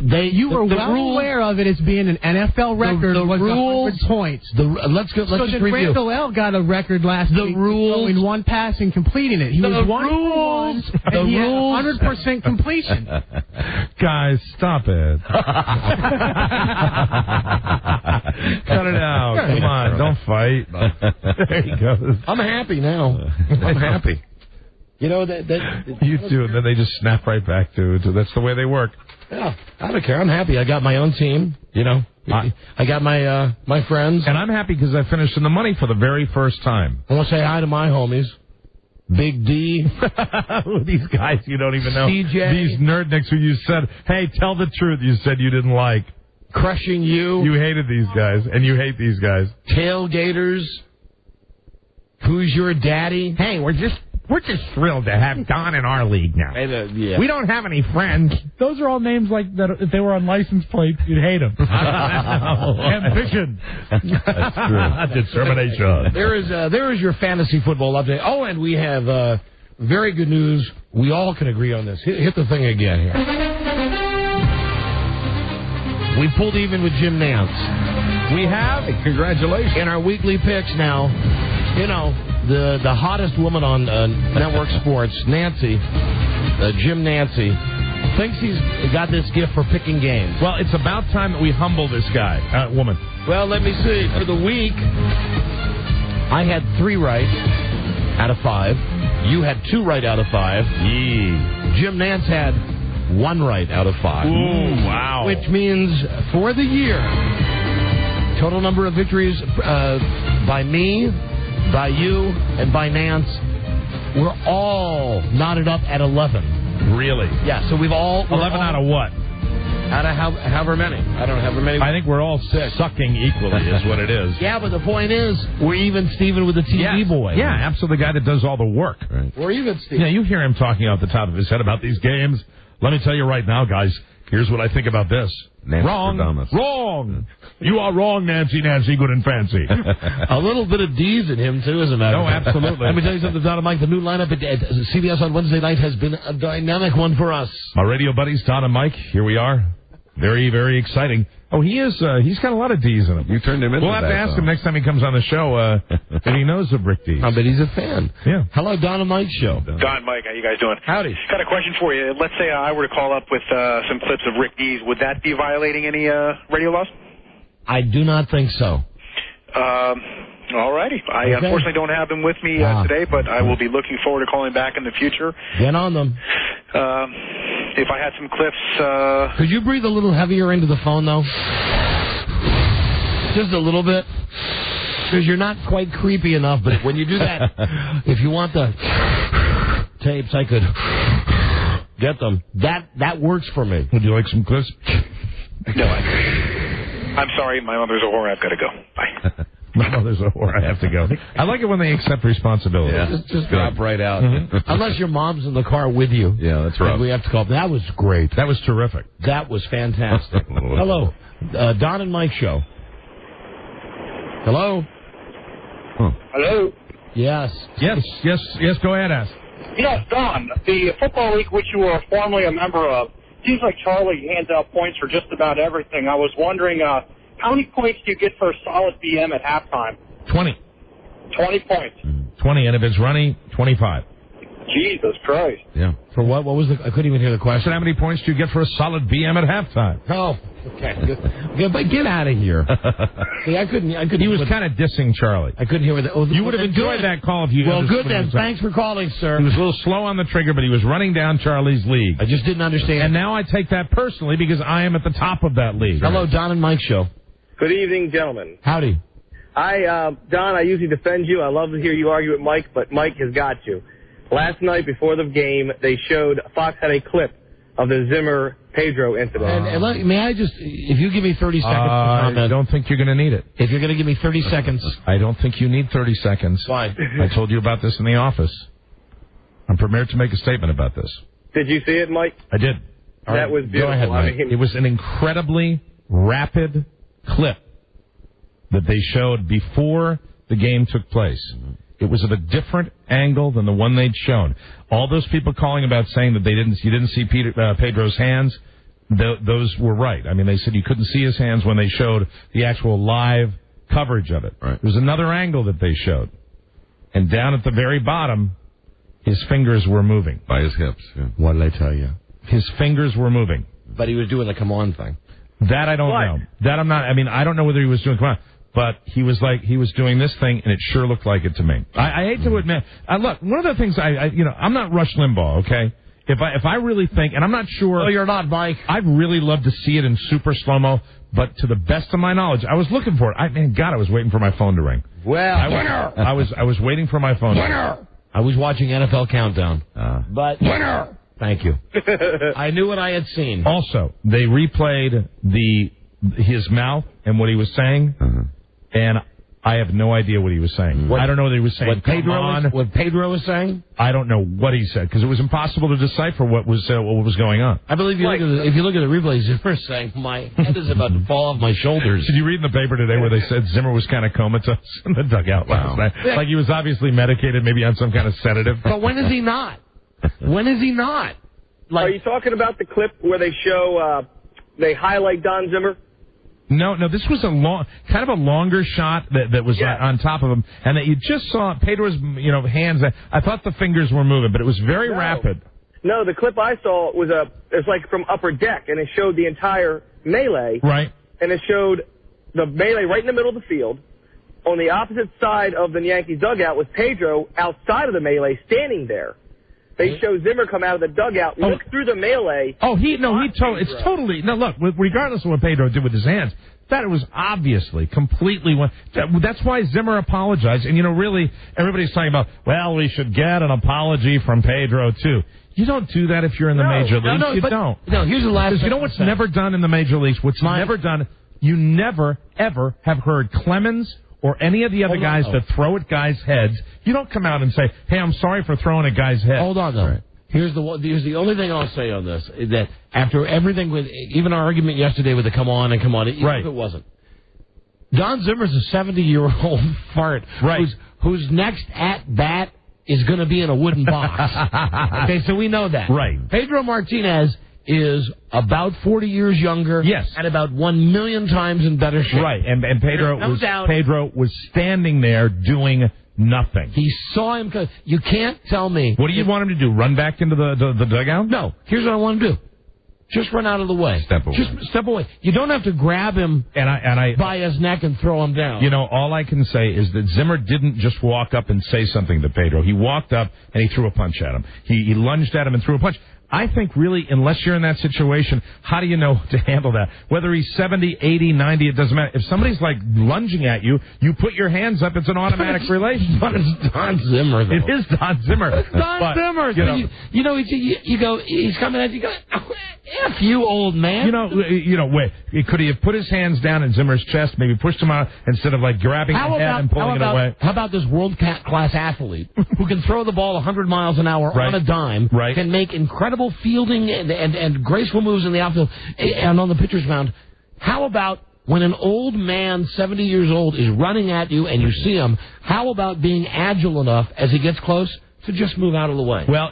[SPEAKER 18] You were well aware of it as being an NFL record. The rules, 100 points.
[SPEAKER 4] Let's just review.
[SPEAKER 18] Randall L. got a record last week throwing one pass and completing it. He was 1 for 1, and he had 100% completion.
[SPEAKER 8] Guys, stop it. Cut it out. Come on, don't fight. There he goes.
[SPEAKER 4] I'm happy now.
[SPEAKER 8] I'm happy.
[SPEAKER 4] You know that
[SPEAKER 8] you too, and then they just snap right back to that's the way they work.
[SPEAKER 4] Yeah, I don't care. I'm happy. I got my own team. You know, I got my friends,
[SPEAKER 8] and I'm happy because I finished in the money for the very first time.
[SPEAKER 4] I want to say hi to my homies, Big D,
[SPEAKER 8] these guys you don't even know,
[SPEAKER 4] CJ,
[SPEAKER 8] these nerdnicks who you said, hey, tell the truth. You said you didn't like
[SPEAKER 4] Crushing You.
[SPEAKER 8] You hated these guys, and you hate these guys.
[SPEAKER 4] Tailgaters. Who's your daddy?
[SPEAKER 8] Hey, we're just thrilled to have Don in our league now.
[SPEAKER 4] Yeah.
[SPEAKER 8] We don't have any friends.
[SPEAKER 6] Those are all names like that. If they were on license plates, you'd hate them. Ambition.
[SPEAKER 8] That's true. Determination.
[SPEAKER 4] There is your fantasy football update. Oh, and we have very good news. We all can agree on this. Hit the thing again here. We pulled even with Jim Nance.
[SPEAKER 8] We have.
[SPEAKER 4] Congratulations. In our weekly picks now, you know, the hottest woman on Network Sports, Nancy, Jim Nancy, thinks he's got this gift for picking games.
[SPEAKER 8] Well, it's about time that we humble this guy, woman.
[SPEAKER 4] Well, let me see. For the week, I had 3 right out of 5. You had 2 right out of 5. Jim Nance had 1 right out of 5.
[SPEAKER 8] Ooh, wow.
[SPEAKER 4] Which means for the year, total number of victories by me, by you, and by Nance, we're all knotted up at 11.
[SPEAKER 8] Really?
[SPEAKER 4] Yeah, so we're
[SPEAKER 8] 11 out of what?
[SPEAKER 4] Out of however many. I don't know however many.
[SPEAKER 8] I think we're all sucking equally is what it is.
[SPEAKER 4] Yeah, but the point is, we're even Steven with the TV boy.
[SPEAKER 8] Yeah, absolutely, the guy that does all the work. Right.
[SPEAKER 4] We're even Steven.
[SPEAKER 8] Yeah, you hear him talking off the top of his head about these games. Let me tell you right now, guys, here's what I think about this.
[SPEAKER 7] Nancy
[SPEAKER 8] wrong.
[SPEAKER 7] Stradamus.
[SPEAKER 8] Wrong. You are wrong, Nancy, good and fancy.
[SPEAKER 4] A little bit of D's in him, too, as a matter of fact.
[SPEAKER 8] Absolutely.
[SPEAKER 4] Let me tell you something, Don and Mike. The new lineup at CBS on Wednesday night has been a dynamic one for us.
[SPEAKER 8] My radio buddies, Don and Mike, here we are. Very, very exciting. Oh, he is. He's got a lot of D's in him.
[SPEAKER 7] You turned him into
[SPEAKER 8] We'll have to ask him next time he comes on the show if he knows of Rick D's.
[SPEAKER 4] I bet he's a fan.
[SPEAKER 8] Yeah.
[SPEAKER 4] Hello, Don and Mike show.
[SPEAKER 19] Don, Mike, how you guys doing?
[SPEAKER 4] Howdy.
[SPEAKER 19] Got a question for you. Let's say I were to call up with some clips of Rick D's. Would that be violating any radio laws?
[SPEAKER 4] I do not think so.
[SPEAKER 19] All righty. I unfortunately don't have them with me today, but I will be looking forward to calling back in the future.
[SPEAKER 4] Get on them.
[SPEAKER 19] If I had some clips...
[SPEAKER 4] Could you breathe a little heavier into the phone, though? Just a little bit. Because you're not quite creepy enough, but when you do that, if you want the tapes, I could get them. That works for me.
[SPEAKER 8] Would you like some clips?
[SPEAKER 19] No, I'm sorry. My mother's a whore. I've got to go. Bye.
[SPEAKER 8] My mother's a whore. I have to go. I like it when they accept responsibility.
[SPEAKER 4] Yeah. Just drop right out. Mm-hmm. Unless your mom's in the car with you.
[SPEAKER 7] Yeah, that's right.
[SPEAKER 4] We have to call. That was great.
[SPEAKER 8] That was terrific.
[SPEAKER 4] That was fantastic. Hello. Don and Mike show. Hello?
[SPEAKER 8] Huh.
[SPEAKER 10] Hello?
[SPEAKER 4] Yes.
[SPEAKER 8] Yes, go ahead, ask.
[SPEAKER 10] Yes, Don, the Football League, which you were formerly a member of, seems like Charlie hands out points for just about everything. I was wondering, how many points do you get for a solid BM at halftime?
[SPEAKER 8] 20.
[SPEAKER 10] 20 points.
[SPEAKER 8] 20, and if it's runny, 25.
[SPEAKER 10] Jesus Christ.
[SPEAKER 8] Yeah.
[SPEAKER 4] For what? What was the... I couldn't even hear the question.
[SPEAKER 8] How many points do you get for a solid BM at halftime?
[SPEAKER 4] Oh, okay. But get out of here. See, I couldn't...
[SPEAKER 8] He was kind of dissing Charlie.
[SPEAKER 4] I couldn't hear what...
[SPEAKER 8] You would have enjoyed that call if you...
[SPEAKER 4] Well, good then. Thanks for calling, sir.
[SPEAKER 8] He was a little slow on the trigger, but he was running down Charlie's league.
[SPEAKER 4] I just didn't understand.
[SPEAKER 8] And now I take that personally because I am at the top of that league.
[SPEAKER 4] Hello, Don and Mike show.
[SPEAKER 20] Good evening, gentlemen.
[SPEAKER 4] Howdy.
[SPEAKER 20] Don, I usually defend you. I love to hear you argue with Mike, but Mike has got you. Last night before the game, they showed, Fox had a clip of the Zimmer-Pedro incident.
[SPEAKER 4] And may I just, if you give me 30 seconds to comment.
[SPEAKER 8] I don't think you're going to need it.
[SPEAKER 4] If you're going to give me 30 seconds.
[SPEAKER 8] I don't think you need 30 seconds.
[SPEAKER 4] Why?
[SPEAKER 8] I told you about this in the office. I'm prepared to make a statement about this.
[SPEAKER 20] Did you see it, Mike?
[SPEAKER 8] I did.
[SPEAKER 20] That was beautiful.
[SPEAKER 8] Go ahead, Mike. It was an incredibly rapid clip that they showed before the game took place. It was at a different angle than the one they'd shown. All those people calling about saying that you didn't see Pedro's hands, those were right. I mean, they said you couldn't see his hands when they showed the actual live coverage of it. Right. There was another angle that they showed. And down at the very bottom, his fingers were moving.
[SPEAKER 7] By his hips. Yeah.
[SPEAKER 4] What did I tell you?
[SPEAKER 8] His fingers were moving.
[SPEAKER 4] But he was doing the come on thing.
[SPEAKER 8] That I don't know. That I'm not. I mean, I don't know whether he was doing come on, but he was doing this thing, and it sure looked like it to me. I hate to admit. Look, one of the things I'm not Rush Limbaugh. Okay, if I really think, and I'm not sure.
[SPEAKER 4] Oh, you're not, Mike.
[SPEAKER 8] I'd really love to see it in super slow mo, but to the best of my knowledge, I was looking for it. I was waiting for my phone to ring.
[SPEAKER 4] Well,
[SPEAKER 8] I was waiting for my phone.
[SPEAKER 4] Winner. I was watching NFL Countdown. But winner. Thank you. I knew what I had seen.
[SPEAKER 8] Also, they replayed his mouth and what he was saying, and I have no idea what he was saying. I don't know what he was saying.
[SPEAKER 4] What Pedro was saying?
[SPEAKER 8] I don't know what he said, because it was impossible to decipher what was going on.
[SPEAKER 4] I believe if you look at the replays, Zimmer saying, my head is about to fall off my shoulders.
[SPEAKER 8] Did you read in the paper today where they said Zimmer was kind of comatose in the dugout last night? Yeah. Like he was obviously medicated, maybe on some kind of sedative.
[SPEAKER 4] But when is he not? When is he not?
[SPEAKER 20] Are you talking about the clip where they show, they highlight Don Zimmer?
[SPEAKER 8] No, this was kind of a longer shot that was on top of him, and that you just saw Pedro's, hands. I thought the fingers were moving, but it was very rapid.
[SPEAKER 20] No, the clip I saw was it's like from upper deck, and it showed the entire melee.
[SPEAKER 8] Right.
[SPEAKER 20] And it showed the melee right in the middle of the field. On the opposite side of the Yankees dugout was Pedro outside of the melee, standing there. They show Zimmer come out of the dugout, look through the melee.
[SPEAKER 8] It's totally. Now, look, regardless of what Pedro did with his hands, that was obviously completely. That's why Zimmer apologized. And, really, everybody's talking about, well, we should get an apology from Pedro, too. You don't do that if you're in the major leagues. You don't.
[SPEAKER 4] No, here's the last thing.
[SPEAKER 8] You know what's never done in the major leagues? What's never done, you never, ever have heard Clemens or any of the other guys that throw at guys' heads. You don't come out and say, hey, I'm sorry for throwing at guys' head.
[SPEAKER 4] Hold on, though. Right. Here's the only thing I'll say on this, is that after everything, with even our argument yesterday with the come on, even if it wasn't, Don Zimmer's a 70-year-old fart whose next at-bat is going to be in a wooden box. Okay, so we know that.
[SPEAKER 8] Right.
[SPEAKER 4] Pedro Martinez is about 40 years younger.
[SPEAKER 8] Yes.
[SPEAKER 4] And about 1 million times in better shape.
[SPEAKER 8] Right, and Pedro was standing there doing nothing.
[SPEAKER 4] He saw him. You can't tell me.
[SPEAKER 8] What do you want him to do? Run back into the dugout?
[SPEAKER 4] No. Here's what I want to do. Just run out of the way.
[SPEAKER 7] Step away.
[SPEAKER 4] Just step away. You don't have to grab him by his neck and throw him down.
[SPEAKER 8] All I can say is that Zimmer didn't just walk up and say something to Pedro. He walked up and he threw a punch at him. He lunged at him and threw a punch. I think really, unless you're in that situation, how do you know to handle that? Whether he's 70, 80, 90, it doesn't matter. If somebody's like lunging at you, you put your hands up, it's an automatic relation.
[SPEAKER 4] But it's Don Zimmer, though.
[SPEAKER 8] It is Don Zimmer.
[SPEAKER 4] Zimmer. You go, he's coming at you, go, F you, old man.
[SPEAKER 8] Wait. Could he have put his hands down in Zimmer's chest, maybe pushed him out instead of like grabbing the head and pulling it away?
[SPEAKER 4] How about this world-class athlete who can throw the ball 100 miles an hour on a dime, can make incredible fielding and graceful moves in the outfield and on the pitcher's mound? How about when an old man, 70 years old, is running at you and you see him, how about being agile enough as he gets close to just move out of the way?
[SPEAKER 8] Well,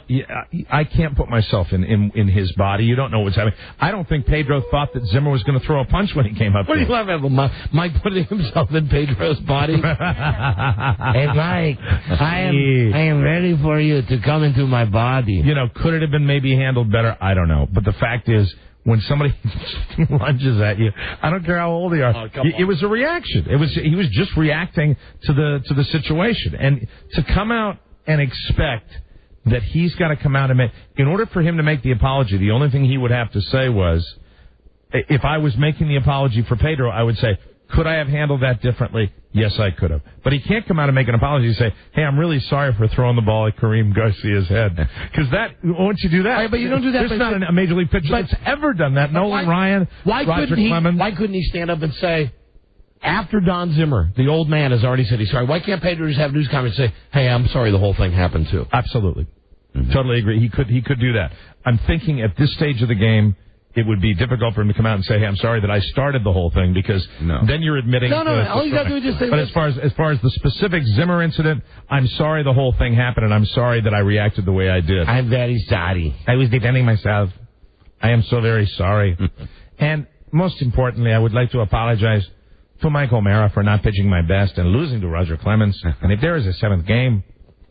[SPEAKER 8] I can't put myself in his body. You don't know what's happening. I don't think Pedro thought that Zimmer was going to throw a punch when he came up.
[SPEAKER 4] What are you laughing at? Mike putting himself in Pedro's body? Hey, Mike, I am ready for you to come into my body.
[SPEAKER 8] Could it have been maybe handled better? I don't know. But the fact is, when somebody lunges at you, I don't care how old they are. It was a reaction. He was just reacting to the situation, and to come out and expect that he's got to come out and make... In order for him to make the apology, the only thing he would have to say was, if I was making the apology for Pedro, I would say, could I have handled that differently? Yes, I could have. But he can't come out and make an apology and say, hey, I'm really sorry for throwing the ball at Kareem Garcia's head. Because once you do that...
[SPEAKER 4] Right, but you don't do that...
[SPEAKER 8] There's not a Major League pitcher that's ever done that. Nolan Ryan, Roger Clemens...
[SPEAKER 4] Why couldn't he stand up and say... After Don Zimmer, the old man has already said he's sorry. Why can't Pedro just have a news conference and say, hey, I'm sorry the whole thing happened too?
[SPEAKER 8] Absolutely. Mm-hmm. Totally agree. He could do that. I'm thinking at this stage of the game, it would be difficult for him to come out and say, hey, I'm sorry that I started the whole thing, because then you're admitting...
[SPEAKER 4] No, all you got to do is just say...
[SPEAKER 8] But as far as the specific Zimmer incident, I'm sorry the whole thing happened, and I'm sorry that I reacted the way I did.
[SPEAKER 4] I'm very sorry.
[SPEAKER 8] I was defending myself. I am so very sorry. And most importantly, I would like to apologize to Mike O'Mara for not pitching my best and losing to Roger Clemens. And if there is a 7th game,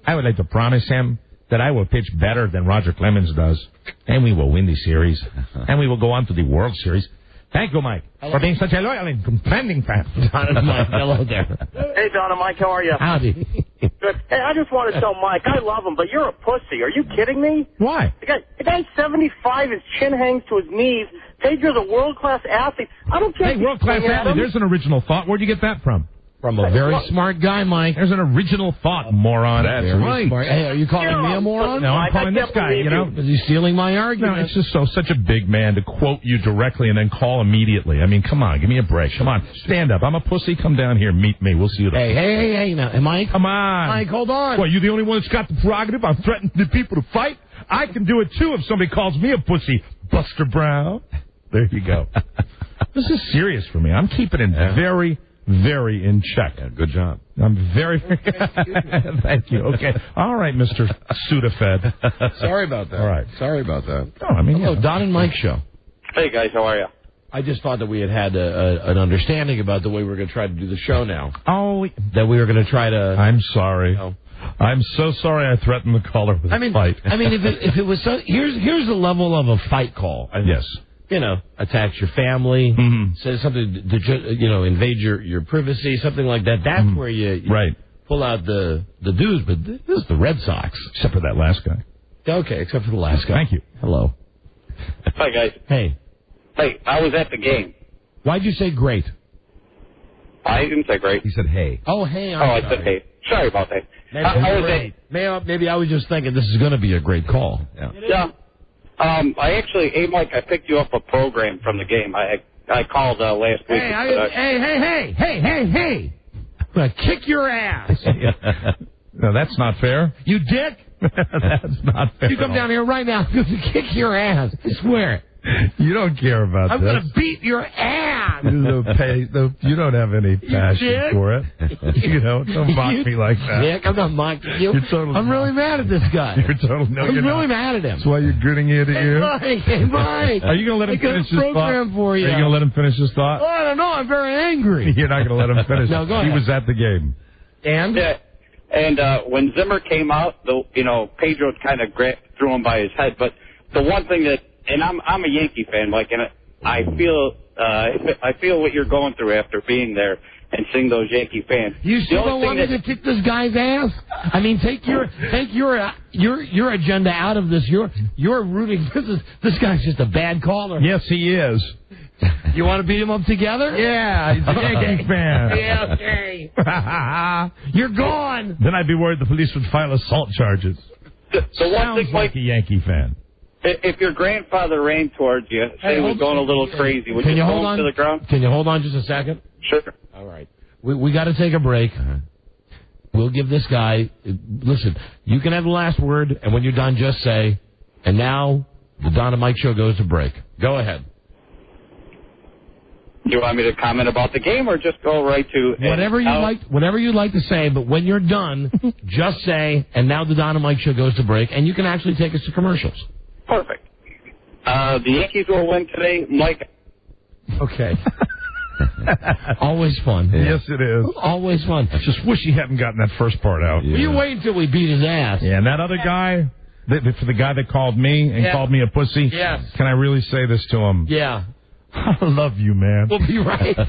[SPEAKER 8] I would like to promise him that I will pitch better than Roger Clemens does, and we will win the series, and we will go on to the World Series. Thank you, Mike, for being such a loyal and commanding fan.
[SPEAKER 4] Don and Mike, hello there.
[SPEAKER 21] Hey, Don and Mike, how are you?
[SPEAKER 4] Howdy.
[SPEAKER 21] Good. Hey, I just want to tell Mike, I love him, but you're a pussy. Are you kidding me?
[SPEAKER 8] Why?
[SPEAKER 21] The guy's 75, his chin hangs to his knees. Pedro's a world-class athlete. I don't care.
[SPEAKER 8] Hey, world-class athlete, there's an original thought. Where'd you get that from?
[SPEAKER 4] From a very smart guy, Mike.
[SPEAKER 8] There's an original thought, moron.
[SPEAKER 4] That's right. Smart. Hey, are you calling me a moron?
[SPEAKER 8] No, I'm calling this guy, you know.
[SPEAKER 4] Is he stealing my argument?
[SPEAKER 8] No, it's just such a big man to quote you directly and then call immediately. I mean, come on, give me a break. Come on, stand up. I'm a pussy. Come down here, meet me. We'll see you later.
[SPEAKER 4] Hey, now, Mike.
[SPEAKER 8] Come on.
[SPEAKER 4] Mike, hold on.
[SPEAKER 8] What, you the only one that's got the prerogative? I'm threatening the people to fight? I can do it, too, if somebody calls me a pussy. Buster Brown. There you go. This is serious for me. I'm keeping it very... very in check.
[SPEAKER 7] Yeah, good job.
[SPEAKER 8] I'm very... Thank you. Okay. All right, Mr. Sudafed.
[SPEAKER 4] Sorry about that.
[SPEAKER 8] All right.
[SPEAKER 4] Sorry about that.
[SPEAKER 8] No, I mean...
[SPEAKER 4] Hello, Don and Mike show.
[SPEAKER 21] Hey, guys, how are you?
[SPEAKER 4] I just thought that we had an understanding about the way we're going to try to do the show now.
[SPEAKER 8] Oh.
[SPEAKER 4] That we were going to try to...
[SPEAKER 8] I'm sorry. I'm so sorry I threatened the caller with a fight.
[SPEAKER 4] I mean, if it was... So, here's the level of a fight call.
[SPEAKER 8] Yes.
[SPEAKER 4] You know, attacks your family, says something to, invade your privacy, something like that. That's where you pull out the dues. But this is the Red Sox.
[SPEAKER 8] Except for that last guy.
[SPEAKER 4] Okay, except for the last guy.
[SPEAKER 8] Thank you.
[SPEAKER 4] Hello.
[SPEAKER 21] Hi, guys.
[SPEAKER 4] Hey.
[SPEAKER 21] Hey, I was at the game.
[SPEAKER 4] Why'd you say great?
[SPEAKER 21] I didn't say great.
[SPEAKER 8] He said hey.
[SPEAKER 4] Oh, hey.
[SPEAKER 21] I said hey. Sorry about that.
[SPEAKER 4] Maybe I was just thinking this is going to be a great call.
[SPEAKER 21] Yeah. I actually, Mike, I picked you up a program from the game. I called last week.
[SPEAKER 4] Hey! I'm going to kick your ass.
[SPEAKER 8] No, that's not fair.
[SPEAKER 4] You dick.
[SPEAKER 8] That's not fair.
[SPEAKER 4] You come down here right now. I'm going to kick your ass. I swear it.
[SPEAKER 8] You don't care about
[SPEAKER 4] I'm
[SPEAKER 8] this.
[SPEAKER 4] going to beat your ass.
[SPEAKER 8] You don't have any passion for it. Don't mock me like that.
[SPEAKER 4] Dick, I'm not mocking you. I'm really mad at this guy.
[SPEAKER 8] I'm
[SPEAKER 4] really mad at him.
[SPEAKER 8] That's why you're grinning ear to ear.
[SPEAKER 4] Hey, Mike.
[SPEAKER 8] Are you going to let him finish his thought?
[SPEAKER 4] For you.
[SPEAKER 8] Are you going to let him finish his thought?
[SPEAKER 4] Oh, I don't know. I'm very angry.
[SPEAKER 8] You're not going to let him finish.
[SPEAKER 4] No, go ahead.
[SPEAKER 8] He was at the game.
[SPEAKER 4] And?
[SPEAKER 21] Yeah. And when Zimmer came out, Pedro kind of threw him by his head. But the one thing that, and I'm a Yankee fan, Mike, and I feel what you're going through after being there and seeing those Yankee fans.
[SPEAKER 4] You still don't want me to kick this guy's ass? I mean, take your agenda out of this. You're rooting. This guy's just a bad caller.
[SPEAKER 8] Yes, he is.
[SPEAKER 4] You want to beat him up together?
[SPEAKER 8] Yeah, he's a Yankee fan.
[SPEAKER 4] Yeah, okay. You're gone.
[SPEAKER 8] Then I'd be worried the police would file assault charges.
[SPEAKER 21] The one thing,
[SPEAKER 8] like a Yankee fan.
[SPEAKER 21] If your grandfather ran towards you, say he was going a little crazy, would you throw him to the ground?
[SPEAKER 4] Can you hold on just a second?
[SPEAKER 21] Sure.
[SPEAKER 4] All right. We got to take a break. We'll give this guy... Listen, you can have the last word, and when you're done, just say, and now the Don and Mike show goes to break. Go ahead.
[SPEAKER 21] Do you want me to comment about the game or just go right to...
[SPEAKER 4] Whatever you'd like to say, but when you're done, just say, and now the Don and Mike show goes to break, and you can actually take us to commercials.
[SPEAKER 21] Perfect. The Yankees will win today, Mike.
[SPEAKER 4] Okay. Always fun.
[SPEAKER 8] Yes, it is.
[SPEAKER 4] Always fun.
[SPEAKER 8] I just wish he hadn't gotten that first part out.
[SPEAKER 4] Yeah. You wait until we beat his ass.
[SPEAKER 8] Yeah, and that other guy, for the guy that called me and called me a pussy,
[SPEAKER 4] yes. Can
[SPEAKER 8] I really say this to him?
[SPEAKER 4] Yeah.
[SPEAKER 8] I love you, man.
[SPEAKER 4] We'll be right.
[SPEAKER 5] This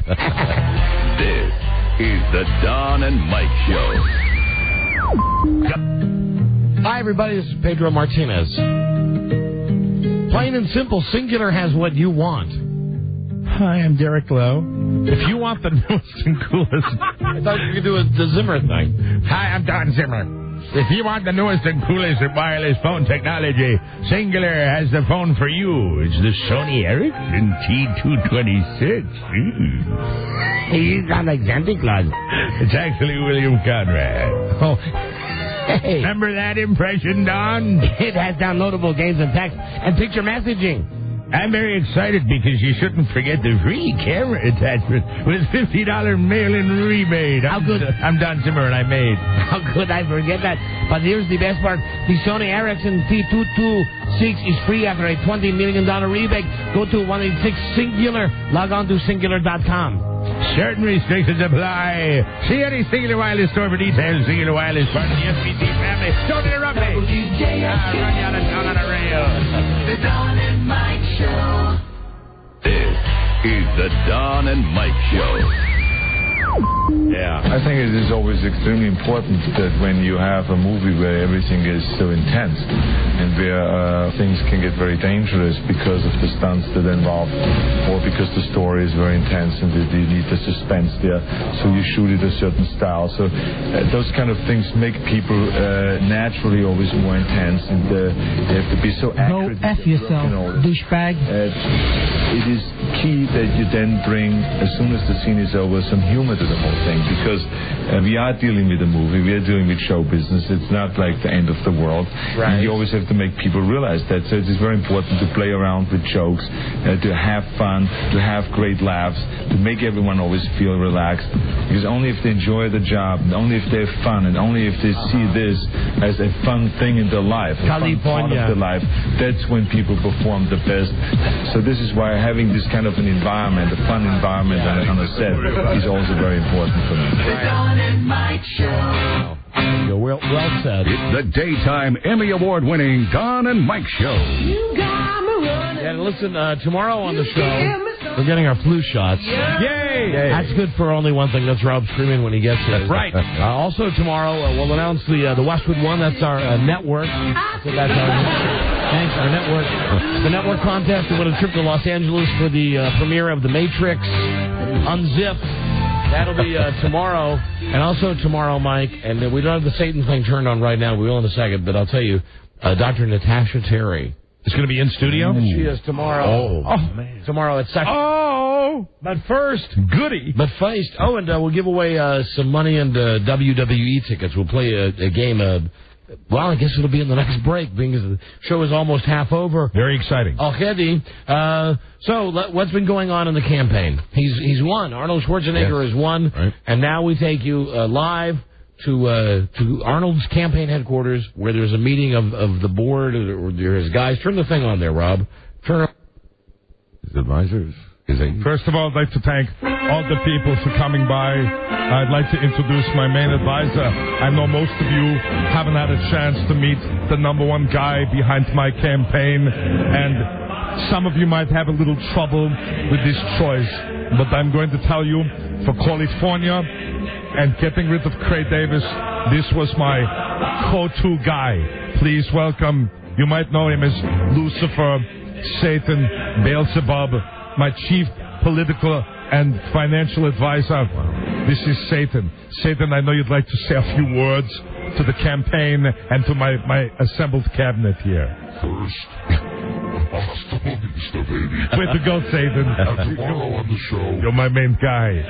[SPEAKER 5] is the Don and Mike Show.
[SPEAKER 4] Hi, everybody. This is Pedro Martinez. Plain and simple, singular has what you want.
[SPEAKER 8] Hi, I'm Derek Lowe. If you want the newest and coolest...
[SPEAKER 4] I thought you could do the Zimmer thing.
[SPEAKER 8] Hi, I'm Don Zimmer. If you want the newest and coolest wireless phone technology, Singular has the phone for you. It's the Sony Ericsson T226.
[SPEAKER 4] You sound like Santa Claus.
[SPEAKER 8] It's actually William Conrad.
[SPEAKER 4] Oh, hey.
[SPEAKER 8] Remember that impression, Don?
[SPEAKER 4] It has downloadable games and text and picture messaging.
[SPEAKER 3] I'm very excited because you shouldn't forget the free camera attachment with $50 mail-in rebate.
[SPEAKER 4] How good?
[SPEAKER 3] I'm Don Zimmer, and I made.
[SPEAKER 4] How could I forget that? But here's the best part. The Sony Ericsson T226 is free after a $20 million rebate. Go to 186 Singular. Log on to Singular.com.
[SPEAKER 3] Certain restrictions apply. See any Singular Wireless store for details. Singular Wireless, part of the SBC family. Don't interrupt me. Run you out of town on a rail.
[SPEAKER 5] The Don and Mike Show. This is the Don and Mike Show.
[SPEAKER 22] Yeah. I think it is always extremely important that when you have a movie where everything is so intense and where things can get very dangerous because of the stunts that involve or because the story is very intense and that you need the suspense there, so you shoot it a certain style. So those kind of things make people naturally always more intense, and they have to be so accurate.
[SPEAKER 18] Go F yourself, douchebag.
[SPEAKER 22] It is key that you then bring, as soon as the scene is over, some humor to the whole thing, because we are dealing with a movie, we are dealing with show business. It's not like the end of the world. Right. And you always have to make people realize that. So it is very important to play around with jokes, to have fun, to have great laughs, to make everyone always feel relaxed. Because only if they enjoy the job, and only if they have fun, and only if they see this as a fun thing in their life, a fun part of their life, that's when people perform the best. So this is why having this kind of an environment, a fun environment on a set, is also very important for me.
[SPEAKER 5] The Don and Mike Show.
[SPEAKER 4] Well said.
[SPEAKER 5] It's the daytime Emmy Award-winning Don and Mike Show.
[SPEAKER 4] Yeah, listen, tomorrow on the show, we're getting our flu shots.
[SPEAKER 3] Yay!
[SPEAKER 4] That's good for only one thing. That's Rob screaming when he gets it.
[SPEAKER 3] That's right.
[SPEAKER 4] Also tomorrow, we'll announce the Westwood One. That's our network. So that's our network. The network contest to win a trip to Los Angeles for the premiere of The Matrix Unzipped. That'll be tomorrow. And also tomorrow, Mike, and we don't have the Satan thing turned on right now. We will in a second, but I'll tell you, Dr. Natasha Terry
[SPEAKER 3] is going to be in studio?
[SPEAKER 4] She is tomorrow. Oh man. Tomorrow at 6.
[SPEAKER 3] Oh!
[SPEAKER 4] But first...
[SPEAKER 3] Goody!
[SPEAKER 4] But first... Oh, and we'll give away some money and WWE tickets. We'll play a game well, I guess it'll be in the next break, being the show is almost half over.
[SPEAKER 3] Very exciting.
[SPEAKER 4] Already. So, what's been going on in the campaign? He's won. Arnold Schwarzenegger has won. Right. And now we take you live to Arnold's campaign headquarters, where there's a meeting of the board, or there's guys. Turn the thing on there, Rob. Turn on.
[SPEAKER 7] His advisors.
[SPEAKER 3] First of all, I'd like to thank all the people for coming by. I'd like to introduce my main advisor. I know most of you haven't had a chance to meet the number one guy behind my campaign, and some of you might have a little trouble with this choice, but I'm going to tell you, for California and getting rid of Craig Davis, this was my go-to guy. Please welcome, you might know him as Lucifer, Satan, Beelzebub, my chief political and financial advisor. This is Satan. Satan, I know you'd like to say a few words to the campaign and to my assembled cabinet here.
[SPEAKER 23] First, hasta la vista, baby.
[SPEAKER 3] Way to go, Satan.
[SPEAKER 23] And tomorrow on the show,
[SPEAKER 3] you're my main guy.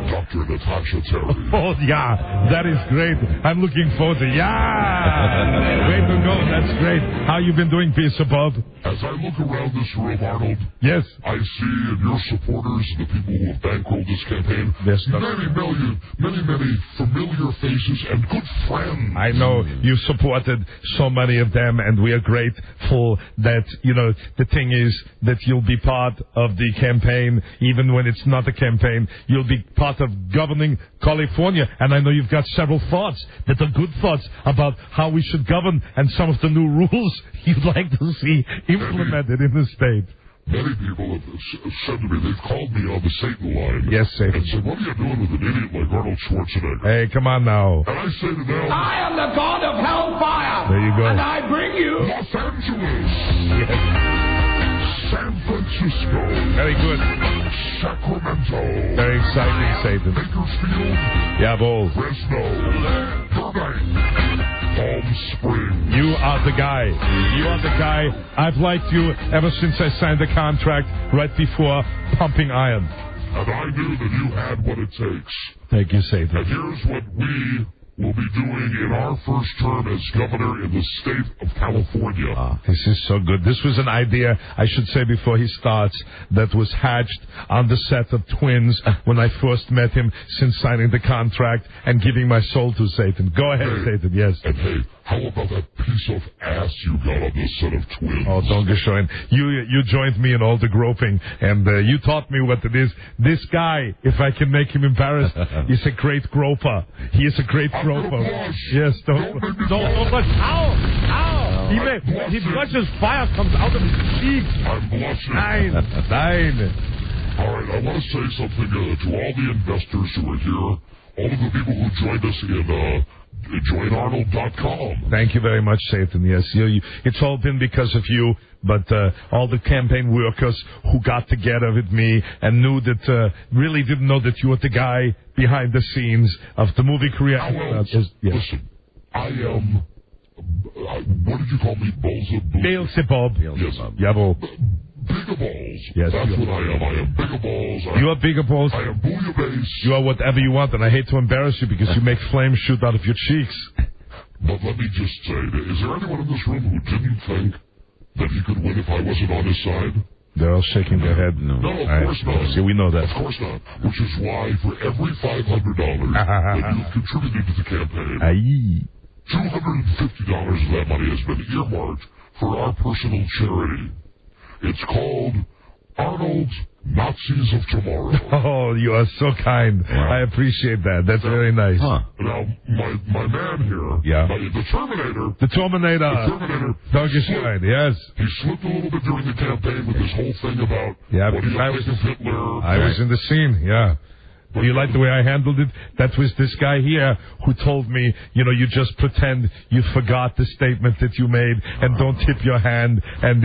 [SPEAKER 23] Dr. Natasha Terry.
[SPEAKER 3] Oh, yeah, that is great. I'm looking forward to yeah. Way to go, that's great. How you been doing, Beelzebub?
[SPEAKER 23] As I look around this room, Arnold,
[SPEAKER 3] yes,
[SPEAKER 23] I see in your supporters, the people who have bankrolled this campaign, many familiar faces and good friends.
[SPEAKER 3] I know you supported so many of them, and we are grateful that, the thing is that you'll be part of the campaign, even when it's not a campaign. You'll be part of governing California, and I know you've got several thoughts that are good thoughts about how we should govern and some of the new rules you'd like to see implemented in the state.
[SPEAKER 23] Many people have said to me, they've called me on the Satan line.
[SPEAKER 3] Yes, Satan.
[SPEAKER 23] And said, what are you doing with an idiot like Arnold Schwarzenegger?
[SPEAKER 3] Hey, come on now.
[SPEAKER 23] And I say to them,
[SPEAKER 5] I am the god of hellfire.
[SPEAKER 3] There you go.
[SPEAKER 5] And I bring you
[SPEAKER 23] Los Angeles.
[SPEAKER 3] Yes.
[SPEAKER 23] San Francisco.
[SPEAKER 3] Very good.
[SPEAKER 23] Sacramento.
[SPEAKER 3] Very exciting, Satan.
[SPEAKER 23] Bakersfield.
[SPEAKER 3] Jawohl.
[SPEAKER 23] Fresno. Burbank. Palm Springs.
[SPEAKER 3] You are the guy. You are the guy. I've liked you ever since I signed the contract right before Pumping Iron.
[SPEAKER 23] And I knew that you had what it takes.
[SPEAKER 3] Thank you, Satan.
[SPEAKER 23] And here's what we will be doing in our first term as governor in the state of California.
[SPEAKER 3] This is so good. This was an idea, I should say before he starts, that was hatched on the set of Twins when I first met him since signing the contract and giving my soul to Satan. Go ahead, Satan, yes.
[SPEAKER 23] And hey, how about that piece of ass you got on the set of Twins?
[SPEAKER 3] Oh, Dankeschön. You joined me in all the groping, and you taught me what it is. This guy, if I can make him embarrassed, is a great groper. He is a great groper. Yes, don't blush. Ow! He blushes, fire comes out of his cheeks.
[SPEAKER 23] I'm blushing.
[SPEAKER 3] Nein.
[SPEAKER 23] All right, I want to say something to all the investors who are here, all of the people who joined us in joinarnold.com.
[SPEAKER 3] Thank you very much, Satan. Yes, it's all been because of you, but all the campaign workers who got together with me and knew that, really didn't know that you were the guy behind the scenes of the movie career.
[SPEAKER 23] Listen, I am, what did you call me,
[SPEAKER 3] Beelzebub.
[SPEAKER 23] Yes.
[SPEAKER 3] Jawohl.
[SPEAKER 23] Bigger balls.
[SPEAKER 3] Yes,
[SPEAKER 23] that's what I am. I am bigger balls.
[SPEAKER 3] You are bigger balls.
[SPEAKER 23] I am bouillabaisse.
[SPEAKER 3] You are whatever you want, and I hate to embarrass you because you make flames shoot out of your cheeks.
[SPEAKER 23] But let me just say, is there anyone in this room who didn't think that he could win if I wasn't on his side?
[SPEAKER 3] They're all shaking their head. No,
[SPEAKER 23] of course not.
[SPEAKER 3] See, we know that.
[SPEAKER 23] Of course not. Which is why for every $500 that you've contributed to the campaign, $250 of that money has been earmarked for our personal charity. It's called Arnold's Nazis of Tomorrow.
[SPEAKER 3] Oh, you are so kind. Wow. I appreciate that. That's very nice.
[SPEAKER 23] Now, my man here, the Terminator.
[SPEAKER 3] The Terminator. Dankeschön, yes.
[SPEAKER 23] He slipped a little bit during the campaign with this whole thing about what do you think of Hitler.
[SPEAKER 3] I was in the scene, yeah. Do you like the way I handled it? That was this guy here who told me, you just pretend you forgot the statement that you made and don't tip your hand and,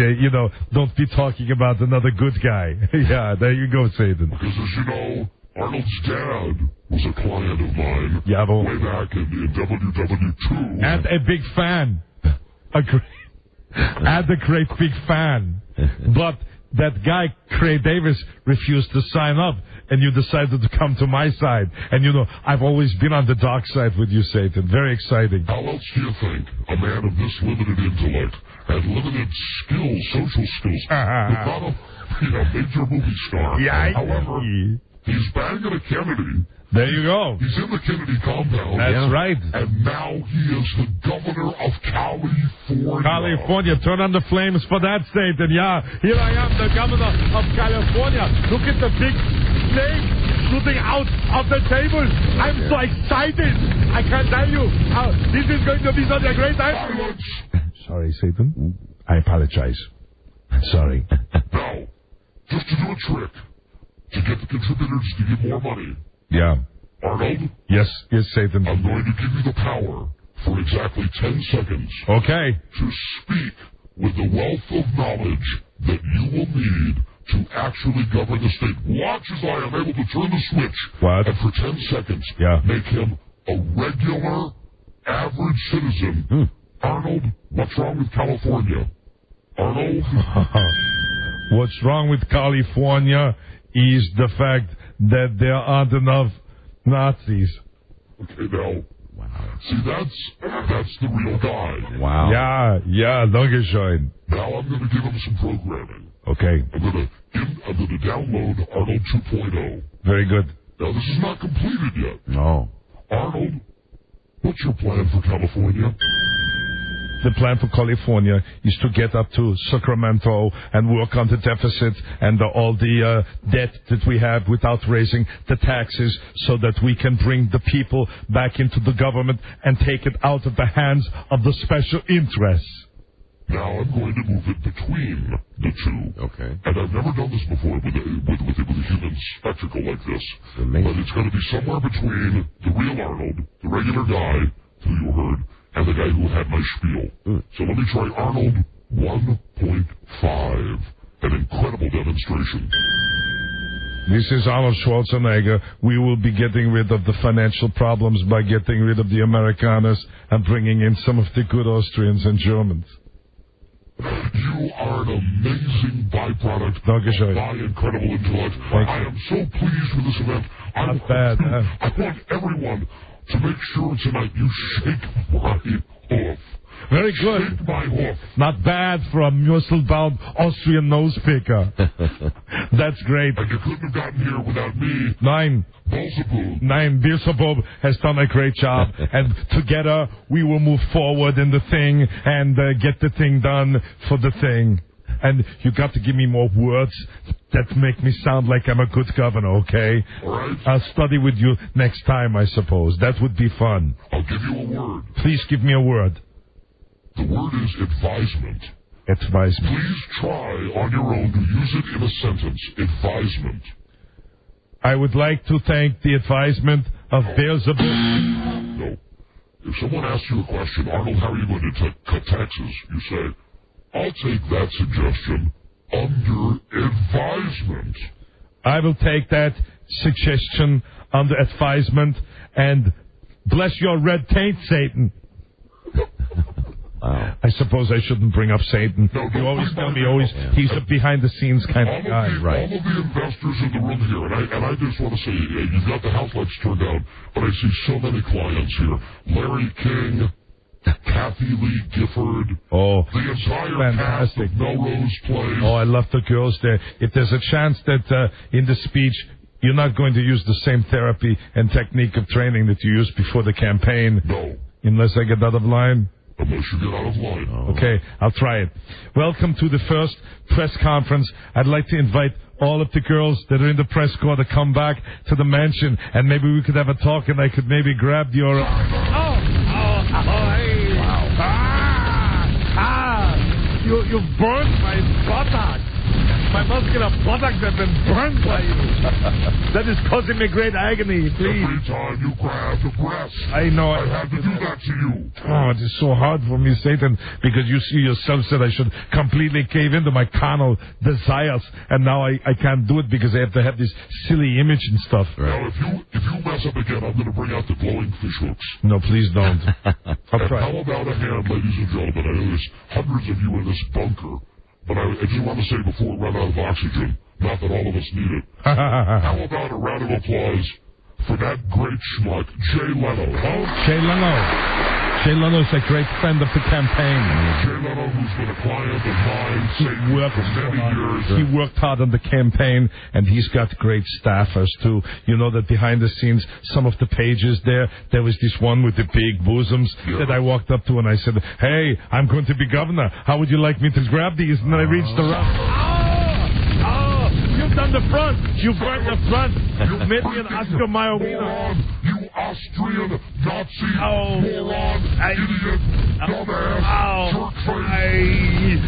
[SPEAKER 3] don't be talking about another good guy. Yeah, there you go, Satan.
[SPEAKER 23] Because as you know, Arnold's dad was a client of mine way back in WW2.
[SPEAKER 3] And a big fan. And a great big fan. But that guy, Craig Davis, refused to sign up, and you decided to come to my side. And I've always been on the dark side with you, Satan. Very exciting.
[SPEAKER 23] How else do you think a man of this limited intellect and limited skills, social skills, would not be a major movie star?
[SPEAKER 3] Yeah,
[SPEAKER 23] however, he's banging a Kennedy.
[SPEAKER 3] There you go.
[SPEAKER 23] He's in the Kennedy compound.
[SPEAKER 3] That's right.
[SPEAKER 23] And now he is the governor of California.
[SPEAKER 3] Turn on the flames for that state. And here I am, the governor of California. Look at the big snake shooting out of the table. I'm so excited. I can't tell you. This is going to be such a great time. Sorry, Satan. I apologize. Sorry.
[SPEAKER 23] Now, just to do a trick, to get the contributors to give more money.
[SPEAKER 3] Yeah.
[SPEAKER 23] Arnold?
[SPEAKER 3] Yes, Satan.
[SPEAKER 23] I'm going to give you the power for exactly 10 seconds.
[SPEAKER 3] Okay.
[SPEAKER 23] To speak with the wealth of knowledge that you will need to actually govern the state. Watch as I am able to turn the switch.
[SPEAKER 3] What?
[SPEAKER 23] And for 10 seconds, make him a regular, average citizen. Arnold, what's wrong with California? Arnold?
[SPEAKER 3] What's wrong with California is the fact that there aren't enough Nazis.
[SPEAKER 23] Okay, now, see, that's the real guy.
[SPEAKER 3] Wow. Yeah, Dankeschön.
[SPEAKER 23] Now I'm going to give him some programming.
[SPEAKER 3] Okay.
[SPEAKER 23] I'm going to download Arnold 2.0.
[SPEAKER 3] Very good.
[SPEAKER 23] Now, this is not completed yet.
[SPEAKER 3] No.
[SPEAKER 23] Arnold, what's your plan for California?
[SPEAKER 3] The plan for California is to get up to Sacramento and work on the deficit and all the debt that we have without raising the taxes so that we can bring the people back into the government and take it out of the hands of the special interests.
[SPEAKER 23] Now I'm going to move it between the two.
[SPEAKER 7] Okay.
[SPEAKER 23] And I've never done this before with a human spectacle like this.
[SPEAKER 7] Amazing.
[SPEAKER 23] But it's going to be somewhere between the real Arnold, the regular guy who you heard, and the guy who had my spiel. So let me try Arnold 1.5. An incredible demonstration.
[SPEAKER 3] This is Arnold Schwarzenegger. We will be getting rid of the financial problems by getting rid of the Amerikaners and bringing in some of the good Austrians and Germans.
[SPEAKER 23] You are an amazing byproduct of my incredible intellect. I am so pleased with this event.
[SPEAKER 3] Not bad.
[SPEAKER 23] I want everyone to make sure tonight you shake my hoof.
[SPEAKER 3] Very good.
[SPEAKER 23] Shake my hoof.
[SPEAKER 3] Not bad for a muscle-bound Austrian nose picker. That's great.
[SPEAKER 23] And you couldn't have gotten here without me.
[SPEAKER 3] Nein. Beelzebub has done a great job. And together we will move forward in the thing and get the thing done for the thing. And you got to give me more words that make me sound like I'm a good governor, okay?
[SPEAKER 23] All right.
[SPEAKER 3] I'll study with you next time, I suppose. That would be fun.
[SPEAKER 23] I'll give you a word.
[SPEAKER 3] Please give me a word.
[SPEAKER 23] The word is advisement.
[SPEAKER 3] Advisement.
[SPEAKER 23] Please try on your own to use it in a sentence. Advisement.
[SPEAKER 3] I would like to thank the advisement of Beelzebub.
[SPEAKER 23] No. If someone asks you a question, Arnold, how are you going to cut taxes? You say, I'll take that suggestion under advisement.
[SPEAKER 3] I will take that suggestion under advisement and bless your red taint, Satan. I suppose I shouldn't bring up Satan.
[SPEAKER 23] No,
[SPEAKER 3] you always tell me he's a behind-the-scenes kind of guy.
[SPEAKER 23] Right. All of the investors in the room here, and I just want to say, you've got the house lights turned down, but I see so many clients here. Larry King, Kathy Lee Gifford, the entire cast of Melrose Place.
[SPEAKER 3] Oh, I love the girls there. If there's a chance that in the speech you're not going to use the same therapy and technique of training that you used before the campaign.
[SPEAKER 23] No.
[SPEAKER 3] Unless I get out of line.
[SPEAKER 23] Unless you get out of line.
[SPEAKER 3] Okay, I'll try it. Welcome to the first press conference. I'd like to invite all of the girls that are in the press corps to come back to the mansion, and maybe we could have a talk, and I could maybe grab your... You burned my buttocks. My muscular buttocks have been burned by you. That is causing me great agony, please.
[SPEAKER 23] Every time you grab the breast,
[SPEAKER 3] I know.
[SPEAKER 23] I had to do that to you.
[SPEAKER 3] Oh, it is so hard for me, Satan, because you yourself said I should completely cave into my carnal desires, and now I can't do it because I have to have this silly image and stuff.
[SPEAKER 23] Now, if you mess up again, I'm going to bring out the glowing fish hooks.
[SPEAKER 3] No, please don't. I'll try.
[SPEAKER 23] How about a hand, ladies and gentlemen? I know there's hundreds of you in this bunker. But I just want to say before we run out of oxygen, not that all of us need it, how about a round of applause for that great schmuck, Jay Leno?
[SPEAKER 3] Jay Leno. Jay Leno's a great friend of the campaign.
[SPEAKER 23] Jay Leno, who's been a client of mine for many years.
[SPEAKER 3] He worked hard on the campaign, and he's got great staffers, too. You know that behind the scenes, some of the pages there was this one with the big bosoms that I walked up to, and I said, hey, I'm going to be governor. How would you like me to grab these? And then I reached around. You've done the front. You've burned the front. You've made me an Oscar Mayer wiener.
[SPEAKER 23] You Austrian Nazi moron, idiot, dumbass, jerk face.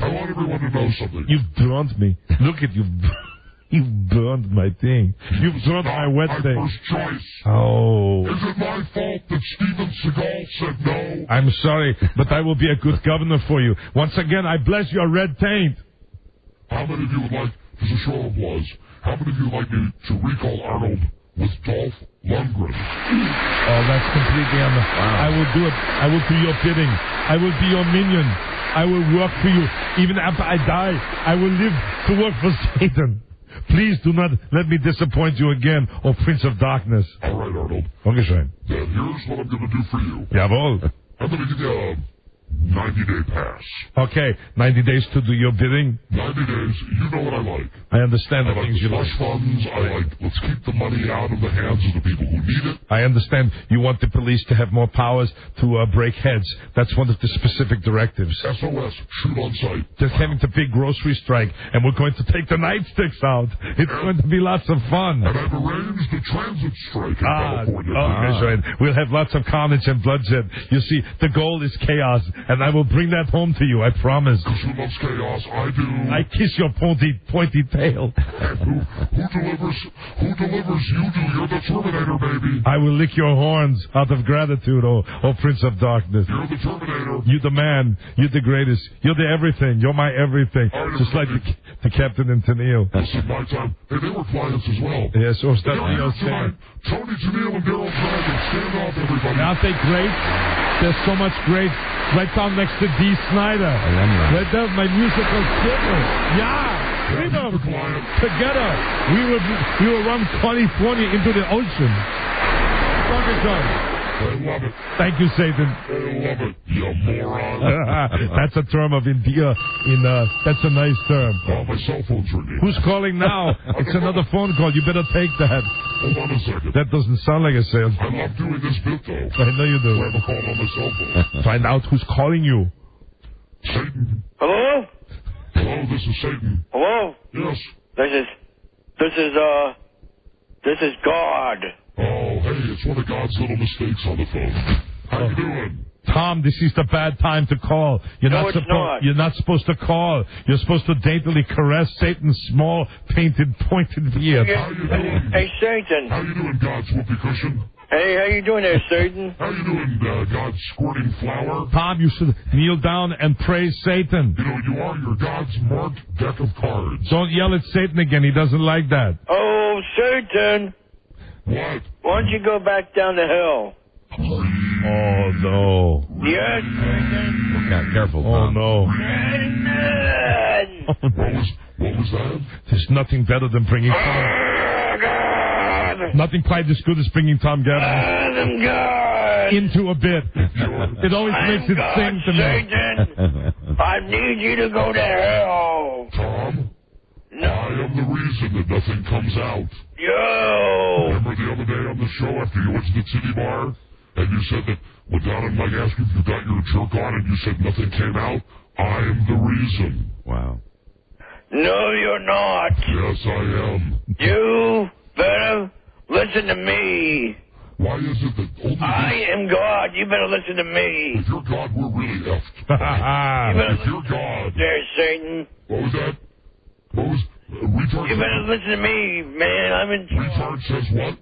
[SPEAKER 23] I want everyone to know something.
[SPEAKER 3] You've burned me. Look at you. You burned my thing. You burned my wet thing.
[SPEAKER 23] First choice.
[SPEAKER 3] Oh.
[SPEAKER 23] Is it my fault that Steven Seagal said no?
[SPEAKER 3] I'm sorry, but I will be a good governor for you. Once again, I bless your red taint.
[SPEAKER 23] How many of you would like, as a show of applause, how many of you would like me to recall Arnold with Dolph Lundgren?
[SPEAKER 3] Oh, that's completely on the... Wow. I will do it. I will do your bidding. I will be your minion. I will work for you. Even after I die, I will live to work for Satan. Please do not let me disappoint you again, oh Prince of Darkness.
[SPEAKER 23] All right, Arnold.
[SPEAKER 3] Dankeschön.
[SPEAKER 23] Then here's what I'm going to do for you.
[SPEAKER 3] Jawohl.
[SPEAKER 23] I'm going to give you a 90-day pass.
[SPEAKER 3] Okay, 90 days to do your bidding.
[SPEAKER 23] 90 days, you know what I like.
[SPEAKER 3] I understand the
[SPEAKER 23] I like
[SPEAKER 3] things
[SPEAKER 23] the
[SPEAKER 3] you like.
[SPEAKER 23] slush funds. I like, let's keep the money out of the hands of the people who need it.
[SPEAKER 3] I understand you want the police to have more powers to break heads. That's one of the specific directives.
[SPEAKER 23] SOS, shoot on sight.
[SPEAKER 3] They're having the big grocery strike, and we're going to take the nightsticks out. It's going to be lots of fun.
[SPEAKER 23] And I've arranged a transit strike in California.
[SPEAKER 3] We'll have lots of carnage and bloodshed. You see, the goal is chaos, and I will bring that home to you, I promise.
[SPEAKER 23] Because who loves chaos? I do.
[SPEAKER 3] I kiss your pointy tail.
[SPEAKER 23] And who delivers? You do. You're the Terminator, baby.
[SPEAKER 3] I will lick your horns out of gratitude, oh Prince of Darkness.
[SPEAKER 23] You're the Terminator.
[SPEAKER 3] You're the man. You're the greatest. You're the everything. You're my everything. Just like the Captain and Tennille.
[SPEAKER 23] This is my time. Hey, they were clients as well.
[SPEAKER 3] Yes, or Tennille.
[SPEAKER 23] Tony Tennille and Daryl Dragon. Stand off, everybody.
[SPEAKER 3] Aren't they great? There's so much great. Right down next to Dee Snider. Right there, my musical theater. Yeah. freedom. Together, we will run California into the ocean.
[SPEAKER 23] I love it.
[SPEAKER 3] Thank you, Satan.
[SPEAKER 23] I love it, you moron.
[SPEAKER 3] That's a term of India. That's a nice term.
[SPEAKER 23] Oh, my cell phone's ringing.
[SPEAKER 3] Who's calling now? It's another phone call. You better take that.
[SPEAKER 23] Hold on a second.
[SPEAKER 3] That doesn't sound like a sale.
[SPEAKER 23] I love doing this bit, though.
[SPEAKER 3] I know you do.
[SPEAKER 23] I have a call on my cell phone.
[SPEAKER 3] Find out who's calling you.
[SPEAKER 23] Satan.
[SPEAKER 10] Hello?
[SPEAKER 23] Hello, this is Satan.
[SPEAKER 10] Hello?
[SPEAKER 23] Yes.
[SPEAKER 10] This is God.
[SPEAKER 23] Oh, hey, it's one of God's little mistakes on the phone. How you doing?
[SPEAKER 3] Tom, this is the bad time to call. You're not supposed to call. You're supposed to daintily caress Satan's small, pointed beard.
[SPEAKER 23] How you doing?
[SPEAKER 10] Hey, Satan.
[SPEAKER 23] How you doing, God's whoopee cushion?
[SPEAKER 10] Hey, how you doing there, Satan?
[SPEAKER 23] How you doing, God's squirting flower?
[SPEAKER 3] Tom, you should kneel down and praise Satan.
[SPEAKER 23] You know, you are your God's marked deck of cards.
[SPEAKER 3] Don't yell at Satan again. He doesn't like that.
[SPEAKER 10] Oh, Satan.
[SPEAKER 23] What?
[SPEAKER 10] Why don't you go back down to hell?
[SPEAKER 3] Oh, no.
[SPEAKER 10] Yes, Satan.
[SPEAKER 7] Okay, careful,
[SPEAKER 3] Oh,
[SPEAKER 7] Tom.
[SPEAKER 3] no.
[SPEAKER 23] What was that?
[SPEAKER 3] There's nothing better than bringing Tom. Nothing quite as good as bringing Tom Gavin into a bit. It always makes it sing to me.
[SPEAKER 10] Satan, I need you to go to hell.
[SPEAKER 23] Tom?
[SPEAKER 10] No.
[SPEAKER 23] I am the reason that nothing comes out.
[SPEAKER 10] Yo.
[SPEAKER 23] Remember the other day on the show after you went to the titty bar? And you said that when Don and Mike asked you if you got your jerk on and you said nothing came out? I am the reason.
[SPEAKER 7] Wow.
[SPEAKER 10] No, you're not.
[SPEAKER 23] Yes, I am.
[SPEAKER 10] You better listen to me.
[SPEAKER 23] Why is it that only
[SPEAKER 10] I am God. You better listen to me.
[SPEAKER 23] If you're God, we're really effed. If you're God.
[SPEAKER 10] There, Satan.
[SPEAKER 23] What was that? What was... retard...
[SPEAKER 10] You better listen to me, man. I'm in...
[SPEAKER 23] Retard says what?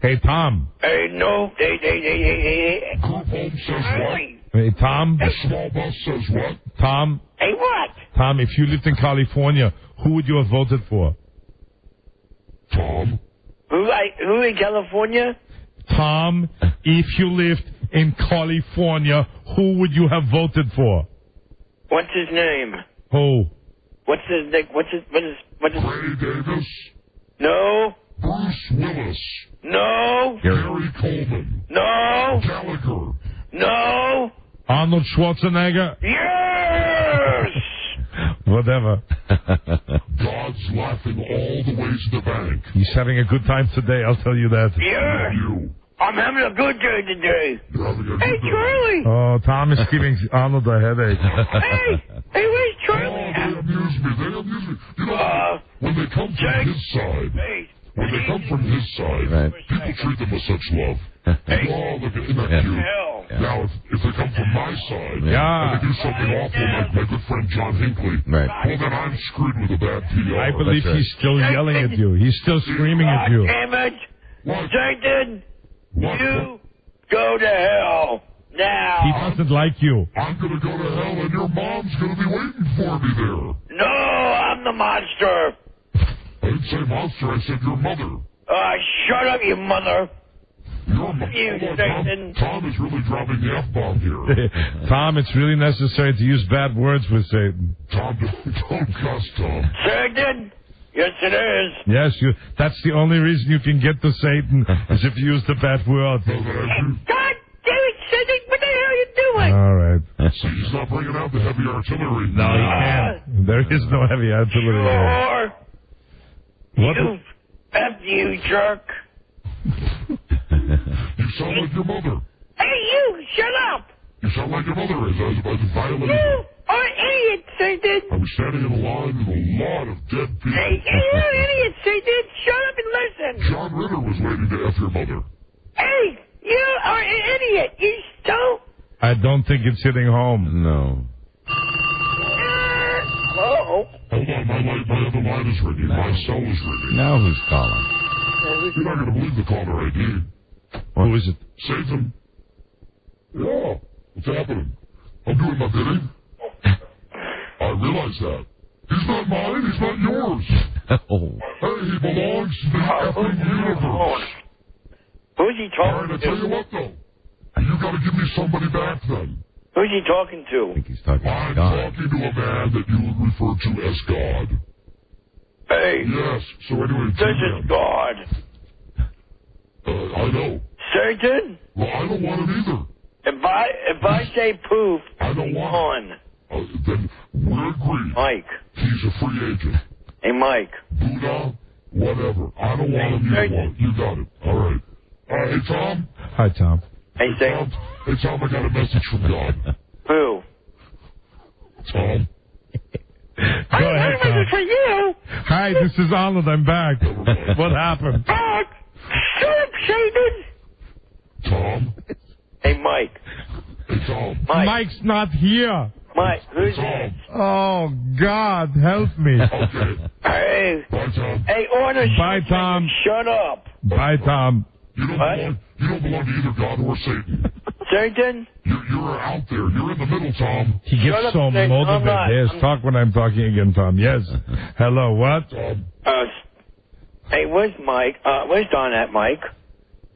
[SPEAKER 3] Hey, Tom.
[SPEAKER 10] Hey, no. Hey.
[SPEAKER 23] Group home says what?
[SPEAKER 3] Hey, Tom.
[SPEAKER 23] A small bus says what?
[SPEAKER 3] Tom.
[SPEAKER 10] Hey, what?
[SPEAKER 3] Tom, if you lived in California, who would you have voted for?
[SPEAKER 23] Tom.
[SPEAKER 10] Who in California?
[SPEAKER 3] Tom, if you lived in California, who would you have voted for?
[SPEAKER 10] What's his name?
[SPEAKER 3] Who?
[SPEAKER 10] What's his name? What's his...
[SPEAKER 23] Ray Davis.
[SPEAKER 10] No.
[SPEAKER 23] Bruce Willis.
[SPEAKER 10] No.
[SPEAKER 23] Gary Coleman.
[SPEAKER 10] No.
[SPEAKER 23] Gallagher.
[SPEAKER 10] No.
[SPEAKER 3] Arnold Schwarzenegger?
[SPEAKER 10] Yes!
[SPEAKER 3] Whatever.
[SPEAKER 23] God's laughing all the way to the bank.
[SPEAKER 3] He's having a good time today, I'll tell you that.
[SPEAKER 10] Yeah.
[SPEAKER 23] You.
[SPEAKER 10] I'm having a good day today.
[SPEAKER 23] You're having a good
[SPEAKER 10] Hey,
[SPEAKER 23] day.
[SPEAKER 10] Charlie.
[SPEAKER 3] Oh, Tom is giving Arnold a headache.
[SPEAKER 10] Hey, where's Charlie?
[SPEAKER 23] Oh, they amuse me. You know, when they come from his side, when they come from his side, people treat them with such love. Oh, look, isn't that cute? Now, if they come from my side, and they do something awful like my good friend John Hinckley, well, then I'm screwed with a bad PR.
[SPEAKER 3] I believe he's still yelling at you. He's still screaming at you.
[SPEAKER 10] Damn it. Satan,
[SPEAKER 23] What?
[SPEAKER 10] you go to hell now.
[SPEAKER 3] He doesn't like you.
[SPEAKER 23] I'm going to go to hell, and your mom's going to be waiting for me there.
[SPEAKER 10] No, I'm the monster.
[SPEAKER 23] I didn't say monster, I said your mother.
[SPEAKER 10] Shut up, you mother.
[SPEAKER 23] Your mother.
[SPEAKER 10] You, Satan.
[SPEAKER 23] Tom is really dropping the F-bomb here.
[SPEAKER 3] Tom, it's really necessary to use bad words with Satan.
[SPEAKER 23] Tom, don't cuss, Tom.
[SPEAKER 10] Satan? Yes, it is.
[SPEAKER 3] Yes, that's the only reason you can get to Satan, is if you use the bad word.
[SPEAKER 10] God damn it, Satan. What the hell are you doing?
[SPEAKER 3] All right.
[SPEAKER 23] See, he's not bringing out the heavy artillery.
[SPEAKER 3] No, he can't. There is no heavy artillery.
[SPEAKER 10] Sure.
[SPEAKER 3] What?
[SPEAKER 10] You jerk.
[SPEAKER 23] You sound like your mother.
[SPEAKER 10] Hey, you, shut up.
[SPEAKER 23] You sound like your mother is. I was about to violate
[SPEAKER 10] You
[SPEAKER 23] her.
[SPEAKER 10] are an idiot, Satan.
[SPEAKER 23] I was standing in a line with a lot of dead people.
[SPEAKER 10] Hey, you're an idiot, Satan. Shut up and listen.
[SPEAKER 23] John Ritter was waiting to F your mother.
[SPEAKER 10] Hey, you are an idiot. You don't.
[SPEAKER 3] I don't think it's hitting home. No.
[SPEAKER 10] Oh.
[SPEAKER 23] Hold on, my other line is ringing. My cell is ringing.
[SPEAKER 7] Now who's calling?
[SPEAKER 23] You're not going to believe the caller ID.
[SPEAKER 3] Who is it?
[SPEAKER 23] Satan. Yeah. What's happening? I'm doing my bidding. I realize that. He's not mine. He's not yours.
[SPEAKER 7] Oh.
[SPEAKER 23] Hey, he belongs to the effing universe.
[SPEAKER 10] Who's he
[SPEAKER 23] All
[SPEAKER 10] talking
[SPEAKER 23] right, I
[SPEAKER 10] to?
[SPEAKER 23] tell you what, though. You got to give me somebody back, then.
[SPEAKER 10] Who's he talking to?
[SPEAKER 7] I think he's talking to
[SPEAKER 23] I'm
[SPEAKER 7] God.
[SPEAKER 23] talking to a man that you would refer to as God.
[SPEAKER 9] Hey.
[SPEAKER 23] Yes. So anyway,
[SPEAKER 9] This is God.
[SPEAKER 23] I know.
[SPEAKER 9] Satan?
[SPEAKER 23] Well, I don't want him either.
[SPEAKER 9] If I say poof,
[SPEAKER 23] I don't want
[SPEAKER 9] on.
[SPEAKER 23] Then we're agreed.
[SPEAKER 9] Mike.
[SPEAKER 23] He's a free agent.
[SPEAKER 9] Hey, Mike.
[SPEAKER 23] Buddha, whatever. I don't want him. You want him. You got it. All right. Hey, Tom.
[SPEAKER 8] Hi, Tom.
[SPEAKER 9] Hey, Satan.
[SPEAKER 23] Hey, Tom, I got a message from God.
[SPEAKER 9] Who?
[SPEAKER 23] Tom.
[SPEAKER 8] Go ahead, Tom.
[SPEAKER 9] For you.
[SPEAKER 8] Hi, this is Arnold. I'm back. What happened?
[SPEAKER 9] Bart. Shut up, Satan.
[SPEAKER 23] Tom.
[SPEAKER 9] Hey, Mike.
[SPEAKER 23] Hey, Tom.
[SPEAKER 9] Mike.
[SPEAKER 8] Mike's not here.
[SPEAKER 9] Mike, who's this?
[SPEAKER 8] Oh, God, help me.
[SPEAKER 23] Okay.
[SPEAKER 9] Hey.
[SPEAKER 23] Bye, Tom.
[SPEAKER 9] Hey, Orna.
[SPEAKER 8] Bye, Tom.
[SPEAKER 9] Shut up.
[SPEAKER 8] Bye, Tom.
[SPEAKER 23] You don't belong to either God or Satan.
[SPEAKER 9] Satan?
[SPEAKER 23] You're out there. You're in the middle, Tom.
[SPEAKER 8] He gets
[SPEAKER 9] Shut up,
[SPEAKER 8] so
[SPEAKER 9] Satan. I'm
[SPEAKER 8] motivated.
[SPEAKER 9] not.
[SPEAKER 8] Yes, talk when I'm talking again, Tom. Yes. Hello, what?
[SPEAKER 9] Hey, where's Mike? Where's Don at, Mike?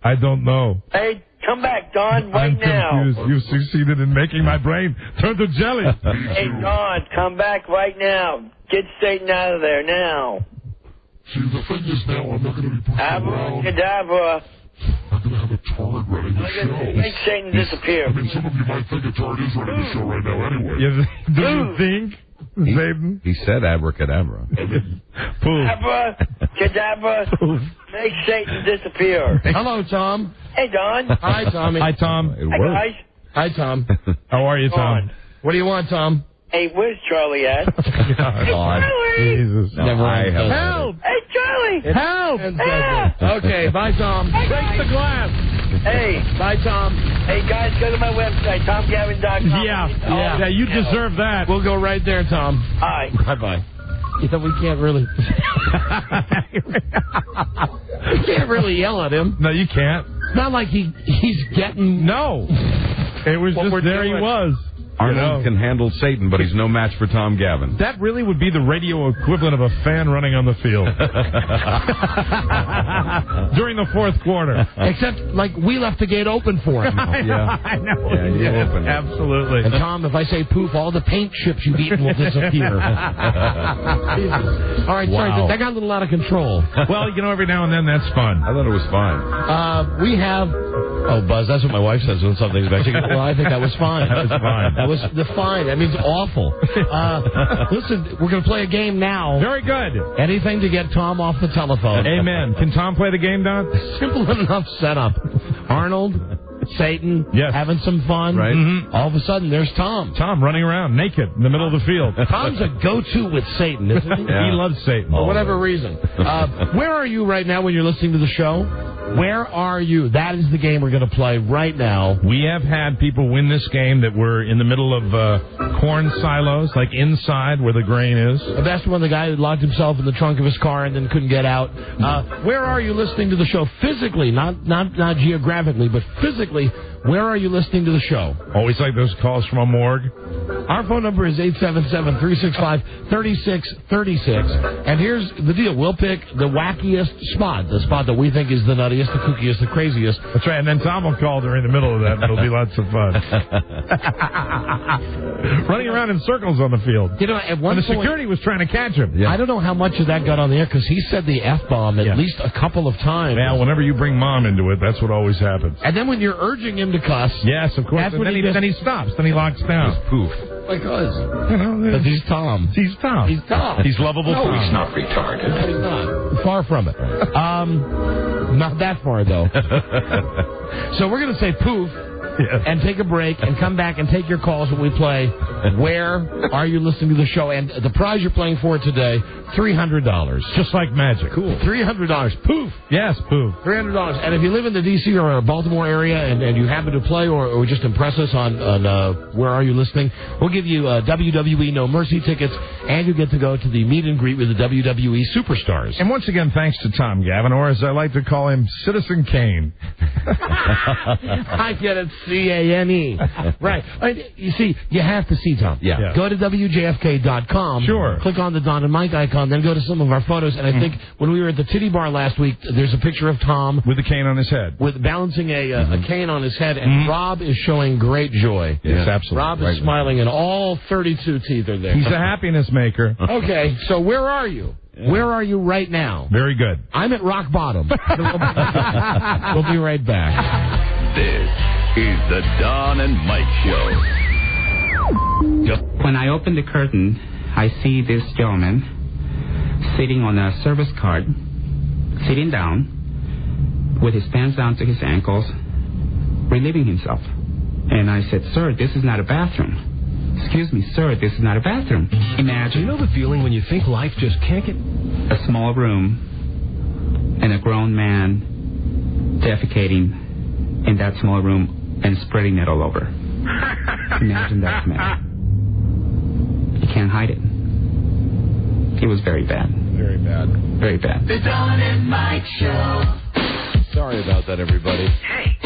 [SPEAKER 8] I don't know.
[SPEAKER 9] Hey, come back, Don, right
[SPEAKER 8] I'm
[SPEAKER 9] now.
[SPEAKER 8] confused. You succeeded in making my brain turn to jelly.
[SPEAKER 9] Hey, Don, come back right now. Get Satan out of there now.
[SPEAKER 23] See, the thing is now I'm not going to be pushing around.
[SPEAKER 9] Abracadabra.
[SPEAKER 23] I'm going to have a turd running the show.
[SPEAKER 9] Make Satan disappear.
[SPEAKER 23] I mean, some of you might think a turd is running the show right now anyway.
[SPEAKER 8] Do you think? Satan?
[SPEAKER 7] He said abracadabra.
[SPEAKER 9] Abracadabra. Make Satan disappear.
[SPEAKER 4] Hello, Tom.
[SPEAKER 9] Hey, Don.
[SPEAKER 4] Hi, Tommy.
[SPEAKER 8] Hi, Tom.
[SPEAKER 9] Hi, guys.
[SPEAKER 4] Hi, Tom.
[SPEAKER 8] How are you, Tom?
[SPEAKER 4] What do you want, Tom?
[SPEAKER 9] Hey, where's Charlie at? Hey, Charlie.
[SPEAKER 8] Jesus.
[SPEAKER 4] Never
[SPEAKER 7] I have
[SPEAKER 8] Help!
[SPEAKER 9] Hey, Charlie.
[SPEAKER 8] Help!
[SPEAKER 4] Okay, bye, Tom.
[SPEAKER 8] Break the glass.
[SPEAKER 9] Hey.
[SPEAKER 4] Bye, Tom.
[SPEAKER 9] Hey, guys, go to my website, TomGavin.com.
[SPEAKER 8] Yeah, you deserve that.
[SPEAKER 4] We'll go right there, Tom.
[SPEAKER 9] Hi.
[SPEAKER 4] Bye-bye. Yeah, we can't really... we can't really yell at him.
[SPEAKER 8] No, you can't.
[SPEAKER 4] It's not like he's getting...
[SPEAKER 8] No. It was just there he was.
[SPEAKER 7] Arnold can handle Satan, but he's no match for Tom Gavin.
[SPEAKER 8] That really would be the radio equivalent of a fan running on the field. During the fourth quarter.
[SPEAKER 4] Except, like, we left the gate open for him.
[SPEAKER 8] I know.
[SPEAKER 7] Yeah, you opened it.
[SPEAKER 8] Absolutely.
[SPEAKER 4] And, Tom, if I say poof, all the paint chips you've eaten will disappear. All right, sorry, that got a little out of control.
[SPEAKER 8] Well, every now and then that's fun.
[SPEAKER 7] I thought it was fine.
[SPEAKER 4] We have... Oh, Buzz, that's what my wife says when something's back. Well, I think that was fine.
[SPEAKER 8] That was fine.
[SPEAKER 4] That was the fine. That means awful. Listen, we're going to play a game now.
[SPEAKER 8] Very good.
[SPEAKER 4] Anything to get Tom off the telephone.
[SPEAKER 8] Amen. Can Tom play the game, Don?
[SPEAKER 4] Simple enough setup. Arnold, Satan, having some fun.
[SPEAKER 7] Right.
[SPEAKER 8] Mm-hmm.
[SPEAKER 4] All of a sudden, there's Tom.
[SPEAKER 8] Tom running around naked in the middle of the field.
[SPEAKER 4] Tom's a go-to with Satan, isn't he?
[SPEAKER 8] Yeah. He loves Satan.
[SPEAKER 4] For whatever reason. Where are you right now when you're listening to the show? Where are you? That is the game we're going to play right now.
[SPEAKER 8] We have had people win this game that were in the middle of corn silos, like inside where the grain is.
[SPEAKER 4] The best one, the guy who locked himself in the trunk of his car and then couldn't get out. Where are you listening to the show physically, not geographically, but physically? Where are you listening to the show?
[SPEAKER 8] Always like those calls from a morgue.
[SPEAKER 4] Our phone number is 877-365-3636. And here's the deal. We'll pick the wackiest spot, the spot that we think is the nuttiest, the kookiest, the craziest.
[SPEAKER 8] That's right. And then Tom will call during the middle of that, and it'll be lots of fun. Running around in circles on the field.
[SPEAKER 4] At one
[SPEAKER 8] point, the security was trying to catch him.
[SPEAKER 4] I don't know how much of that got on the air, because he said the F-bomb at least a couple of times.
[SPEAKER 8] Yeah, whenever you bring mom into it, that's what always happens.
[SPEAKER 4] And then when you're urging him to cuss.
[SPEAKER 8] Yes, of course. And then he stops. Then he locks down.
[SPEAKER 7] Poof.
[SPEAKER 4] Because he's Tom.
[SPEAKER 8] He's Tom.
[SPEAKER 4] He's Tom.
[SPEAKER 8] He's lovable Tom.
[SPEAKER 7] No, he's not retarded.
[SPEAKER 4] No, he's not. Far from it. Not that far, though. So we're going to say poof.
[SPEAKER 8] Yes.
[SPEAKER 4] And take a break and come back and take your calls when we play Where Are You Listening to the Show? And the prize you're playing for today, $300.
[SPEAKER 8] Just like magic.
[SPEAKER 4] Cool. $300. Poof.
[SPEAKER 8] Yes, poof.
[SPEAKER 4] $300. And if you live in the D.C. or Baltimore area and you happen to play or just impress us on Where Are You Listening, we'll give you WWE No Mercy tickets, and you get to go to the meet and greet with the WWE superstars.
[SPEAKER 8] And once again, thanks to Tom Gavin, or as I like to call him, Citizen Kane.
[SPEAKER 4] I get it. C-A-N-E. Right. You see, you have to see Tom.
[SPEAKER 7] Yeah.
[SPEAKER 4] Go to WJFK.com.
[SPEAKER 8] Sure.
[SPEAKER 4] Click on the Don and Mike icon, then go to some of our photos. And I think when we were at the Titty Bar last week, there's a picture of Tom.
[SPEAKER 8] With the cane on his head.
[SPEAKER 4] With balancing a cane on his head. And Rob is showing great joy.
[SPEAKER 8] Yes, absolutely.
[SPEAKER 4] Rob is smiling, and all 32 teeth are there.
[SPEAKER 8] He's a happiness maker.
[SPEAKER 4] Okay, so where are you? Where are you right now?
[SPEAKER 3] Very good.
[SPEAKER 4] I'm at rock bottom. We'll be right back.
[SPEAKER 5] This is the Don and Mike Show.
[SPEAKER 11] When I open the curtain, I see this gentleman sitting on a service cart, sitting down, with his pants down to his ankles, relieving himself. And I said, "Sir, this is not a bathroom." "Excuse me, sir, this is not a bathroom." Imagine.
[SPEAKER 16] You know the feeling when you think life just can't get...
[SPEAKER 11] A small room and a grown man defecating in that small room and spreading it all over. Imagine that smell. You can't hide it. It was very bad.
[SPEAKER 4] Very bad.
[SPEAKER 11] Very bad.
[SPEAKER 5] The Don and Mike Show.
[SPEAKER 4] Sorry about that, everybody.
[SPEAKER 13] Hey,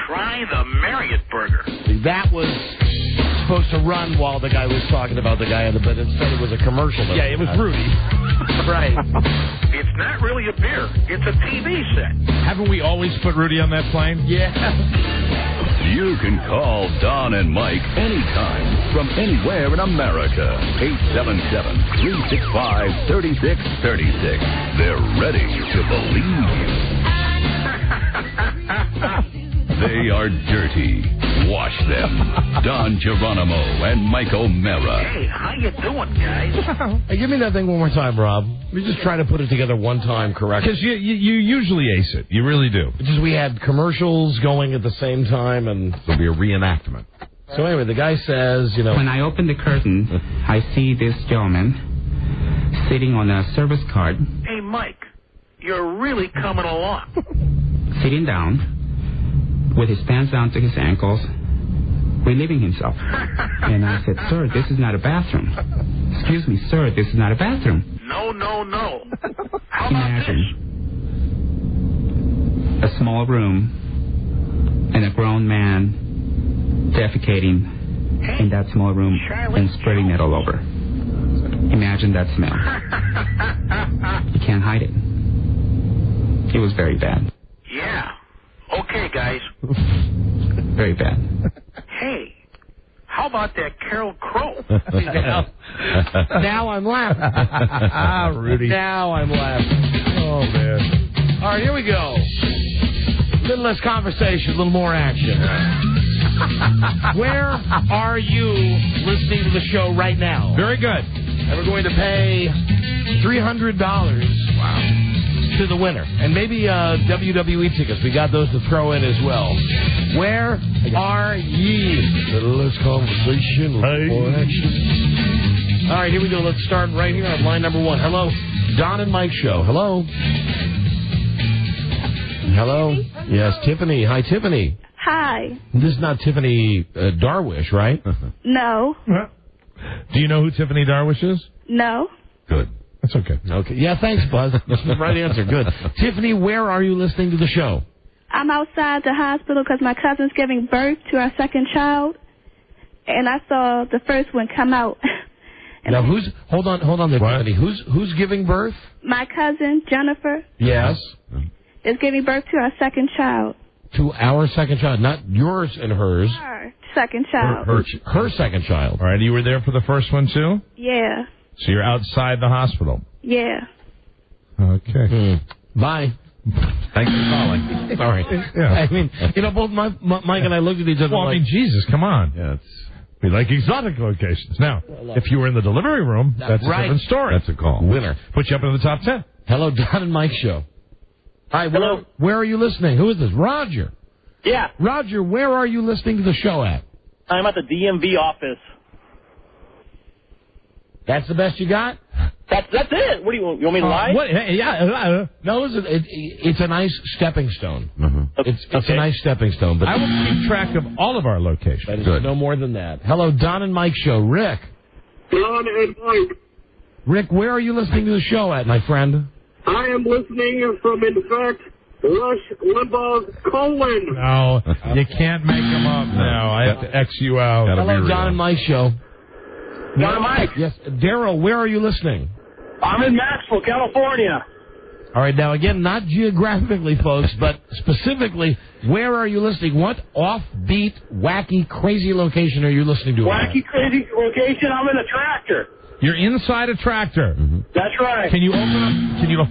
[SPEAKER 13] try the Marriott burger.
[SPEAKER 4] That was supposed to run while the guy was talking about the guy, but instead it was a commercial.
[SPEAKER 3] Yeah, it was Rudy.
[SPEAKER 4] Right.
[SPEAKER 13] It's not really a beer. It's a TV set.
[SPEAKER 3] Haven't we always put Rudy on that plane?
[SPEAKER 4] Yeah.
[SPEAKER 5] You can call Don and Mike anytime from anywhere in America. 877-365-3636. They're ready to believe you. They are dirty. Wash them. Don Geronimo and Mike O'Mara.
[SPEAKER 13] Hey, how you doing, guys?
[SPEAKER 4] Hey, give me that thing one more time, Rob. We just try to put it together one time correctly.
[SPEAKER 3] Because you usually ace it. You really do.
[SPEAKER 4] Just we had commercials going at the same time, and
[SPEAKER 7] It'll be a reenactment.
[SPEAKER 4] so anyway, the guy says,
[SPEAKER 11] When I open the curtain, I see this gentleman sitting on a service cart,
[SPEAKER 13] Hey, Mike, you're really coming along.
[SPEAKER 11] sitting down, with his pants down to his ankles, relieving himself. And I said, "Sir, this is not a bathroom." "Excuse me, sir, this is not a bathroom."
[SPEAKER 13] No. How about
[SPEAKER 11] Imagine a small room and a grown man defecating in that small room and spreading it all over. Imagine that smell. You can't hide it. It was very bad.
[SPEAKER 13] Yeah. Okay, guys.
[SPEAKER 11] Very bad.
[SPEAKER 13] Hey, how about that Carol Crow?
[SPEAKER 4] now I'm laughing.
[SPEAKER 3] Rudy.
[SPEAKER 4] Now I'm laughing.
[SPEAKER 3] Oh, man.
[SPEAKER 4] All right, here we go. A little less conversation, a little more action. Where are you listening to the show right now?
[SPEAKER 3] Very good.
[SPEAKER 4] And we're going to pay $300. Wow. To the winner. And maybe WWE tickets. We got those to throw in as well. Where are ye? Little less conversation, little more action. All right, here we go. Let's start right here on line number 1. Hello, Don and Mike Show. Hello. Hello. Yes, Tiffany. Hi, Tiffany.
[SPEAKER 14] Hi.
[SPEAKER 4] This is not Tiffany Darwish, right?
[SPEAKER 14] No.
[SPEAKER 3] Do you know who Tiffany Darwish is?
[SPEAKER 14] No.
[SPEAKER 7] Good.
[SPEAKER 3] That's okay.
[SPEAKER 4] Okay. Yeah, thanks, Buzz. That's the right answer. Good. Tiffany, where are you listening to the show?
[SPEAKER 14] I'm outside the hospital because my cousin's giving birth to our second child, and I saw the first one come out.
[SPEAKER 4] Now, hold on there, Tiffany. Who's giving birth?
[SPEAKER 14] My cousin, Jennifer,
[SPEAKER 4] Yes.
[SPEAKER 14] is giving birth to our second child.
[SPEAKER 4] To our second child, not yours and hers.
[SPEAKER 14] Her second child.
[SPEAKER 4] Her second child.
[SPEAKER 3] All right, you were there for the first one, too?
[SPEAKER 14] Yeah.
[SPEAKER 3] So you're outside the hospital.
[SPEAKER 14] Yeah.
[SPEAKER 3] Okay.
[SPEAKER 4] Bye.
[SPEAKER 7] Thanks for calling.
[SPEAKER 4] All right.
[SPEAKER 3] Yeah.
[SPEAKER 4] I mean, both Mike and I looked at each other
[SPEAKER 3] Well, I mean, Jesus, come on.
[SPEAKER 7] Yeah,
[SPEAKER 3] we like exotic locations. Now, if you were in the delivery room, that's
[SPEAKER 4] right.
[SPEAKER 3] a different story.
[SPEAKER 7] That's a call.
[SPEAKER 4] Winner.
[SPEAKER 3] Put you up in the top 10.
[SPEAKER 4] Hello, Don and Mike Show. Hi,
[SPEAKER 10] Hello.
[SPEAKER 4] Where are you listening? Who is this? Roger.
[SPEAKER 10] Yeah,
[SPEAKER 4] Roger, where are you listening to the show at?
[SPEAKER 10] I'm at the DMV office.
[SPEAKER 4] That's the best you got?
[SPEAKER 10] That's it. What do you want me to lie?
[SPEAKER 4] No, listen, it's a nice stepping stone. It's
[SPEAKER 10] Okay.
[SPEAKER 4] a nice stepping stone. But
[SPEAKER 3] I will keep track of all of our locations.
[SPEAKER 4] But it's no more than that. Hello, Don and Mike Show. Rick.
[SPEAKER 24] Don and Mike.
[SPEAKER 4] Rick, where are you listening to the show at, my friend?
[SPEAKER 24] I am listening from, in fact, Rush Limbaugh's colon.
[SPEAKER 3] No, you can't make them up now. I have to X you out.
[SPEAKER 4] Hello, Don and Mike Show.
[SPEAKER 24] Don and Mike.
[SPEAKER 4] Yes. Daryl, where are you listening?
[SPEAKER 24] I'm in Maxwell, California.
[SPEAKER 4] All right, now again, not geographically, folks, but specifically, where are you listening? What offbeat, wacky, crazy location are you listening to?
[SPEAKER 24] Wacky, crazy location. I'm in a tractor.
[SPEAKER 3] You're inside a tractor.
[SPEAKER 24] That's right.
[SPEAKER 3] Can you open up? Can you?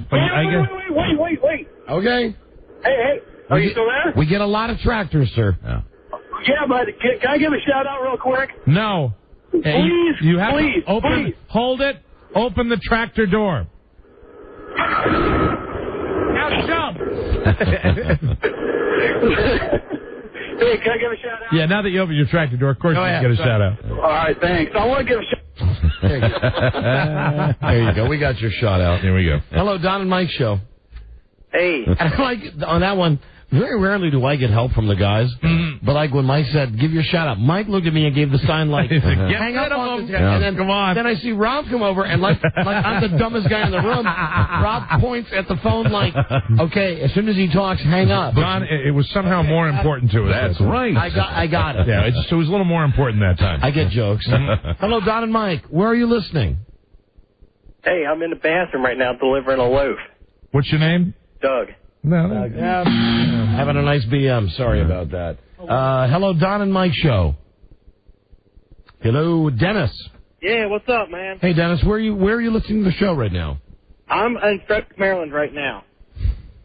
[SPEAKER 24] Wait.
[SPEAKER 4] Okay.
[SPEAKER 24] Hey. Are you still there?
[SPEAKER 4] We get a lot of tractors, sir.
[SPEAKER 24] Yeah, but can I give a shout out real quick?
[SPEAKER 3] No.
[SPEAKER 24] Please,
[SPEAKER 3] you have
[SPEAKER 24] please,
[SPEAKER 3] to open.
[SPEAKER 24] please.
[SPEAKER 3] Hold it. Open the tractor door. Now jump.
[SPEAKER 24] Hey, can I give a shout out?
[SPEAKER 3] Yeah, now that you open your tractor door, of course you can get a shout out.
[SPEAKER 24] All right, thanks. I want to give a shout out.
[SPEAKER 4] There you go. We got your shout out.
[SPEAKER 3] Here we go.
[SPEAKER 4] Hello, Don and Mike show.
[SPEAKER 24] Hey.
[SPEAKER 4] And I like on that one. Very rarely do I get help from the guys, but like when Mike said, "Give your shout out," Mike looked at me and gave the sign like, "Hang up on this," and then come on. Then I see Rob come over and like I'm the dumbest guy in the room. Rob points at the phone like, "Okay, as soon as he talks, hang up."
[SPEAKER 3] Don, it was somehow more important to us.
[SPEAKER 7] That's right.
[SPEAKER 4] I got it.
[SPEAKER 3] Yeah, it was a little more important that time.
[SPEAKER 4] I get jokes. Hello, Don and Mike. Where are you listening?
[SPEAKER 1] Hey, I'm in the bathroom right now delivering a loaf.
[SPEAKER 3] What's your name?
[SPEAKER 1] Doug.
[SPEAKER 3] No.
[SPEAKER 4] Having a nice BM. Sorry about that. Hello, Don and Mike show. Hello, Dennis.
[SPEAKER 1] Yeah, what's up, man?
[SPEAKER 4] Hey, Dennis, where are you listening to the show right now?
[SPEAKER 1] I'm in Frederick, Maryland right now.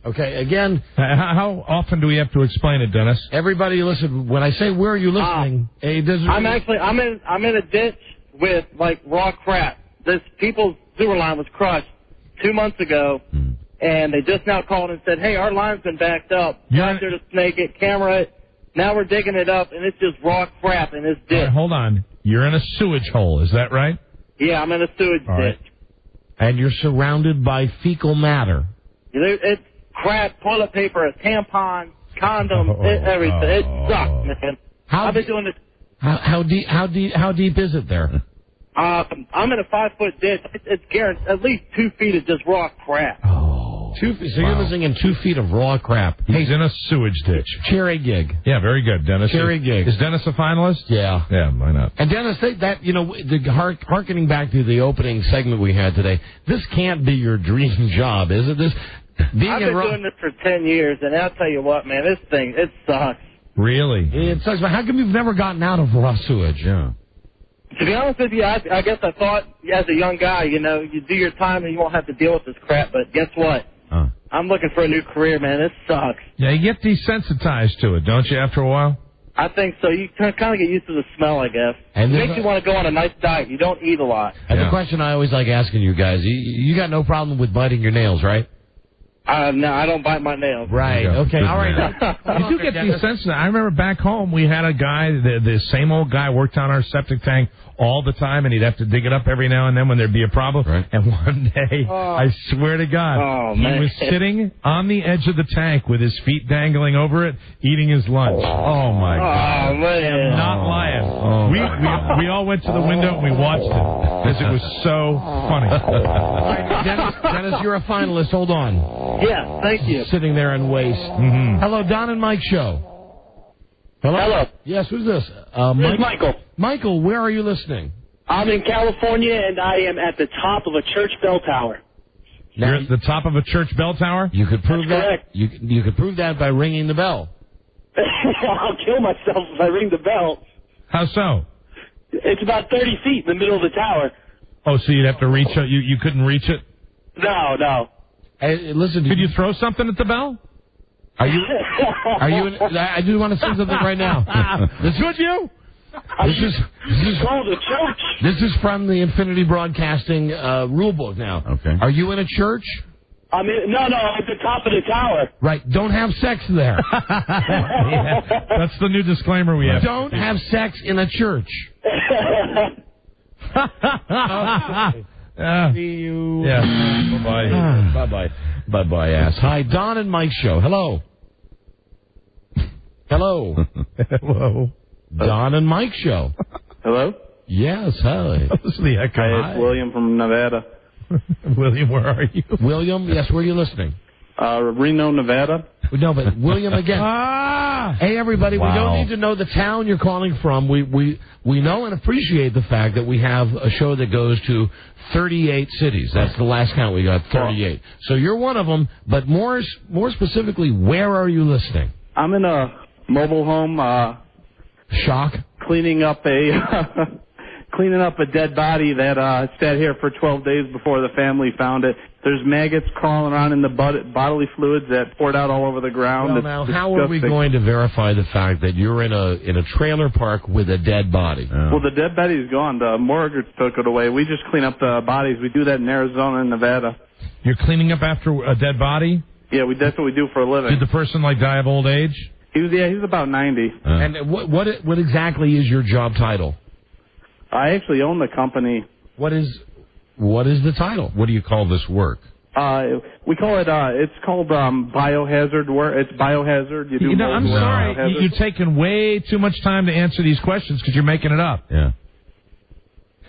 [SPEAKER 4] Okay, again.
[SPEAKER 3] How often do we have to explain it, Dennis?
[SPEAKER 4] Everybody listen, when I say where are you listening, it doesn't...
[SPEAKER 1] I'm in a ditch with, like, raw crap. This people's sewer line was crushed 2 months ago. And they just now called and said, hey, our line's been backed up. Out there to snake it, camera it. Now we're digging it up, and it's just raw crap in this ditch.
[SPEAKER 3] Right, hold on. You're in a sewage hole. Is that right?
[SPEAKER 1] Yeah, I'm in a sewage ditch.
[SPEAKER 3] Right.
[SPEAKER 4] And you're surrounded by fecal matter.
[SPEAKER 1] It's crap, toilet paper, a tampon, condoms, everything. It sucks, man. I've been doing this.
[SPEAKER 4] How deep is it there?
[SPEAKER 1] I'm in a 5-foot ditch. It's guaranteed at least 2 feet of just raw crap.
[SPEAKER 4] 2 feet. So you're living in 2 feet of raw crap.
[SPEAKER 3] He's in a sewage ditch.
[SPEAKER 4] Cherry gig.
[SPEAKER 3] Yeah, very good, Dennis.
[SPEAKER 4] Cherry gig.
[SPEAKER 3] Is Dennis a finalist?
[SPEAKER 4] Yeah.
[SPEAKER 3] Yeah, why not?
[SPEAKER 4] And Dennis, hearkening back to the opening segment we had today, this can't be your dream job, is it?
[SPEAKER 1] I've been doing this for 10 years, and I'll tell you what, man, this thing, it sucks.
[SPEAKER 3] Really?
[SPEAKER 4] It sucks, but how come you've never gotten out of raw sewage?
[SPEAKER 3] Yeah.
[SPEAKER 1] To be honest with you, I guess I thought as a young guy, you do your time and you won't have to deal with this crap, but guess what? I'm looking for a new career, man. This sucks.
[SPEAKER 3] Yeah, you get desensitized to it, don't you, after a while?
[SPEAKER 1] I think so. You kind of get used to the smell, I guess.
[SPEAKER 4] And
[SPEAKER 1] it makes you want to go on a nice diet. You don't eat a lot.
[SPEAKER 4] And the question I always like asking you guys, you got no problem with biting your nails, right?
[SPEAKER 1] No, I don't bite my nails.
[SPEAKER 4] Right. Okay. All right.
[SPEAKER 3] You do get desensitized. I remember back home we had a guy, the same old guy worked on our septic tank all the time, and he'd have to dig it up every now and then when there'd be a problem. Right. And one day, I swear to God, he was sitting on the edge of the tank with his feet dangling over it, eating his lunch. Oh, my God.
[SPEAKER 1] Oh, man.
[SPEAKER 3] I'm not lying. We all went to the window and we watched it because it was so funny.
[SPEAKER 4] All right, Dennis, you're a finalist. Hold on.
[SPEAKER 1] Yeah, thank you.
[SPEAKER 4] Sitting there and waste.
[SPEAKER 3] Mm-hmm.
[SPEAKER 4] Hello, Don and Mike show. Hello? Yes, who's this?
[SPEAKER 1] Michael.
[SPEAKER 4] Michael, where are you listening?
[SPEAKER 1] I'm in California, and I am at the top of a church bell tower.
[SPEAKER 3] You're at the top of a church bell tower?
[SPEAKER 4] You could prove
[SPEAKER 1] That's
[SPEAKER 4] that.
[SPEAKER 1] Correct.
[SPEAKER 4] You could prove that by ringing the bell.
[SPEAKER 1] I'll kill myself if I ring the bell.
[SPEAKER 3] How so?
[SPEAKER 1] It's about 30 feet in the middle of the tower.
[SPEAKER 3] Oh, so you'd have to reach it? You couldn't reach it?
[SPEAKER 1] No.
[SPEAKER 4] Hey, listen.
[SPEAKER 3] Could you throw something at the bell?
[SPEAKER 4] Are you? I do want to say something right now.
[SPEAKER 3] Could you?
[SPEAKER 4] This is
[SPEAKER 1] called a church.
[SPEAKER 4] This is from the Infinity Broadcasting rule book now.
[SPEAKER 7] Okay.
[SPEAKER 4] Are you in a church?
[SPEAKER 1] No, I'm at the top of the tower.
[SPEAKER 4] Right. Don't have sex there.
[SPEAKER 3] Yeah, that's the new disclaimer we have.
[SPEAKER 4] Don't have sex in a church. See you.
[SPEAKER 3] Yeah.
[SPEAKER 4] Bye-bye. Bye-bye, ass. Hi, Don and Mike show. Hello. Hello.
[SPEAKER 3] Hello.
[SPEAKER 4] Don and Mike show.
[SPEAKER 1] Hello?
[SPEAKER 4] Yes, hi.
[SPEAKER 3] This is the echo.
[SPEAKER 1] Hi, it's William from Nevada.
[SPEAKER 3] William, where are you?
[SPEAKER 4] William, yes, where are you listening?
[SPEAKER 1] Reno, Nevada.
[SPEAKER 4] No, but William again. Hey, everybody,
[SPEAKER 7] Wow.
[SPEAKER 4] we don't need to know the town you're calling from. We know and appreciate the fact that we have a show that goes to 38 cities. That's the last count we got, 38. So you're one of them, but more specifically, where are you listening?
[SPEAKER 2] I'm in a mobile home.
[SPEAKER 4] Shock?
[SPEAKER 2] Cleaning up a dead body that sat here for 12 days before the family found it. There's maggots crawling around in the bodily fluids that poured out all over the ground.
[SPEAKER 4] Well,
[SPEAKER 2] It's
[SPEAKER 4] now, how are we going to verify the fact that you're in a trailer park with a dead body?
[SPEAKER 2] Well, the dead body's gone. The morgue took it away. We just clean up the bodies. We do that in Arizona and Nevada.
[SPEAKER 8] You're cleaning up after a dead body?
[SPEAKER 2] Yeah, that's what we do for a living.
[SPEAKER 8] Did the person die of old age?
[SPEAKER 2] He's about 90.
[SPEAKER 4] And what exactly is your job title?
[SPEAKER 2] I actually own the company.
[SPEAKER 4] What is the title?
[SPEAKER 7] What do you call this work?
[SPEAKER 2] We call it. It's called biohazard work. It's biohazard.
[SPEAKER 8] I'm sorry. You're taking way too much time to answer these questions because you're making it up.
[SPEAKER 7] Yeah.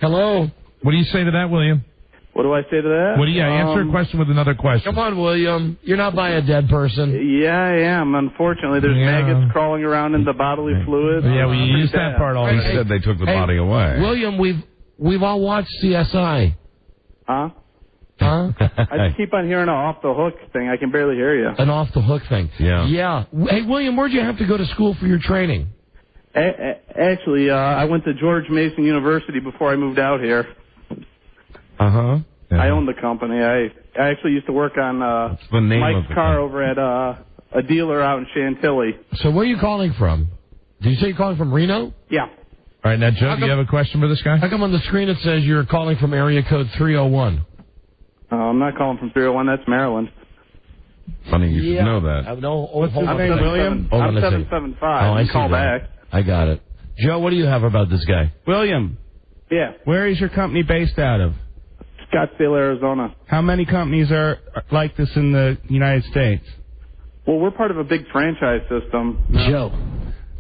[SPEAKER 4] Hello.
[SPEAKER 8] What do you say to that, William?
[SPEAKER 2] What do I say to that?
[SPEAKER 8] Answer a question with another question.
[SPEAKER 4] Come on, William. You're not by a dead person.
[SPEAKER 2] Yeah, I am. Unfortunately, there's maggots crawling around in the bodily fluids.
[SPEAKER 8] Yeah, we used that part already.
[SPEAKER 7] He said they took the body away.
[SPEAKER 4] William, we've all watched CSI.
[SPEAKER 2] Huh?
[SPEAKER 4] Huh?
[SPEAKER 2] I just keep on hearing an off-the-hook thing. I can barely hear you.
[SPEAKER 4] An off-the-hook thing.
[SPEAKER 7] Yeah.
[SPEAKER 4] Yeah. Hey, William, where'd you have to go to school for your training?
[SPEAKER 2] Actually, I went to George Mason University before I moved out here.
[SPEAKER 4] Uh-huh.
[SPEAKER 7] Yeah.
[SPEAKER 2] I own the company. I actually used to work on Mike's car over at a dealer out in Chantilly.
[SPEAKER 4] So where are you calling from? Did you say you're calling from Reno?
[SPEAKER 2] Yeah.
[SPEAKER 8] All right, now, Joe, do you have a question for this guy?
[SPEAKER 4] How come on the screen it says you're calling from area code 301?
[SPEAKER 2] I'm not calling from 301. That's Maryland.
[SPEAKER 7] Funny you should know that.
[SPEAKER 4] Hold on.
[SPEAKER 2] William?
[SPEAKER 4] Hold on
[SPEAKER 2] I'm
[SPEAKER 4] a second.
[SPEAKER 2] 775.
[SPEAKER 4] Oh, I
[SPEAKER 2] You
[SPEAKER 4] see
[SPEAKER 2] call
[SPEAKER 4] that.
[SPEAKER 2] back.
[SPEAKER 4] I got it. Joe, what do you have about this guy?
[SPEAKER 12] William.
[SPEAKER 2] Yeah.
[SPEAKER 12] Where is your company based out of?
[SPEAKER 2] Scottsdale, Arizona.
[SPEAKER 12] How many companies are like this in the United States?
[SPEAKER 2] Well, we're part of a big franchise system.
[SPEAKER 4] Joe.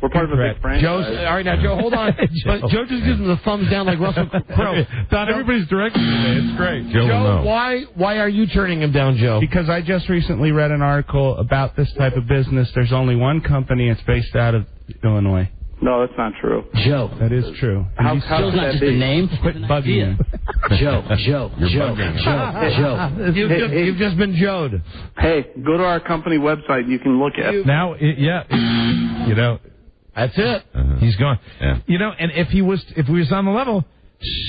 [SPEAKER 2] We're part of a big franchise.
[SPEAKER 4] All right, now, Joe, hold on. Joe just gives him the thumbs down like Russell Crowe.
[SPEAKER 8] Don, everybody's directing today. It's great.
[SPEAKER 7] Joe,
[SPEAKER 4] why are you turning him down, Joe?
[SPEAKER 12] Because I just recently read an article about this type of business. There's only one company. It's based out of Illinois.
[SPEAKER 2] No, that's not true.
[SPEAKER 4] Joe.
[SPEAKER 12] That is true.
[SPEAKER 2] How
[SPEAKER 15] Joe's not just a name.
[SPEAKER 12] Quit bugging me.
[SPEAKER 15] Joe.
[SPEAKER 4] You've just been Joe'd.
[SPEAKER 2] Hey, go to our company website. You can look at.
[SPEAKER 8] Now,
[SPEAKER 4] that's it.
[SPEAKER 8] He's gone.
[SPEAKER 7] Yeah.
[SPEAKER 8] And if he was on the level,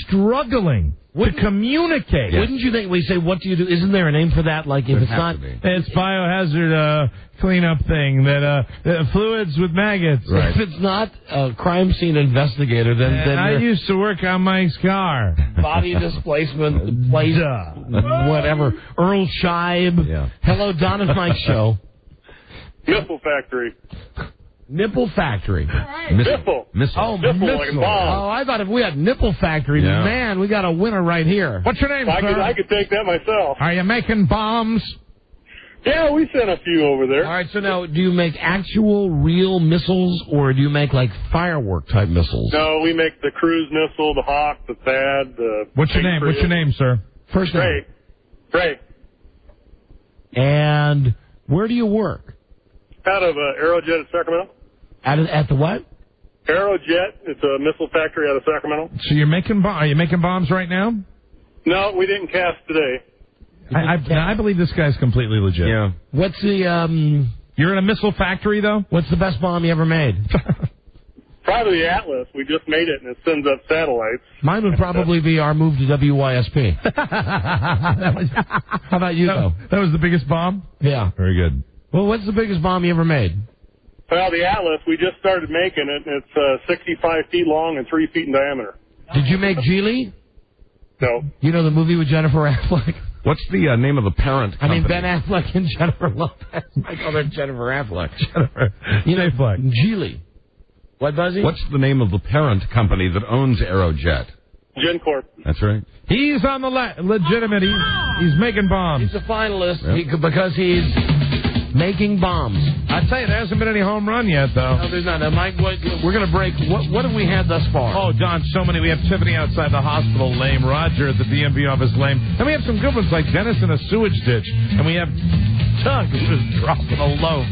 [SPEAKER 8] struggling to communicate.
[SPEAKER 4] Wouldn't you think we say, what do you do? Isn't there a name for that? Like if it's not,
[SPEAKER 8] it's biohazard cleanup thing that fluids with maggots.
[SPEAKER 7] Right.
[SPEAKER 4] If it's not a crime scene investigator, then
[SPEAKER 8] I used to work on Mike's car.
[SPEAKER 4] Body displacement, place, whatever. Earl Scheib.
[SPEAKER 7] Yeah.
[SPEAKER 4] Hello, Don and Mike show.
[SPEAKER 17] Missile factory.
[SPEAKER 4] Nipple factory.
[SPEAKER 17] Missile.
[SPEAKER 4] Oh,
[SPEAKER 17] Missile like a bomb.
[SPEAKER 4] Oh, I thought if we had nipple factory, man, we got a winner right here.
[SPEAKER 8] What's your name, sir?
[SPEAKER 17] I could take that myself.
[SPEAKER 8] Are you making bombs?
[SPEAKER 17] Yeah, we sent a few over there.
[SPEAKER 4] All right, so now, do you make actual, real missiles, or do you make, like, firework-type missiles?
[SPEAKER 17] No, we make the cruise missile, the Hawk, the THAAD, the...
[SPEAKER 8] What's your name? What's your name, sir?
[SPEAKER 4] First name.
[SPEAKER 17] Ray.
[SPEAKER 4] And where do you work?
[SPEAKER 17] Out of Aerojet at Sacramento.
[SPEAKER 4] At the what?
[SPEAKER 17] Aerojet. It's a missile factory out of Sacramento.
[SPEAKER 8] So are you making bombs right now?
[SPEAKER 17] No, we didn't cast today.
[SPEAKER 8] I believe this guy's completely legit.
[SPEAKER 7] Yeah.
[SPEAKER 4] What's the,
[SPEAKER 8] You're in a missile factory, though?
[SPEAKER 4] What's the best bomb you ever made?
[SPEAKER 17] Probably the Atlas. We just made it, and it sends up satellites.
[SPEAKER 4] Mine would probably be our move to WYSP. How about you, though?
[SPEAKER 8] That was the biggest bomb?
[SPEAKER 4] Yeah.
[SPEAKER 8] Very good.
[SPEAKER 4] Well, what's the biggest bomb you ever made?
[SPEAKER 17] Well, the Atlas, we just started making it, and it's 65 feet long and 3 feet in diameter.
[SPEAKER 4] Did you make Geely?
[SPEAKER 17] No.
[SPEAKER 4] You know the movie with Jennifer Affleck?
[SPEAKER 7] What's the name of the parent company?
[SPEAKER 4] Ben Affleck and Jennifer Lopez. I call her Jennifer Affleck.
[SPEAKER 8] Affleck.
[SPEAKER 4] Geely. What, Buzzy?
[SPEAKER 7] What's the name of the parent company that owns Aerojet?
[SPEAKER 17] GenCorp.
[SPEAKER 7] That's right.
[SPEAKER 8] He's on the legitimate. He's making bombs.
[SPEAKER 4] He's a finalist because he's making bombs.
[SPEAKER 8] I tell you, there hasn't been any home run yet, though.
[SPEAKER 4] No, there's not. Now, Mike, we're going to break. What have we had thus far?
[SPEAKER 8] Oh, Don, so many. We have Tiffany outside the hospital, lame. Roger at the DMV office, lame. And we have some good ones like Dennis in a sewage ditch. And we have Doug, who's dropping a loaf.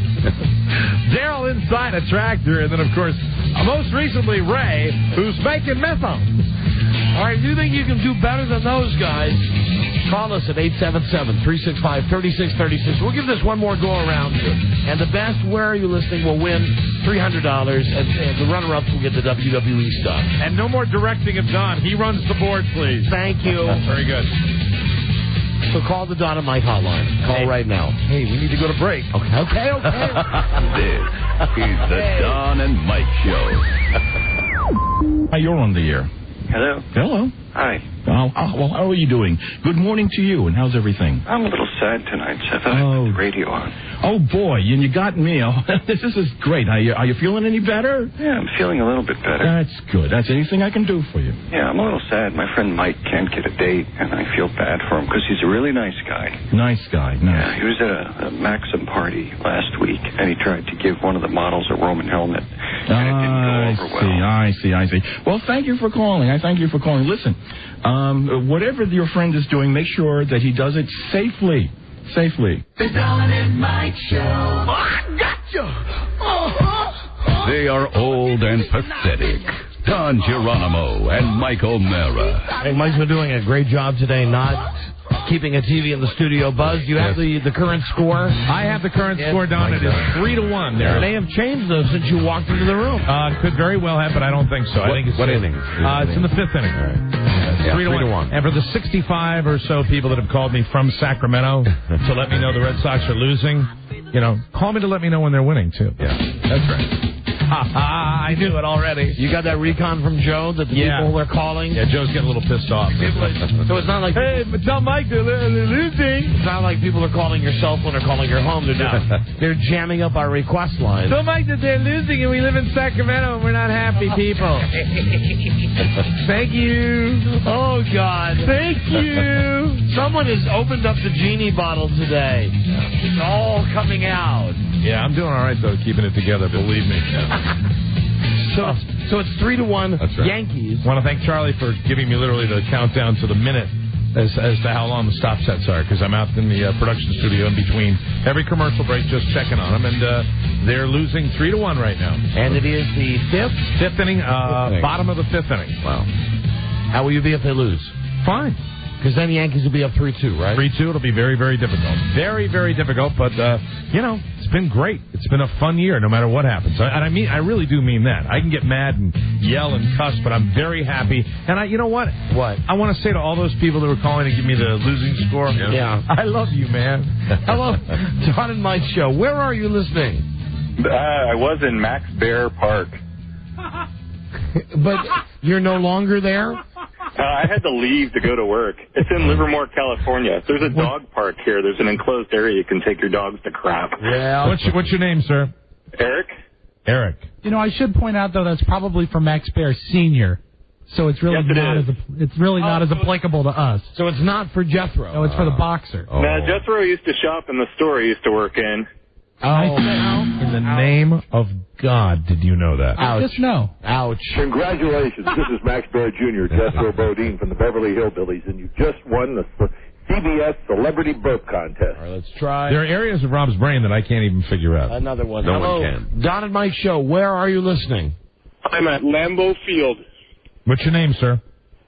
[SPEAKER 8] Daryl inside a tractor, and then, of course, most recently, Ray, who's making methane.
[SPEAKER 4] All right, do you think you can do better than those guys? Call us at 877-365-3636. We'll give this one more go-around. And the best Where Are You Listening will win $300, and the runner-ups will get the WWE stuff.
[SPEAKER 8] And no more directing of Don. He runs the board, please.
[SPEAKER 4] Thank you.
[SPEAKER 8] Very good.
[SPEAKER 4] So call the Don and Mike hotline. Call right now.
[SPEAKER 8] Hey, we need to go to break.
[SPEAKER 4] Okay.
[SPEAKER 5] This is the Don and Mike Show.
[SPEAKER 6] You're on the air.
[SPEAKER 15] Hello.
[SPEAKER 6] Hello.
[SPEAKER 15] Hi.
[SPEAKER 6] Well, how are you doing? Good morning to you, and how's everything?
[SPEAKER 15] I'm a little sad tonight, so I thought I'd put the radio on.
[SPEAKER 6] Oh, boy, and you got me. Oh, this is great. Are you feeling any better?
[SPEAKER 15] Yeah, I'm feeling a little bit better.
[SPEAKER 6] That's good. That's anything I can do for you.
[SPEAKER 15] Yeah, I'm a little sad. My friend Mike can't get a date, and I feel bad for him because he's a really nice guy.
[SPEAKER 6] Nice guy. Nice.
[SPEAKER 15] Yeah, he was at a Maxim party last week, and he tried to give one of the models a Roman helmet, and it didn't go over well.
[SPEAKER 6] I see. Well, thank you for calling. Listen, whatever your friend is doing, make sure that he does it safely.
[SPEAKER 5] The Don and Mike Show. I gotcha. They are old and pathetic. Don Geronimo and Mike O'Mara.
[SPEAKER 4] Hey, Mike's been doing a great job today, not keeping a TV in the studio buzz. Do you have the current score?
[SPEAKER 8] I have the current score, Don. It is 3-1 there.
[SPEAKER 4] It may have changed, though, since you walked into the room.
[SPEAKER 8] Could very well have, but I don't think so. I think it's
[SPEAKER 7] what inning?
[SPEAKER 8] It's in the 5th inning. All right. 3-1. And for the 65 or so people that have called me from Sacramento to let me know the Red Sox are losing, call me to let me know when they're winning, too.
[SPEAKER 7] Yeah, that's right.
[SPEAKER 8] I knew it already.
[SPEAKER 4] You got that recon from Joe that the people are calling?
[SPEAKER 8] Yeah, Joe's getting a little pissed off.
[SPEAKER 4] So it's not like...
[SPEAKER 8] Hey, but tell Mike they're losing.
[SPEAKER 4] It's not like people are calling your cell phone or calling your home. They're jamming up our request line.
[SPEAKER 8] Tell Mike that they're losing and we live in Sacramento and we're not happy people. Thank you.
[SPEAKER 4] Oh, God.
[SPEAKER 8] Thank you.
[SPEAKER 4] Someone has opened up the genie bottle today. It's all coming out.
[SPEAKER 8] Yeah, I'm doing all right, though, keeping it together, believe me.
[SPEAKER 4] So it's 3-1
[SPEAKER 8] That's right.
[SPEAKER 4] Yankees.
[SPEAKER 8] I want to thank Charlie for giving me literally the countdown to the minute as to how long the stop sets are, because I'm out in the production studio in between every commercial break just checking on them, and they're losing 3-1 right now.
[SPEAKER 4] And it is the fifth
[SPEAKER 8] inning, bottom of the 5th inning.
[SPEAKER 4] Wow. How will you be if they lose?
[SPEAKER 8] Fine.
[SPEAKER 4] Because then the Yankees will be up 3-2, right?
[SPEAKER 8] 3-2, it'll be very, very difficult. Very, very difficult, but, it's been great. It's been a fun year, no matter what happens. I really do mean that. I can get mad and yell and cuss, but I'm very happy. And you know what?
[SPEAKER 4] What?
[SPEAKER 8] I want to say to all those people that were calling to give me the losing score,
[SPEAKER 4] yeah.
[SPEAKER 8] I love you, man.
[SPEAKER 4] Hello, Don and Mike Show. Where are you listening?
[SPEAKER 19] I was in Max Bear Park.
[SPEAKER 4] But you're no longer there?
[SPEAKER 19] I had to leave to go to work. It's in Livermore, California. There's a dog park here. There's an enclosed area you can take your dogs to crap.
[SPEAKER 8] Yeah. What's your name, sir?
[SPEAKER 19] Eric.
[SPEAKER 8] Eric.
[SPEAKER 18] I should point out, though, that's probably for Max Bear Sr., so it's really not as applicable to us.
[SPEAKER 4] So it's not for Jethro.
[SPEAKER 18] No, it's for the boxer.
[SPEAKER 19] Oh. Now, Jethro used to shop in the store he used to work in.
[SPEAKER 8] Oh, in the name of God, did you know that?
[SPEAKER 18] I just know.
[SPEAKER 4] Ouch.
[SPEAKER 20] Congratulations. This is Max Bear Jr., Jethro Bodine from the Beverly Hillbillies, and you just won the CBS Celebrity Burp Contest.
[SPEAKER 4] All right, let's try.
[SPEAKER 8] There are areas of Rob's brain that I can't even figure out.
[SPEAKER 4] Another one.
[SPEAKER 7] No
[SPEAKER 4] Hello,
[SPEAKER 7] one can.
[SPEAKER 4] Don and Mike Show. Where are you listening?
[SPEAKER 19] I'm at Lambeau Field.
[SPEAKER 8] What's your name, sir?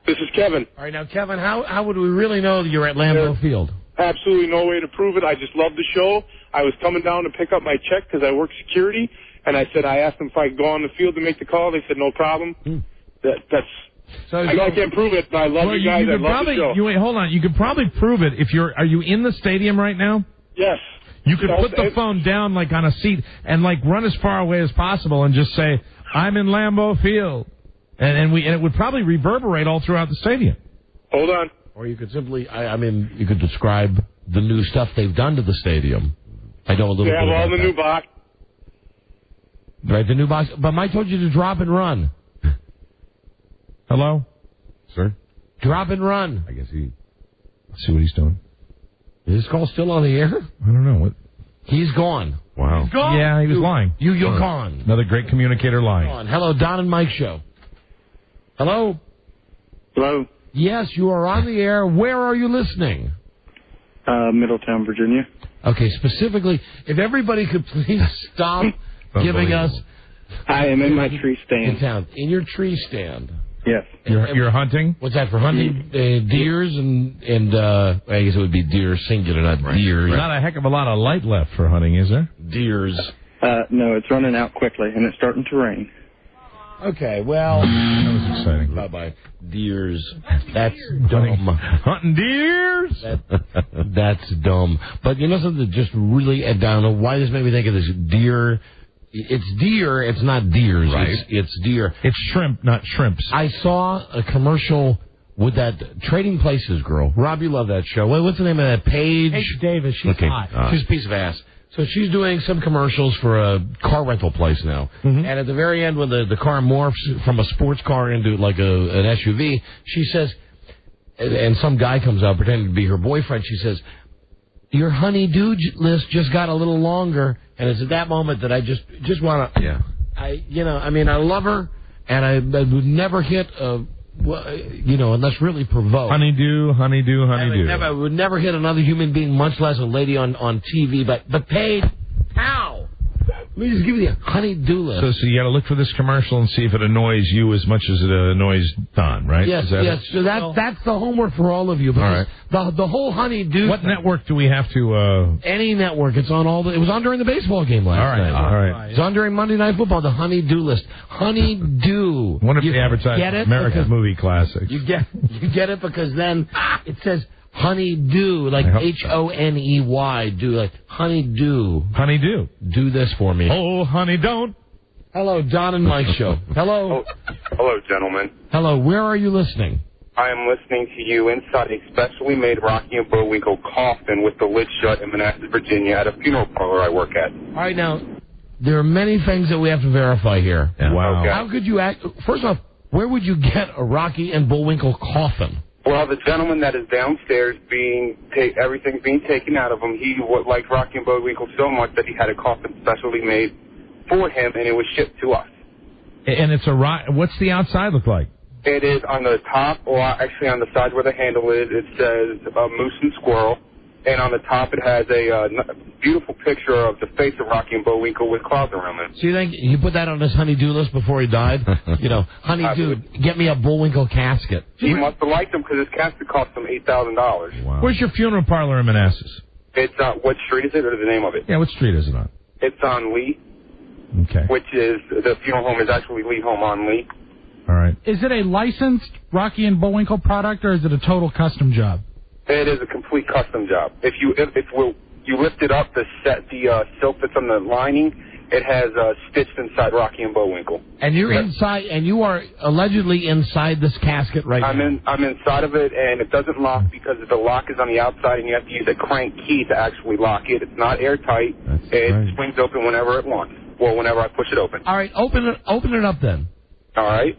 [SPEAKER 19] This is Kevin.
[SPEAKER 4] All right, now, Kevin, how would we really know that you're at Lambeau Field?
[SPEAKER 19] Absolutely no way to prove it. I just love the show. I was coming down to pick up my check because I work security, and I asked them if I could go on the field to make the call. They said no problem. I can't prove it, but I love you guys. I love the show.
[SPEAKER 8] Wait, hold on. You could probably prove it if are you in the stadium right now?
[SPEAKER 19] Yes.
[SPEAKER 8] You could put the phone down like on a seat and like run as far away as possible and just say, "I'm in Lambeau Field," and it would probably reverberate all throughout the stadium.
[SPEAKER 19] Hold on.
[SPEAKER 4] Or you could simply, you could describe the new stuff they've done to the stadium. I know a little bit about
[SPEAKER 19] They have all the new box.
[SPEAKER 4] Right, the new box. But Mike told you to drop and run.
[SPEAKER 8] Hello?
[SPEAKER 7] Sir?
[SPEAKER 4] Drop and run.
[SPEAKER 7] I guess
[SPEAKER 8] Let's see what he's doing.
[SPEAKER 4] Is this call still on the air?
[SPEAKER 8] I don't know. What?
[SPEAKER 4] He's gone.
[SPEAKER 8] Wow.
[SPEAKER 4] He's gone?
[SPEAKER 8] Yeah, he was lying.
[SPEAKER 4] You're gone.
[SPEAKER 8] Another great communicator lying.
[SPEAKER 4] Hello, Don and Mike Show. Hello?
[SPEAKER 19] Hello?
[SPEAKER 4] Yes, you are on the air. Where are you listening?
[SPEAKER 19] Middletown, Virginia.
[SPEAKER 4] Okay, specifically, if everybody could please stop giving us...
[SPEAKER 9] I am in my tree stand.
[SPEAKER 4] In town. In your tree stand.
[SPEAKER 9] Yes.
[SPEAKER 3] You're hunting?
[SPEAKER 4] What's that, for hunting? Deers and I guess it would be deer singular, not deer.
[SPEAKER 3] Not a heck of a lot of light left for hunting, is there?
[SPEAKER 4] Deers.
[SPEAKER 9] No, it's running out quickly, and it's starting to rain.
[SPEAKER 4] Okay, well...
[SPEAKER 3] That was exciting.
[SPEAKER 4] Bye-bye. Deers. That's dumb.
[SPEAKER 3] Hunting deers?
[SPEAKER 4] That's dumb. But you know something that just really, I don't know why this made me think of this deer... It's deer, it's not deers.
[SPEAKER 3] Right.
[SPEAKER 4] It's deer.
[SPEAKER 3] It's shrimp, not shrimps.
[SPEAKER 4] I saw a commercial with that Trading Places girl. Rob, you love that show. What's the name of that? Paige?
[SPEAKER 18] Paige Davis. She's hot.
[SPEAKER 4] She's a piece of ass. So she's doing some commercials for a car rental place now. Mm-hmm. And at the very end, when the car morphs from a sports car into like an SUV, she says, and some guy comes out pretending to be her boyfriend, she says, your honey-do list just got a little longer. And it's at that moment that I just want to, I love her, and I would never hit unless really provoked.
[SPEAKER 3] Honeydew.
[SPEAKER 4] I would never hit another human being, much less a lady on TV. But Paige, how? Let me just give you the honey-do list.
[SPEAKER 3] So you got to look for this commercial and see if it annoys you as much as it annoys Don, right?
[SPEAKER 4] Yes. So that's the homework for all of you. All right. The whole honey-do.
[SPEAKER 3] What network do we have to?
[SPEAKER 4] Any network. It's on all. It was on during the baseball game last night.
[SPEAKER 3] All right.
[SPEAKER 4] It's on during Monday Night Football. The honey-do list. Honey-do.
[SPEAKER 3] Wonder if they advertise America's Movie Classics.
[SPEAKER 4] You get it because then it says. Honey-do, like Honey, do, like honey-do.
[SPEAKER 3] Honey-do.
[SPEAKER 4] Do this for me.
[SPEAKER 3] Oh, honey, don't.
[SPEAKER 4] Hello, Don and Mike Show. Hello.
[SPEAKER 21] Hello, gentlemen.
[SPEAKER 4] Hello, where are you listening?
[SPEAKER 21] I am listening to you inside a specially made Rocky and Bullwinkle coffin with the lid shut in Manassas, Virginia, at a funeral parlor I work at.
[SPEAKER 4] All right, now, there are many things that we have to verify here.
[SPEAKER 21] Yeah. Wow. Okay.
[SPEAKER 4] How could you act? First off, where would you get a Rocky and Bullwinkle coffin?
[SPEAKER 21] Well, the gentleman that is downstairs everything's being taken out of him. He liked Rocky and Bullwinkle so much that he had a coffin specially made for him, and it was shipped to us.
[SPEAKER 3] And it's what's the outside look like?
[SPEAKER 21] It is on the top, or actually on the side where the handle is, it says moose and squirrel. And on the top it has a beautiful picture of the face of Rocky and Bullwinkle with clouds around it.
[SPEAKER 4] So you think he put that on his honey-do list before he died? Honey-do, get me a Bullwinkle casket.
[SPEAKER 21] He must have liked him because his casket cost him $8,000.
[SPEAKER 3] Wow. Where's your funeral parlor in Manassas?
[SPEAKER 21] It's what street is it, or the name of it?
[SPEAKER 3] Yeah, what street is it on?
[SPEAKER 21] It's on Lee.
[SPEAKER 3] Okay.
[SPEAKER 21] Which is, the funeral home is actually Lee Home on Lee.
[SPEAKER 3] All right.
[SPEAKER 22] Is it a licensed Rocky and Bullwinkle product, or is it a total custom job?
[SPEAKER 21] It is a complete custom job. If you lift it up, the silk that's on the lining, it has stitched inside Rocky and Bullwinkle.
[SPEAKER 4] And you're inside, and you are allegedly inside this casket right now.
[SPEAKER 21] I'm inside of it, and it doesn't lock because the lock is on the outside, and you have to use a crank key to actually lock it. It's not airtight. It swings open whenever it wants. Well, whenever I push it open.
[SPEAKER 4] All right, open it up then.
[SPEAKER 21] All right.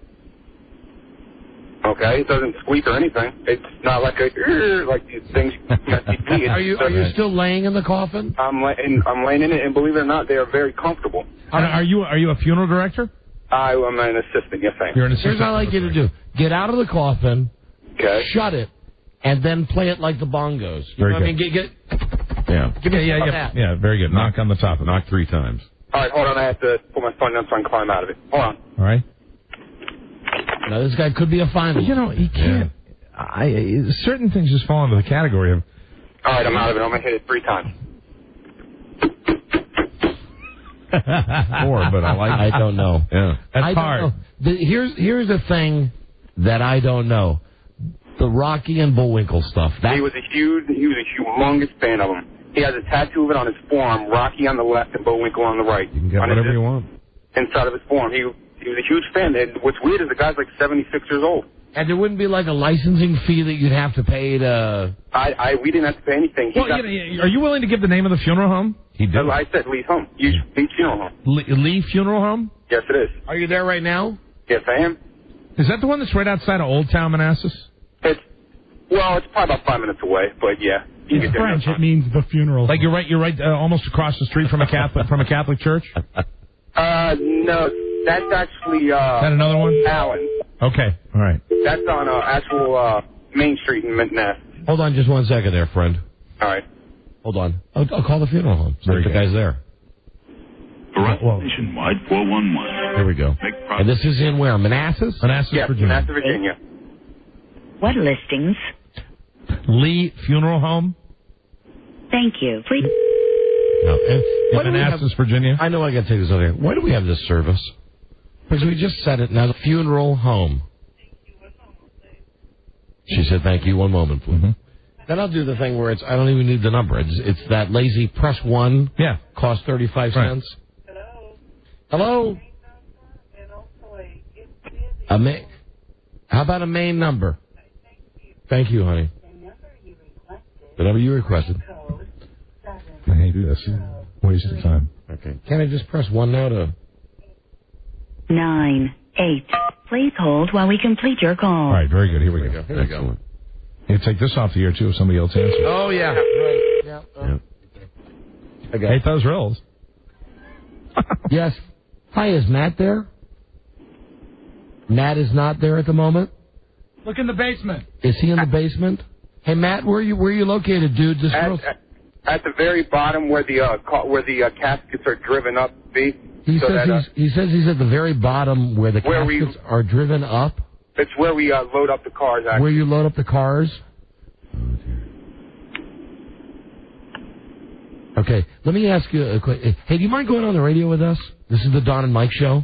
[SPEAKER 21] Okay, it doesn't squeak or anything. It's not like these things.
[SPEAKER 4] Are you still laying in the coffin?
[SPEAKER 21] I'm laying in it, and believe it or not, they are very comfortable.
[SPEAKER 3] Are you a funeral director?
[SPEAKER 21] I'm an assistant. Yes, I am.
[SPEAKER 3] You're an assistant.
[SPEAKER 4] Here's what I'd like you to do: get out of the coffin, shut it, and then play it like the bongos. You know what I mean? Give me
[SPEAKER 3] yeah. Very good. Knock on the top. Knock 3 times.
[SPEAKER 21] All right, hold on. I have to put my phone down so I can climb out of it. Hold on.
[SPEAKER 3] All right.
[SPEAKER 4] Now, this guy could be a finalist.
[SPEAKER 3] He can't. Certain things just fall into the category of...
[SPEAKER 21] All right, I'm out of it. I'm going to hit it 3 times.
[SPEAKER 3] 4, but I like it.
[SPEAKER 4] I don't know.
[SPEAKER 3] Yeah, that's hard.
[SPEAKER 4] Here's the thing that I don't know. The Rocky and Bullwinkle stuff.
[SPEAKER 21] He was a humongous fan of them. He has a tattoo of it on his forearm, Rocky on the left and Bullwinkle on the right.
[SPEAKER 3] You can get whatever you want.
[SPEAKER 21] Inside of his forearm. He was a huge fan. And what's weird is the guy's like 76 years old.
[SPEAKER 4] And there wouldn't be like a licensing fee that you'd have to pay to...
[SPEAKER 21] We didn't have to pay anything.
[SPEAKER 3] Are you willing to give the name of the funeral home?
[SPEAKER 21] He did. I said Lee's home. Lee's Funeral Home.
[SPEAKER 3] Lee Funeral Home?
[SPEAKER 21] Yes, it is.
[SPEAKER 4] Are you there right now?
[SPEAKER 21] Yes, I am.
[SPEAKER 3] Is that the one that's right outside of Old Town Manassas?
[SPEAKER 21] It's probably about 5 minutes away, but yeah.
[SPEAKER 22] In French, it means the funeral.
[SPEAKER 3] Like you're right, almost across the street from a Catholic church.
[SPEAKER 21] No, that's actually. Is that
[SPEAKER 3] another one?
[SPEAKER 21] Allen.
[SPEAKER 3] Okay, all right.
[SPEAKER 21] That's on actual Main Street in Manassas.
[SPEAKER 4] Hold on, just 1 second, there, friend.
[SPEAKER 21] All right.
[SPEAKER 4] Hold on. I'll call the funeral home. So the guy's there.
[SPEAKER 5] Nationwide 411.
[SPEAKER 4] Here we go. And this is in where? Manassas?
[SPEAKER 5] Yes,
[SPEAKER 4] Virginia.
[SPEAKER 5] Manassas, Virginia.
[SPEAKER 11] What listings?
[SPEAKER 8] Lee Funeral Home.
[SPEAKER 11] Thank you. Please.
[SPEAKER 4] No.
[SPEAKER 8] In Manassas, Virginia.
[SPEAKER 4] I know I got to take this over here. Why do we have this service? Because we just said it now. The funeral home. She said, thank you. One moment, please. Mm-hmm. Then I'll do the thing where I don't even need the number. It's that lazy press 1.
[SPEAKER 8] Yeah.
[SPEAKER 4] Cost 35 cents. Hello? How about a main number? Thank you, honey. The number you requested.
[SPEAKER 8] I hate this. Waste of time.
[SPEAKER 4] Okay. Can I just press 1 now to...
[SPEAKER 11] 9, 8. Please hold while we complete your call.
[SPEAKER 8] All right, very good. Here we go.
[SPEAKER 4] Here we go.
[SPEAKER 8] You take this off the air, too, if somebody else answers.
[SPEAKER 4] Oh, yeah. Right. Yeah.
[SPEAKER 8] Okay. Hate those rolls.
[SPEAKER 4] Yes. Hi, is Matt there? Matt is not there at the moment?
[SPEAKER 22] Look in the basement.
[SPEAKER 4] Is he in the basement? Hey, Matt, where are you located, dude?
[SPEAKER 21] At the very bottom where the caskets are driven up, B.
[SPEAKER 4] He says he's at the very bottom where the caskets are driven up.
[SPEAKER 21] It's where we load up the cars, actually.
[SPEAKER 4] Where you load up the cars? Okay, let me ask you a question. Hey, do you mind going on the radio with us? This is the Don and Mike show.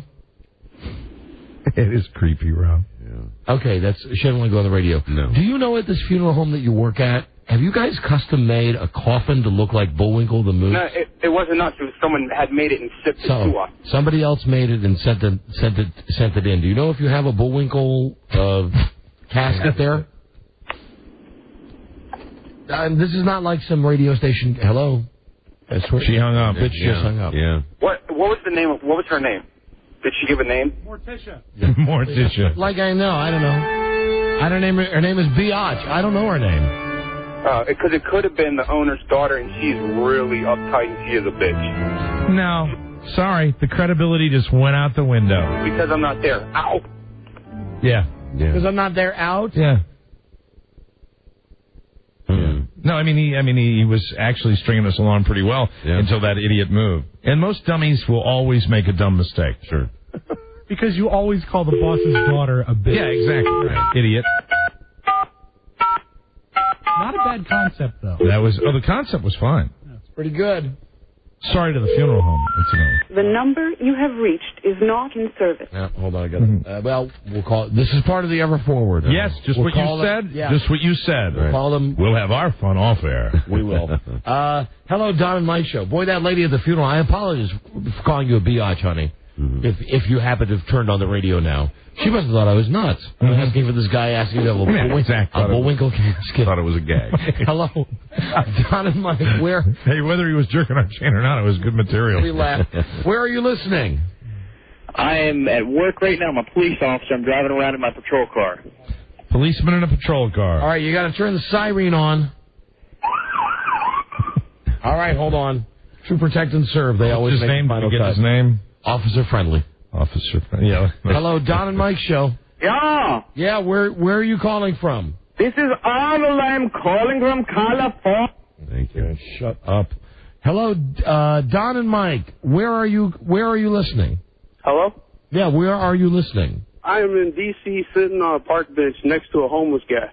[SPEAKER 8] It is creepy, Rob.
[SPEAKER 4] Yeah. Okay, she doesn't want to go on the radio. No. Do you know at this funeral home that you work at, have you guys custom made a coffin to look like Bullwinkle the Moose?
[SPEAKER 21] No, it wasn't us. It was someone had made it and shipped it to us.
[SPEAKER 4] Somebody else made it and sent it in. Do you know if you have a Bullwinkle casket there? This is not like some radio station. Hello.
[SPEAKER 8] She hung up.
[SPEAKER 4] Bitch just hung up.
[SPEAKER 7] Yeah.
[SPEAKER 21] What was the name? What was her name? Did she give a name?
[SPEAKER 22] Morticia.
[SPEAKER 8] Morticia.
[SPEAKER 4] Like I know. I don't know. Her name is Biatch. I don't know her name.
[SPEAKER 21] Because it could have been the owner's daughter, and she's really uptight, and she is a bitch.
[SPEAKER 8] No. Sorry. The credibility just went out the window.
[SPEAKER 21] Because I'm not there. Ow.
[SPEAKER 8] Yeah.
[SPEAKER 4] Because I'm not there out?
[SPEAKER 8] Yeah. No, I mean he was actually stringing us along pretty well until that idiot moved. And most dummies will always make a dumb mistake. Sure.
[SPEAKER 22] Because you always call the boss's daughter a bitch.
[SPEAKER 8] Yeah, exactly. Right. Idiot.
[SPEAKER 22] Not a bad concept, though.
[SPEAKER 8] The concept was fine.
[SPEAKER 4] It's pretty good.
[SPEAKER 8] Sorry to the funeral home, incidentally.
[SPEAKER 13] The number you have reached is not in service.
[SPEAKER 4] Yeah, hold on, I got it. Well, we'll call it. This is part of the Ever Forward.
[SPEAKER 8] Yes, just what you said.
[SPEAKER 4] Yeah.
[SPEAKER 8] Just what you said.
[SPEAKER 4] We'll call them.
[SPEAKER 8] We'll have our fun off air.
[SPEAKER 4] We will. Hello, Don and Mike show. Boy, that lady at the funeral. I apologize for calling you a biatch, honey. Mm-hmm. If you happen to have turned on the radio now. She must have thought I was nuts. I'm asking for this guy asking to have a Bullwinkle casket.
[SPEAKER 7] Thought it was a gag.
[SPEAKER 4] Hello, Don and Mike. Where?
[SPEAKER 8] Hey, whether he was jerking our chain or not, it was good material.
[SPEAKER 4] We laughed. Where are you listening?
[SPEAKER 1] I am at work right now. I'm a police officer. I'm driving around in my patrol car.
[SPEAKER 8] Policeman in a patrol car.
[SPEAKER 4] All right, you got to turn the siren on. All right, hold on. True Protect and Serve. They always make the final cut.
[SPEAKER 8] His name?
[SPEAKER 4] Officer Friendly.
[SPEAKER 8] Officer Friendly. Yeah.
[SPEAKER 4] Hello, Don and Mike show.
[SPEAKER 24] Yeah.
[SPEAKER 4] Yeah, where are you calling from?
[SPEAKER 24] This is Arnold. I'm calling from California.
[SPEAKER 4] Thank you. Shut up. Hello, Don and Mike. Where are you listening?
[SPEAKER 24] Hello?
[SPEAKER 4] Yeah, where are you listening?
[SPEAKER 24] I am in D.C. sitting on a park bench next to a homeless guy.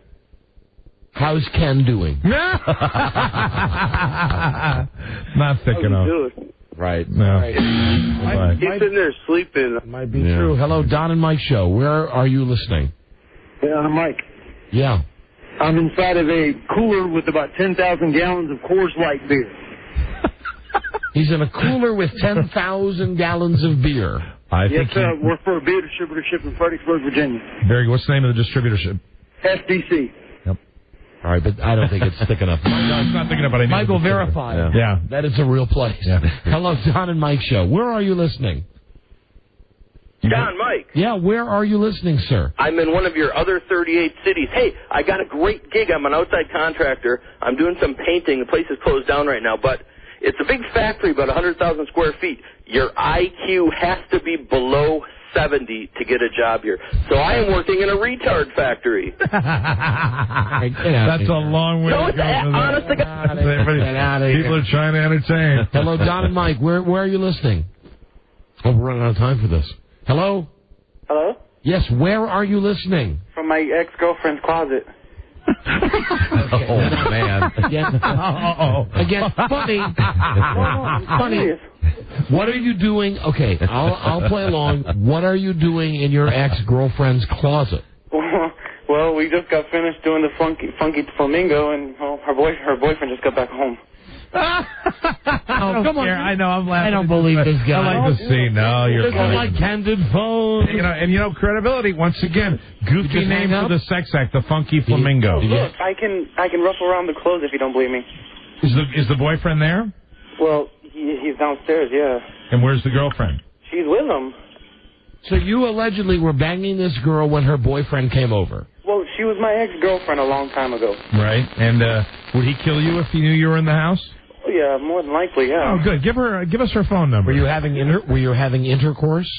[SPEAKER 4] How's Ken doing?
[SPEAKER 8] Not thick enough.
[SPEAKER 4] Right.
[SPEAKER 8] No.
[SPEAKER 24] Right. He's sitting there sleeping.
[SPEAKER 4] Might be true. Hello, Don and Mike show. Where are you listening?
[SPEAKER 1] Yeah, I'm Mike.
[SPEAKER 4] Yeah.
[SPEAKER 1] I'm inside of a cooler with about 10,000 gallons of Coors Light beer.
[SPEAKER 4] He's in a cooler with 10,000 gallons of beer.
[SPEAKER 1] Yes, we're for a beer distributorship in Fredericksburg, Virginia.
[SPEAKER 8] Very good. What's the name of the distributorship?
[SPEAKER 1] FDC.
[SPEAKER 8] Yep.
[SPEAKER 4] All right, but I don't think it's thick enough.
[SPEAKER 8] No, it's not thick enough, but I need
[SPEAKER 4] Michael, verify.
[SPEAKER 8] Yeah.
[SPEAKER 4] That it's a real place.
[SPEAKER 8] Yeah.
[SPEAKER 4] Hello, Don and Mike show. Where are you listening?
[SPEAKER 16] Don, Mike.
[SPEAKER 4] Yeah, where are you listening, sir?
[SPEAKER 16] I'm in one of your other 38 cities. Hey, I got a great gig. I'm an outside contractor. I'm doing some painting. The place is closed down right now, but it's a big factory, about 100,000 square feet. Your IQ has to be below 70 to get a job here. So I am working in a retard factory.
[SPEAKER 8] That's a long way
[SPEAKER 16] No,
[SPEAKER 8] to go.
[SPEAKER 16] honest to God.
[SPEAKER 8] People are trying to entertain.
[SPEAKER 4] Hello, Don and Mike. Where are you listening? Oh, we're running out of time for this. Hello?
[SPEAKER 21] Hello?
[SPEAKER 4] Yes, where are you listening?
[SPEAKER 21] From my ex-girlfriend's closet.
[SPEAKER 7] Oh, man.
[SPEAKER 4] Again, funny. Funny. What are you doing? Okay, I'll play along. What are you doing in your ex-girlfriend's closet?
[SPEAKER 21] Well, we just got finished doing the funky flamingo, and her boyfriend just got back home.
[SPEAKER 8] Come on! I know. I'm laughing.
[SPEAKER 4] I don't believe this guy.
[SPEAKER 8] I like to see. No, you're
[SPEAKER 4] this is like candid phone.
[SPEAKER 8] Credibility once again. Goofy name for the sex act, the funky flamingo.
[SPEAKER 21] Look, I can ruffle around the clothes if you don't believe me.
[SPEAKER 8] Is the boyfriend there?
[SPEAKER 21] Well, he's downstairs. Yeah.
[SPEAKER 8] And where's the girlfriend?
[SPEAKER 21] She's with him.
[SPEAKER 4] So you allegedly were banging this girl when her boyfriend came over.
[SPEAKER 21] Well, she was my ex-girlfriend a long time ago.
[SPEAKER 8] Right. And would he kill you if he knew you were in the house?
[SPEAKER 21] Oh, yeah, more than likely, yeah.
[SPEAKER 8] Oh, good. Give us her phone number.
[SPEAKER 4] Were you having intercourse?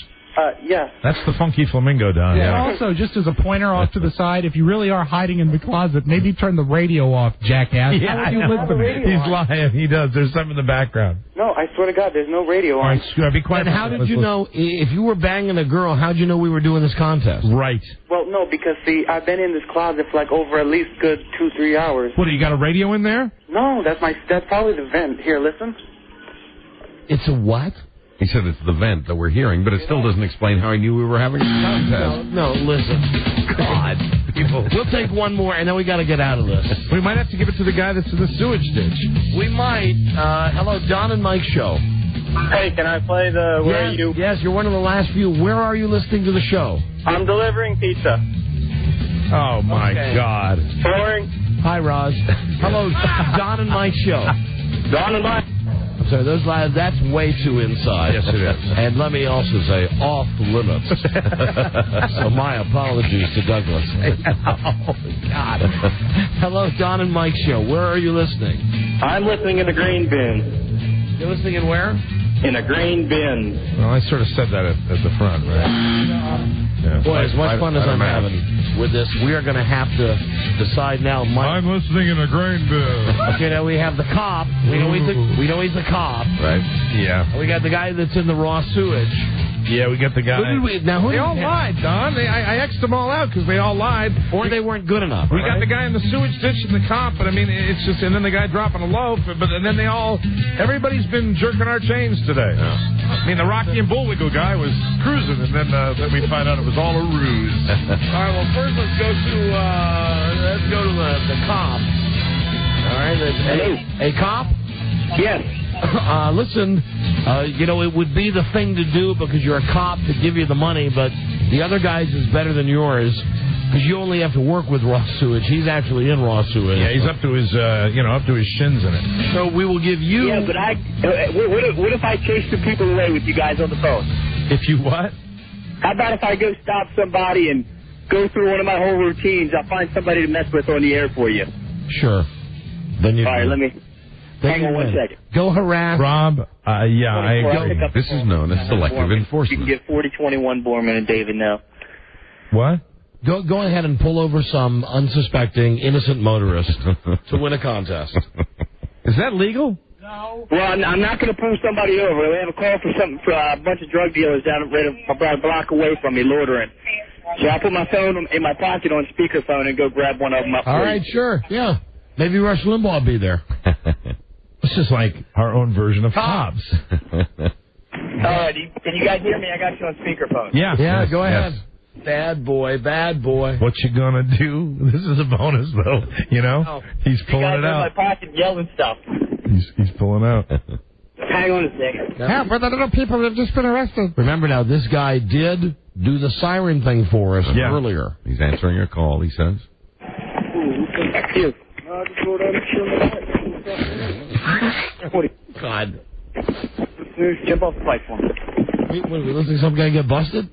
[SPEAKER 21] Yeah.
[SPEAKER 8] That's the funky flamingo, Don.
[SPEAKER 22] Yeah. Also, just as a pointer off to the side, if you really are hiding in the closet, maybe turn the radio off, jackass.
[SPEAKER 8] Yeah,
[SPEAKER 22] How would you listen?
[SPEAKER 8] He's lying. He does. There's something in the background.
[SPEAKER 21] No, I swear to God, there's no radio on.
[SPEAKER 8] All right, be quiet.
[SPEAKER 4] And how did you know, if you were banging a girl, how'd you know we were doing this contest?
[SPEAKER 8] Right.
[SPEAKER 21] Well, no, because, see, I've been in this closet for like over at least good 2-3 hours.
[SPEAKER 8] What, you got a radio in there?
[SPEAKER 21] No, that's probably the vent. Here, listen.
[SPEAKER 4] It's a what?
[SPEAKER 7] He said it's the vent that we're hearing, but it still doesn't explain how he knew we were having a contest.
[SPEAKER 4] No, listen. God. We'll take one more, and then we got to get out of this.
[SPEAKER 8] We might have to give it to the guy that's in the sewage ditch.
[SPEAKER 4] We might. Hello, Don and Mike show.
[SPEAKER 21] Hey, can I play the Where Are You?
[SPEAKER 4] Yes, you're one of the last few. Where are you listening to the show?
[SPEAKER 21] I'm delivering pizza.
[SPEAKER 8] Oh, my God.
[SPEAKER 21] Boring.
[SPEAKER 4] Hi, Roz. Hello, Don and Mike show.
[SPEAKER 21] Don and Mike.
[SPEAKER 4] I'm sorry, that's way too inside.
[SPEAKER 8] Yes, it is.
[SPEAKER 4] And let me also say, off limits. So my apologies to Douglas. Oh, God. Hello, Don and Mike show. Where are you listening?
[SPEAKER 21] I'm listening in a grain bin.
[SPEAKER 4] You're listening in where?
[SPEAKER 21] In a grain bin.
[SPEAKER 8] Well, I sort of said that at the front, right? Yeah.
[SPEAKER 4] Boy, as much fun as I'm having with this, we are going to have to decide now. Mike.
[SPEAKER 8] I'm listening in a grain bin.
[SPEAKER 4] Okay, now we have the cop. We know he's the cop.
[SPEAKER 7] Right.
[SPEAKER 8] Yeah.
[SPEAKER 4] We got the guy that's in the raw sewage.
[SPEAKER 8] Yeah, we got the guy. They all lied, Don. I X'd them all out because they all lied.
[SPEAKER 4] Or they weren't good enough.
[SPEAKER 8] We got the guy in the sewage ditch and the cop, but I mean, it's just, and then the guy dropping a loaf, and then everybody's been jerking our chains today. Yeah. I mean, the Rocky and Bullwinkle guy was cruising, and then we find out it was all a ruse.
[SPEAKER 4] All right, well, first let's go to the cop. All right, a cop?
[SPEAKER 21] Yes.
[SPEAKER 4] Listen, it would be the thing to do because you're a cop to give you the money, but the other guy's is better than yours because you only have to work with raw sewage. He's actually in raw sewage.
[SPEAKER 8] Yeah, he's up to his shins in it.
[SPEAKER 4] So we will give you.
[SPEAKER 21] Yeah, but what if I chase the people away with you guys on the phone?
[SPEAKER 8] If you what?
[SPEAKER 21] How about if I go stop somebody and go through one of my whole routines? I'll find somebody to mess with on the air for you.
[SPEAKER 4] Sure. Then you.
[SPEAKER 21] All right, let me. Hang on 1 second.
[SPEAKER 4] Go harass.
[SPEAKER 8] Rob, I agree.
[SPEAKER 7] This is known as selective enforcement.
[SPEAKER 21] You can get 4021 Borman and David now.
[SPEAKER 8] What?
[SPEAKER 4] Go ahead and pull over some unsuspecting, innocent motorist to win a contest.
[SPEAKER 8] Is that legal?
[SPEAKER 21] No. Well, I'm not going to pull somebody over. We have a call for a bunch of drug dealers down about a block away from me, loitering. So I'll put my phone in my pocket on speakerphone and go grab one of them up.
[SPEAKER 4] All right, sure. Yeah. Maybe Rush Limbaugh will be there.
[SPEAKER 8] This is like our own version of Cops.
[SPEAKER 21] Can you guys hear me? I got you on speakerphone.
[SPEAKER 8] Yeah.
[SPEAKER 4] Yeah, go ahead. Bad boy.
[SPEAKER 8] What you gonna do? This is a bonus, though. He's pulling it out.
[SPEAKER 21] You guys in my pocket yelling stuff.
[SPEAKER 8] He's pulling out.
[SPEAKER 21] Hang on a second.
[SPEAKER 18] Help for the little people that have just been arrested.
[SPEAKER 4] Remember now, this guy did do the siren thing for us earlier.
[SPEAKER 7] He's answering a call, he says.
[SPEAKER 21] Thank you.
[SPEAKER 4] God.
[SPEAKER 21] Jump off the platform.
[SPEAKER 4] Wait, we listening to some guy get busted?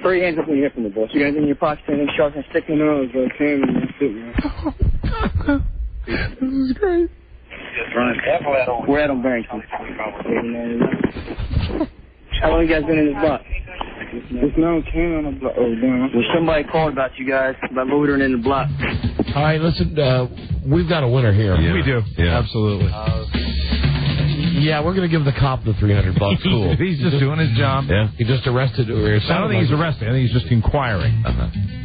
[SPEAKER 21] Throw your hands up when you hear from the boss. You got anything in your pocket, anything sharp and stick in the nose, okay?
[SPEAKER 18] This is great.
[SPEAKER 21] We're at on Barrington. How long you guys been in this box?
[SPEAKER 24] There's no can on the block. Oh, damn.
[SPEAKER 10] Well, somebody called about you guys, about loitering in the block.
[SPEAKER 4] All right, listen, we've got a winner here.
[SPEAKER 8] Yeah. We do.
[SPEAKER 7] Yeah.
[SPEAKER 8] Absolutely.
[SPEAKER 4] Yeah, we're going to give the cop the $300. Cool.
[SPEAKER 8] He's just doing his job.
[SPEAKER 7] Yeah.
[SPEAKER 4] He just arrested.
[SPEAKER 8] I don't think he's arrested. I think he's just inquiring.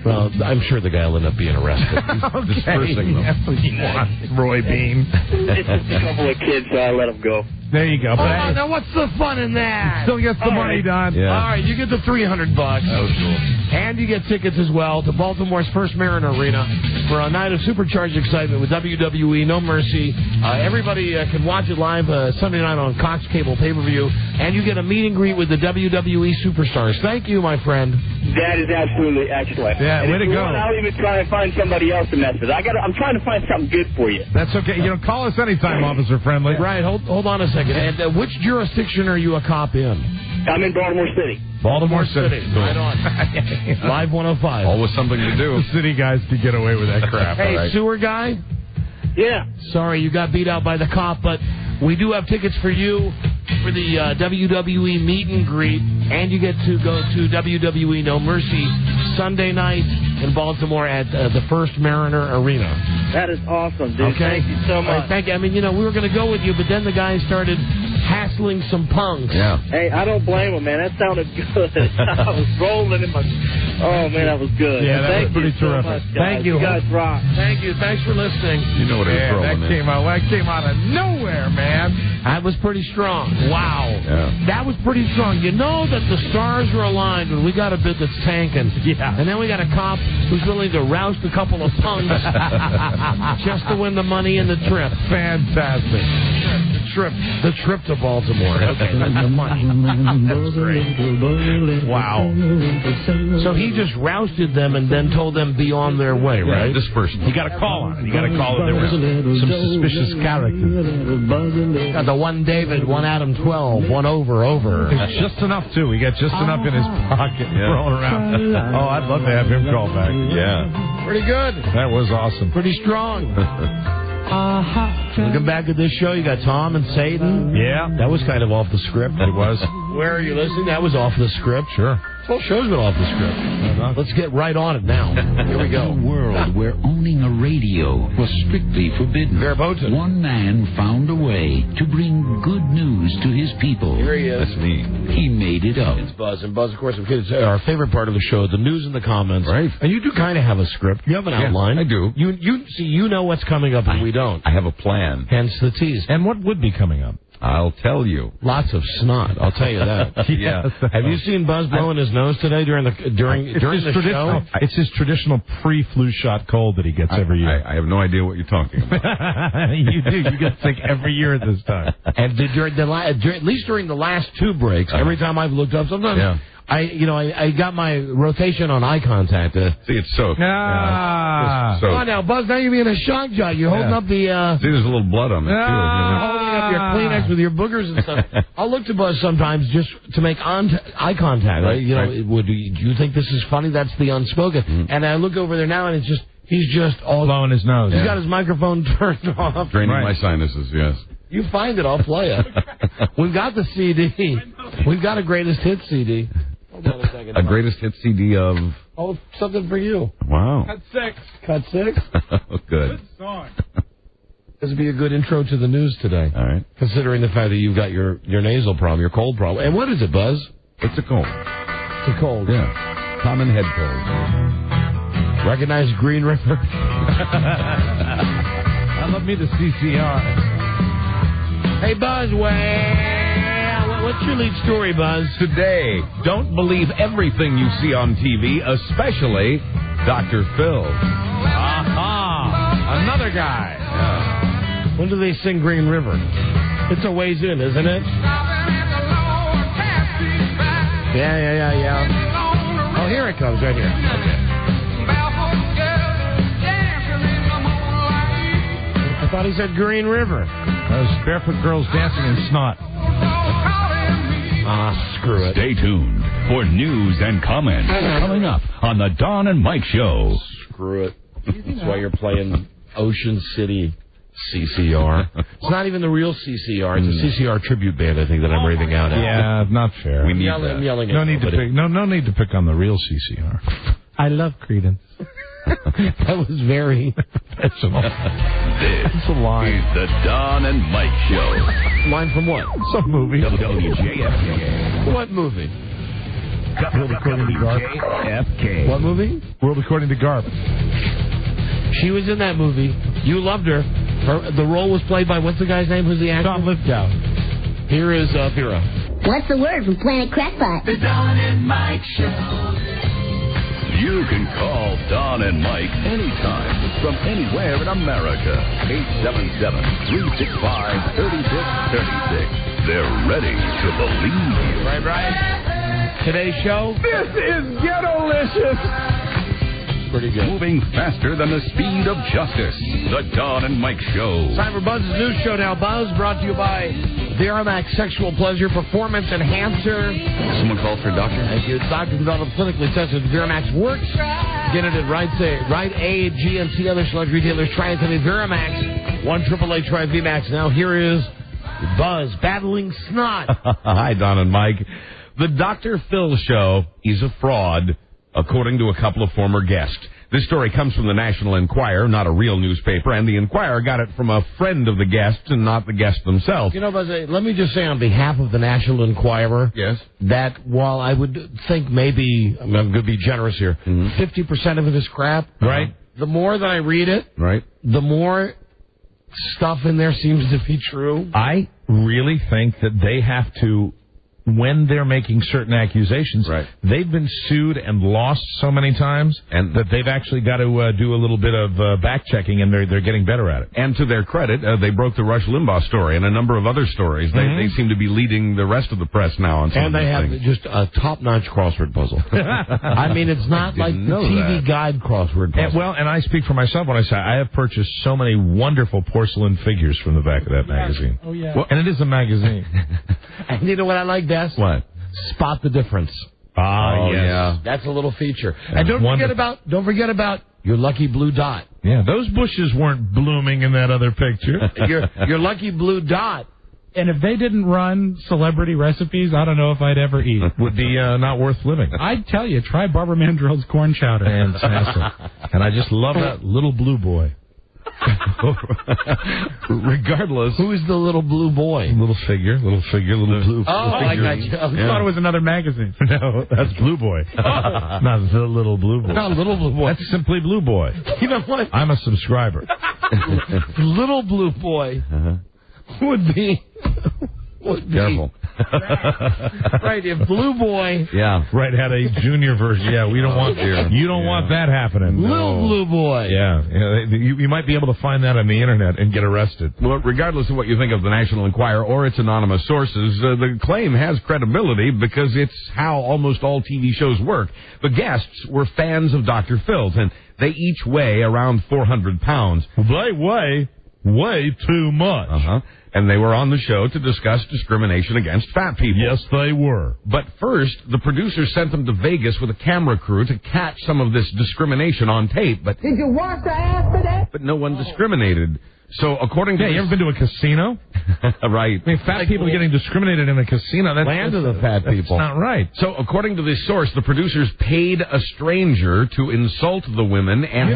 [SPEAKER 4] Well, I'm sure the guy will end up being arrested.
[SPEAKER 8] He's dispersing them. That's what he wants, Roy Bean.
[SPEAKER 10] It's just a couple of kids, so I let them go.
[SPEAKER 8] There you go.
[SPEAKER 4] But now what's the fun in that?
[SPEAKER 8] Still gets the money done.
[SPEAKER 7] Yeah.
[SPEAKER 4] All right, you get the $300.
[SPEAKER 7] That was cool.
[SPEAKER 4] And you get tickets as well to Baltimore's First Mariner Arena for a night of supercharged excitement with WWE No Mercy. Everybody can watch it live Sunday night on Cox Cable pay-per-view. And you get a meet and greet with the WWE superstars. Thank you, my friend.
[SPEAKER 10] That is absolutely excellent.
[SPEAKER 8] Yeah,
[SPEAKER 10] and
[SPEAKER 8] way to go.
[SPEAKER 10] I'll even try and find somebody else to mess with. I'm trying to find something good for you.
[SPEAKER 8] That's okay. Call us anytime, Officer Friendly.
[SPEAKER 4] Right, hold on a second. And which jurisdiction are you a cop in?
[SPEAKER 10] I'm in Baltimore City.
[SPEAKER 8] Baltimore City.
[SPEAKER 4] Right on. Live 105.
[SPEAKER 7] Always something to do.
[SPEAKER 8] The city guys can get away with that crap.
[SPEAKER 4] Hey,
[SPEAKER 8] right?
[SPEAKER 4] sewer guy?
[SPEAKER 10] Yeah.
[SPEAKER 4] Sorry you got beat out by the cop, but we do have tickets for you for the WWE meet and greet, and you get to go to WWE No Mercy Sunday night in Baltimore at the First Mariner Arena.
[SPEAKER 1] That is awesome, dude.
[SPEAKER 4] Okay.
[SPEAKER 1] Thank you so much.
[SPEAKER 4] Thank you. I mean, we were going to go with you, but then the guy started hassling some punks.
[SPEAKER 7] Yeah.
[SPEAKER 1] Hey, I don't blame him, man. That sounded good. I was rolling in my... Oh, man, that was good.
[SPEAKER 8] Yeah, that
[SPEAKER 1] Thank
[SPEAKER 8] was pretty
[SPEAKER 1] you
[SPEAKER 8] terrific.
[SPEAKER 1] So much, guys.
[SPEAKER 4] Thank you.
[SPEAKER 1] You guys rock.
[SPEAKER 4] Thank you. Thanks for listening.
[SPEAKER 7] You know what it was rolling
[SPEAKER 8] that came out of nowhere, man.
[SPEAKER 4] That was pretty strong. Wow.
[SPEAKER 7] Yeah.
[SPEAKER 4] That was pretty strong. You know that the stars were aligned when we got a bit that's tanking.
[SPEAKER 8] Yeah.
[SPEAKER 4] And then we got a cop who's willing to roust a couple of punks just to win the money and the trip.
[SPEAKER 8] Fantastic.
[SPEAKER 4] The trip to Baltimore. Okay, that's the money. That's great. Wow. So he just rousted them and then told them be on their way, right?
[SPEAKER 7] This person.
[SPEAKER 8] You got to call on it. You got to call it. There were some suspicious characters.
[SPEAKER 4] Got the one David, one Adam 12, one over.
[SPEAKER 8] It's just enough, too. He got just enough in his pocket rolling around. Oh, I'd love to have him call back.
[SPEAKER 7] Yeah.
[SPEAKER 4] Pretty good.
[SPEAKER 8] That was awesome.
[SPEAKER 4] Pretty strong. Looking back at this show, you got Tom and Satan.
[SPEAKER 8] Yeah.
[SPEAKER 4] That was kind of off the script.
[SPEAKER 8] It was.
[SPEAKER 4] Where are you listening? That was off the script.
[SPEAKER 8] Sure.
[SPEAKER 4] This whole show's been off the script. Let's get right on it now. Here we go.
[SPEAKER 5] In a world where owning a radio was strictly forbidden,
[SPEAKER 4] Verboten.
[SPEAKER 5] one man found a way to bring good news to his people.
[SPEAKER 4] Here he is.
[SPEAKER 7] That's me.
[SPEAKER 5] He made it up.
[SPEAKER 4] It's Buzz. And Buzz, of course, it's our favorite part of the show, the news and the comments.
[SPEAKER 7] Right.
[SPEAKER 4] And you do kind of have a script. You have an outline.
[SPEAKER 7] I do.
[SPEAKER 4] You know what's coming up and we don't.
[SPEAKER 7] I have a plan.
[SPEAKER 4] Hence the tease.
[SPEAKER 8] And what would be coming up?
[SPEAKER 7] I'll tell you.
[SPEAKER 4] Lots of snot, I'll tell you that.
[SPEAKER 7] Yeah.
[SPEAKER 4] Have you seen Buzz blowing his nose today during the show?
[SPEAKER 8] It's his traditional pre-flu shot cold that he gets every year.
[SPEAKER 7] I have no idea what you're talking about.
[SPEAKER 8] You do. You get sick every year at this time.
[SPEAKER 4] And at least during the last two breaks, every time I've looked up, sometimes I got my rotation on eye contact.
[SPEAKER 7] See, it's soaked.
[SPEAKER 4] Come on now, Buzz. Now you're being a shock jock. You're holding up the.
[SPEAKER 7] See, there's a little blood on it too.
[SPEAKER 4] Holding up your Kleenex with your boogers and stuff. I'll look to Buzz sometimes just to make eye contact. Right? Do you think this is funny? That's the unspoken. Mm-hmm. And I look over there now, and he's just all
[SPEAKER 8] blowing his nose.
[SPEAKER 4] He's got his microphone turned off,
[SPEAKER 7] draining my sinuses. Yes.
[SPEAKER 4] You find it, I'll play it. We've got the CD. We've got a greatest hits CD. Hold on a second.
[SPEAKER 7] A greatest hit CD of...
[SPEAKER 4] Oh, something for you.
[SPEAKER 7] Wow.
[SPEAKER 4] Cut 6?
[SPEAKER 7] Good
[SPEAKER 22] song.
[SPEAKER 4] This would be a good intro to the news today.
[SPEAKER 7] All right.
[SPEAKER 4] Considering the fact that you've got your nasal problem, your cold problem. And what is it, Buzz?
[SPEAKER 7] It's a cold.
[SPEAKER 4] It's a cold.
[SPEAKER 7] Yeah. Common head cold.
[SPEAKER 4] Recognize Green River?
[SPEAKER 8] I love me the CCR.
[SPEAKER 4] Hey, Buzz, what's your lead story, Buzz?
[SPEAKER 7] Today, don't believe everything you see on TV, especially Dr. Phil.
[SPEAKER 8] Aha! Another guy.
[SPEAKER 7] Yeah.
[SPEAKER 4] When do they sing Green River? It's a ways in, isn't it? Yeah. Oh, here it comes, right here. Okay. I thought he said Green River.
[SPEAKER 8] Those barefoot girls dancing in snot.
[SPEAKER 4] Screw it.
[SPEAKER 12] Stay tuned for news and comments coming up on the Don and Mike Show.
[SPEAKER 4] Screw it. That's why you're playing Ocean City CCR. It's not even the real CCR. It's a CCR tribute band, I think, that I'm raving out at.
[SPEAKER 8] Yeah, not fair.
[SPEAKER 4] I'm yelling at
[SPEAKER 8] no need to pick on the real CCR.
[SPEAKER 22] I love Creedence.
[SPEAKER 4] That was very
[SPEAKER 8] professional.
[SPEAKER 12] This
[SPEAKER 8] It's a line.
[SPEAKER 12] is the Don and Mike Show.
[SPEAKER 4] Line from what?
[SPEAKER 8] Some movie.
[SPEAKER 12] WJFK.
[SPEAKER 4] What movie?
[SPEAKER 8] World According to Garp.
[SPEAKER 12] WJFK.
[SPEAKER 4] What movie?
[SPEAKER 8] World According to Garp.
[SPEAKER 4] She was in that movie. You loved her. The role was played by, what's the guy's name? Who's the actor?
[SPEAKER 8] Tom Lithgow.
[SPEAKER 4] Here is Vera.
[SPEAKER 2] What's the word from Planet Crackpot?
[SPEAKER 12] The Don and Mike Show. You can call Don and Mike anytime from anywhere in America. 877-365-3636. They're ready to believe you.
[SPEAKER 4] Right, Brian? Today's show?
[SPEAKER 6] This is Ghetto-licious.
[SPEAKER 4] Pretty good.
[SPEAKER 12] Moving faster than the speed of justice. The Don and Mike Show.
[SPEAKER 4] Time for Buzz's news show now. Buzz brought to you by Veramax Sexual Pleasure Performance Enhancer.
[SPEAKER 14] Someone called for a doctor?
[SPEAKER 4] Thank you. Doctor developed clinically tested Veramax works. Get it at Rite Aid, GNC, other select retailers. Try it today. Veramax. 1-888 try VMAX. Now here is Buzz battling snot.
[SPEAKER 7] Hi, Don and Mike. The Dr. Phil show is a fraud, according to a couple of former guests. This story comes from the National Enquirer, not a real newspaper, and the Enquirer got it from a friend of the guests and not the guests themselves.
[SPEAKER 4] You know, Buzz, let me just say on behalf of the National Enquirer,
[SPEAKER 7] yes,
[SPEAKER 4] that while I would think maybe, I'm going to be generous here, 50% of it is crap,
[SPEAKER 7] right?
[SPEAKER 4] The more that I read it,
[SPEAKER 7] right,
[SPEAKER 4] the more stuff in there seems to be true.
[SPEAKER 8] I really think that they have to, when they're making certain accusations, they've been sued and lost so many times and that they've actually got to do a little bit of back-checking, and they're getting better at it.
[SPEAKER 7] And to their credit, they broke the Rush Limbaugh story and a number of other stories. They seem to be leading the rest of the press now on some of these things.
[SPEAKER 4] And they have just a top-notch crossword puzzle. I mean, it's not like the TV Guide crossword puzzle.
[SPEAKER 8] And I speak for myself when I say I have purchased so many wonderful porcelain figures from the back of that magazine.
[SPEAKER 22] Oh, yeah.
[SPEAKER 8] Well, and it is a magazine.
[SPEAKER 4] And you know what I like best?
[SPEAKER 7] What?
[SPEAKER 4] Spot the difference.
[SPEAKER 7] Oh, yes. Yeah.
[SPEAKER 4] That's a little feature. And don't forget about your lucky blue dot.
[SPEAKER 8] Yeah, those bushes weren't blooming in that other picture.
[SPEAKER 4] your lucky blue dot.
[SPEAKER 22] And if they didn't run celebrity recipes, I don't know if I'd ever eat.
[SPEAKER 8] Would be not worth living.
[SPEAKER 22] I'd tell you, try Barbara Mandrell's corn chowder.
[SPEAKER 8] Fantastic. And I just love that little blue boy.
[SPEAKER 7] Regardless,
[SPEAKER 4] who is the little blue boy?
[SPEAKER 8] Little figure, little blue.
[SPEAKER 22] Oh, I got you. I thought it was another magazine.
[SPEAKER 8] No, that's Blue Boy. Not the little blue boy.
[SPEAKER 4] Not little blue boy.
[SPEAKER 8] That's simply Blue Boy.
[SPEAKER 4] You know what?
[SPEAKER 8] I'm a subscriber.
[SPEAKER 4] Little blue boy would be.
[SPEAKER 7] Careful.
[SPEAKER 4] Right, if Blue Boy...
[SPEAKER 7] Yeah.
[SPEAKER 8] Right, had a junior version. Yeah, we don't want... You don't want that happening.
[SPEAKER 4] Little Blue Boy.
[SPEAKER 8] Yeah. You might be able to find that on the internet and get arrested.
[SPEAKER 7] Well, regardless of what you think of the National Enquirer or its anonymous sources, the claim has credibility because it's how almost all TV shows work. The guests were fans of Dr. Phil's, and they each weigh around 400 pounds.
[SPEAKER 8] They weigh way too much.
[SPEAKER 7] And they were on the show to discuss discrimination against fat people.
[SPEAKER 8] Yes, they were.
[SPEAKER 7] But first, the producers sent them to Vegas with a camera crew to catch some of this discrimination on tape. But
[SPEAKER 2] did you wash the ass for that?
[SPEAKER 7] But no one discriminated. So according to
[SPEAKER 8] you ever been to a casino?
[SPEAKER 7] Right.
[SPEAKER 8] I mean, fat people getting discriminated in a casino. That's
[SPEAKER 4] land of the fat people.
[SPEAKER 7] That's not right. So according to this source, the producers paid a stranger to insult the women and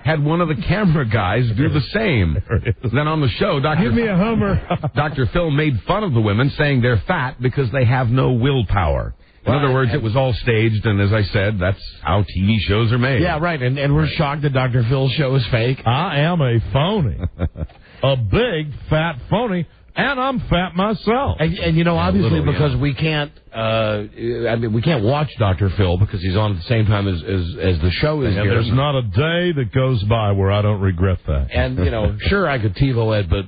[SPEAKER 7] had one of the camera guys do the same. Then on the show, Dr. Phil made fun of the women, saying they're fat because they have no willpower. In other words, it was all staged, and as I said, that's how TV shows are made.
[SPEAKER 4] Yeah, right, and we're shocked that Dr. Phil's show is fake.
[SPEAKER 8] I am a phony. A big, fat phony, and I'm fat myself.
[SPEAKER 4] And you know, obviously, because we can't, we can't watch Dr. Phil because he's on at the same time as the show is
[SPEAKER 8] and
[SPEAKER 4] here.
[SPEAKER 8] There's not a day that goes by where I don't regret that.
[SPEAKER 4] And, you know, sure, I could TiVo it, but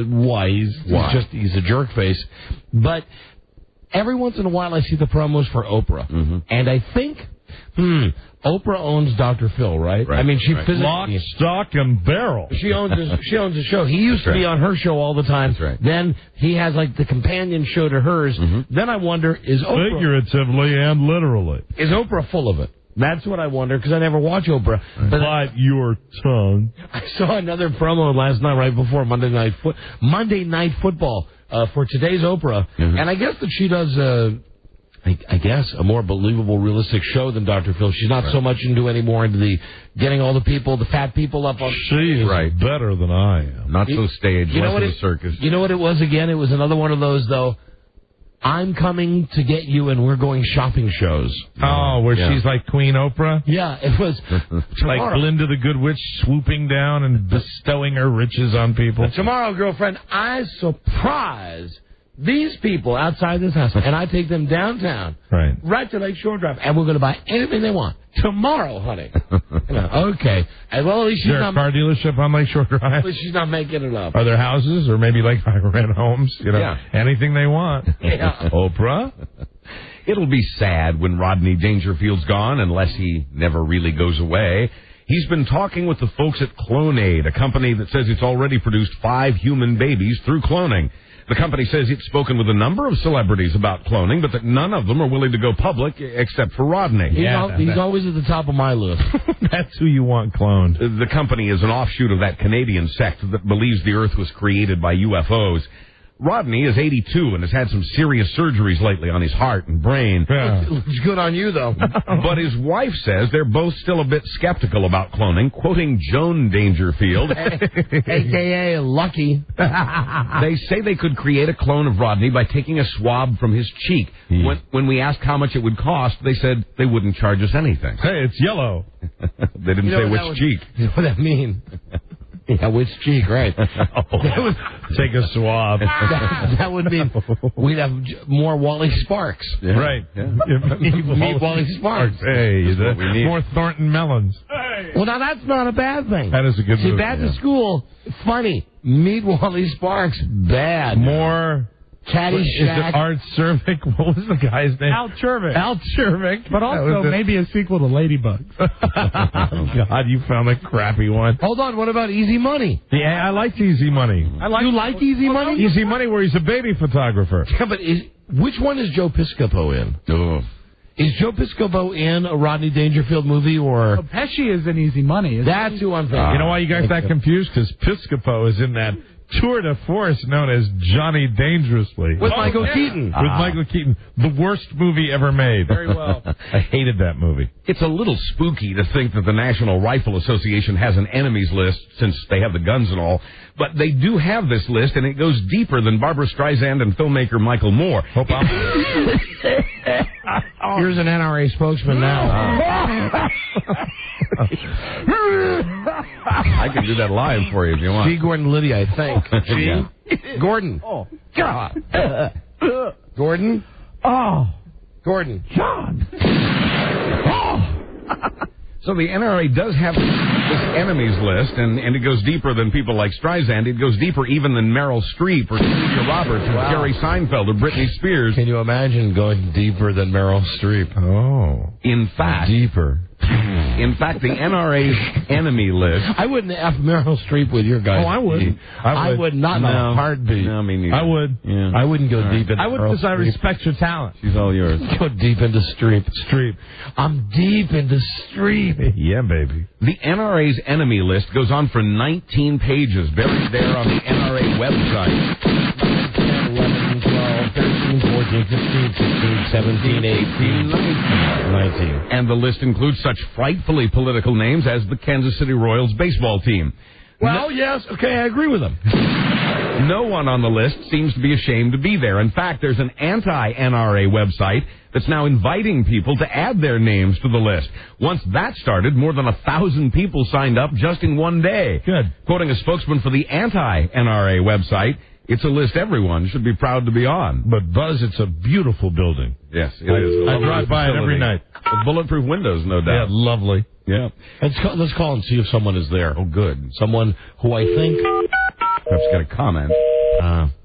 [SPEAKER 4] why? He's a jerk face. But... every once in a while, I see the promos for Oprah, and I think, Oprah owns Dr. Phil, right? I mean, she physically
[SPEAKER 8] lock, stock, and barrel.
[SPEAKER 4] She owns the show. He used to be on her show all the time. Then he has like the companion show to hers. Then I wonder, is Oprah
[SPEAKER 8] figuratively and literally
[SPEAKER 4] is Oprah full of it? That's what I wonder, because I never watch Oprah.
[SPEAKER 3] But your tongue.
[SPEAKER 4] I saw another promo last night, right before Monday Night Football for today's Oprah, and I guess that she does, I guess, a more believable, realistic show than Dr. Phil. She's not so much into the getting all the people, the fat people up on.
[SPEAKER 3] She is better than I am.
[SPEAKER 7] Not so staged, less of a circus.
[SPEAKER 4] You know what it was again? It was another one of those, though. I'm coming to get you, and we're going shopping shows.
[SPEAKER 3] Oh, where she's like Queen Oprah?
[SPEAKER 4] Yeah, it was.
[SPEAKER 3] Like Glinda the Good Witch swooping down and bestowing her riches on people.
[SPEAKER 4] Tomorrow, girlfriend, I surprise these people outside this house, and I take them downtown, right to Lake Shore Drive, and we're going to buy anything they want. Tomorrow, honey. Okay. And well, at least she's not...
[SPEAKER 3] Is there a car dealership on Lake Shore Drive?
[SPEAKER 4] At least she's not making it up.
[SPEAKER 3] Are there houses, or maybe like rent homes? Anything they want. Oprah?
[SPEAKER 7] It'll be sad when Rodney Dangerfield's gone, unless he never really goes away. He's been talking with the folks at Clonaid, a company that says it's already produced 5 human babies through cloning. The company says it's spoken with a number of celebrities about cloning, but that none of them are willing to go public except for Rodney.
[SPEAKER 4] He's always at the top of my list.
[SPEAKER 3] That's who you want cloned.
[SPEAKER 7] The company is an offshoot of that Canadian sect that believes the Earth was created by UFOs. Rodney is 82 and has had some serious surgeries lately on his heart and brain.
[SPEAKER 4] Looks good on you, though.
[SPEAKER 7] But his wife says they're both still a bit skeptical about cloning, quoting Joan Dangerfield.
[SPEAKER 4] A.K.A. Lucky.
[SPEAKER 7] They say they could create a clone of Rodney by taking a swab from his cheek. When we asked how much it would cost, they said they wouldn't charge us anything.
[SPEAKER 3] Hey, it's yellow.
[SPEAKER 7] They didn't say which cheek.
[SPEAKER 4] You know what that means? Yeah, which cheek, right?
[SPEAKER 3] Take a swab.
[SPEAKER 4] That would mean we'd have more Wally Sparks.
[SPEAKER 3] Yeah. Right. Yeah.
[SPEAKER 4] Meet Wally Sparks.
[SPEAKER 3] Hey, more Thornton Melons. Hey.
[SPEAKER 4] Well, now that's not a bad thing.
[SPEAKER 3] That is a good move.
[SPEAKER 4] See, bad to school, funny. Meet Wally Sparks, bad.
[SPEAKER 3] More...
[SPEAKER 4] Caddyshack.
[SPEAKER 3] Is it Art Cervic? What was the guy's name?
[SPEAKER 22] Al Chervik.
[SPEAKER 3] Al Chervik.
[SPEAKER 22] But also maybe a sequel to Ladybugs.
[SPEAKER 3] Oh, God, you found a crappy one.
[SPEAKER 4] Hold on, what about Easy Money?
[SPEAKER 3] Yeah, I liked Easy Money.
[SPEAKER 4] You like Easy Money?
[SPEAKER 3] Easy Money where he's a baby photographer.
[SPEAKER 4] Yeah, but which one is Joe Piscopo in?
[SPEAKER 7] Oh.
[SPEAKER 4] Is Joe Piscopo in a Rodney Dangerfield movie, or...
[SPEAKER 22] Oh, Pesci is in Easy Money.
[SPEAKER 4] That's who I'm thinking.
[SPEAKER 3] You know why you got that confused? Because Piscopo is in that tour de force known as Johnny Dangerously.
[SPEAKER 4] With Michael Keaton.
[SPEAKER 3] With Michael Keaton. The worst movie ever made.
[SPEAKER 22] Very well.
[SPEAKER 3] I hated that movie.
[SPEAKER 7] It's a little spooky to think that the National Rifle Association has an enemies list, since they have the guns and all. But they do have this list, and it goes deeper than Barbra Streisand and filmmaker Michael Moore.
[SPEAKER 4] Here's an NRA spokesman now.
[SPEAKER 7] I can do that live for you if you want.
[SPEAKER 4] G. Gordon Liddy, I think. G. Gordon.
[SPEAKER 22] Oh,
[SPEAKER 4] God. Gordon.
[SPEAKER 22] Oh.
[SPEAKER 4] Gordon.
[SPEAKER 22] John.
[SPEAKER 7] So the NRA does have this enemies list, and it goes deeper than people like Streisand. It goes deeper even than Meryl Streep or Julia Roberts or Jerry Seinfeld or Britney Spears.
[SPEAKER 4] Can you imagine going deeper than Meryl Streep?
[SPEAKER 3] Oh.
[SPEAKER 7] In fact...
[SPEAKER 4] Deeper.
[SPEAKER 7] In fact, the NRA's enemy list...
[SPEAKER 4] I wouldn't F Meryl Streep with your guys.
[SPEAKER 3] Oh, I would.
[SPEAKER 4] I would not in a heartbeat.
[SPEAKER 7] No, me neither.
[SPEAKER 3] I would.
[SPEAKER 7] Yeah.
[SPEAKER 4] I wouldn't go deep into
[SPEAKER 3] I would because I respect your talent.
[SPEAKER 7] She's all yours.
[SPEAKER 4] Go deep into Streep. I'm deep into Streep.
[SPEAKER 3] Yeah, baby.
[SPEAKER 7] The NRA's enemy list goes on for 19 pages, buried there on the NRA website.
[SPEAKER 4] 11, 12, 13, 14, 15, 16, 17, 18, 19.
[SPEAKER 7] And the list includes such frightfully political names as the Kansas City Royals baseball team.
[SPEAKER 4] Well, yes, okay, I agree with them.
[SPEAKER 7] No one on the list seems to be ashamed to be there. In fact, there's an anti-NRA website that's now inviting people to add their names to the list. Once that started, more than 1,000 people signed up just in one day.
[SPEAKER 3] Good.
[SPEAKER 7] Quoting a spokesman for the anti-NRA website, it's a list everyone should be proud to be on.
[SPEAKER 3] But, Buzz, it's a beautiful building.
[SPEAKER 7] Yes, it is.
[SPEAKER 3] I drive by it every night.
[SPEAKER 7] With bulletproof windows, no doubt.
[SPEAKER 3] Yeah, lovely.
[SPEAKER 7] Yeah.
[SPEAKER 4] Let's call and see if someone is there.
[SPEAKER 7] Oh, good.
[SPEAKER 4] Someone who I think...
[SPEAKER 7] Perhaps got a comment.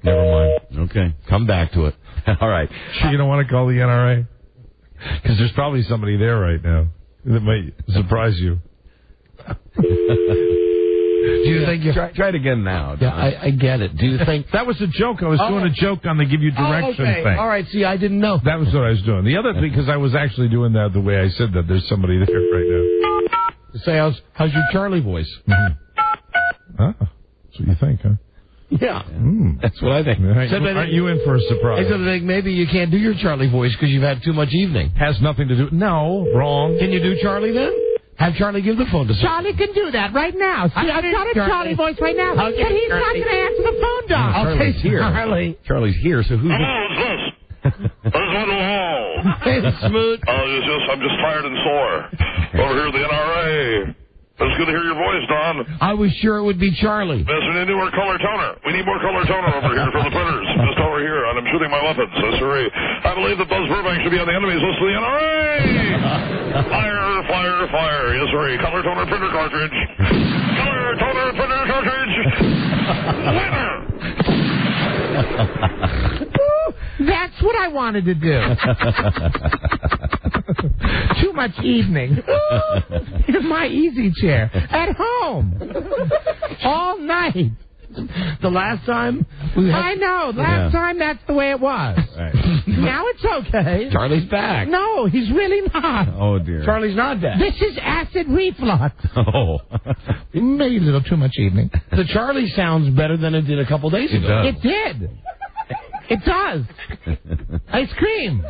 [SPEAKER 4] Never mind.
[SPEAKER 7] Okay.
[SPEAKER 4] Come back to it.
[SPEAKER 7] All right.
[SPEAKER 3] Sure you don't want to call the NRA? Because there's probably somebody there right now that might surprise you.
[SPEAKER 4] Do you think you.
[SPEAKER 7] Try it again now.
[SPEAKER 4] Yeah, I get it. Do you think...
[SPEAKER 8] That was a joke. I was doing a joke on the give you direction thing.
[SPEAKER 4] All right, see, I didn't know.
[SPEAKER 8] That was what I was doing. The other thing, because I was actually doing that the way I said that. There's somebody there right now.
[SPEAKER 4] Say, how's your Charlie voice?
[SPEAKER 8] Mm-hmm. That's what you think, huh?
[SPEAKER 4] Yeah, that's what I think.
[SPEAKER 8] Aren't you in for a surprise?
[SPEAKER 4] I think maybe you can't do your Charlie voice because you've had too much evening.
[SPEAKER 8] Has nothing to do... No, wrong.
[SPEAKER 4] Can you do Charlie then? Have Charlie give the phone to someone.
[SPEAKER 14] Charlie can do that right now. See, I've got a Charlie voice right now, but he's not going to answer the phone, Doc.
[SPEAKER 7] Charlie's here. Charlie's here, so who's...
[SPEAKER 15] Hello, is this?
[SPEAKER 4] Hey, Smoot.
[SPEAKER 15] I'm just tired and sore. Over here at the NRA. It's good to hear your voice, Don.
[SPEAKER 4] I was sure it would be Charlie.
[SPEAKER 15] Yes, we need more color toner. We need more color toner over here for the printers. Just over here, and I'm shooting my weapons. Yes, sir. I believe that Buzz Burbank should be on the enemy's list of the NRA. Fire, fire, fire. Yes, sir. Color toner printer cartridge. Color toner printer cartridge. Winner.
[SPEAKER 14] That's what I wanted to do. Too much evening. Here's my easy chair. At home. All night.
[SPEAKER 4] The last time
[SPEAKER 14] I know. Last time that's the way it was.
[SPEAKER 8] Right.
[SPEAKER 14] Now it's okay.
[SPEAKER 4] Charlie's back.
[SPEAKER 14] No, he's really not.
[SPEAKER 7] Oh, dear.
[SPEAKER 4] Charlie's not back.
[SPEAKER 14] This is acid reflux.
[SPEAKER 7] Oh.
[SPEAKER 14] Maybe a little too much evening.
[SPEAKER 4] The Charlie sounds better than it did a couple days ago.
[SPEAKER 14] It did. It does. Ice cream.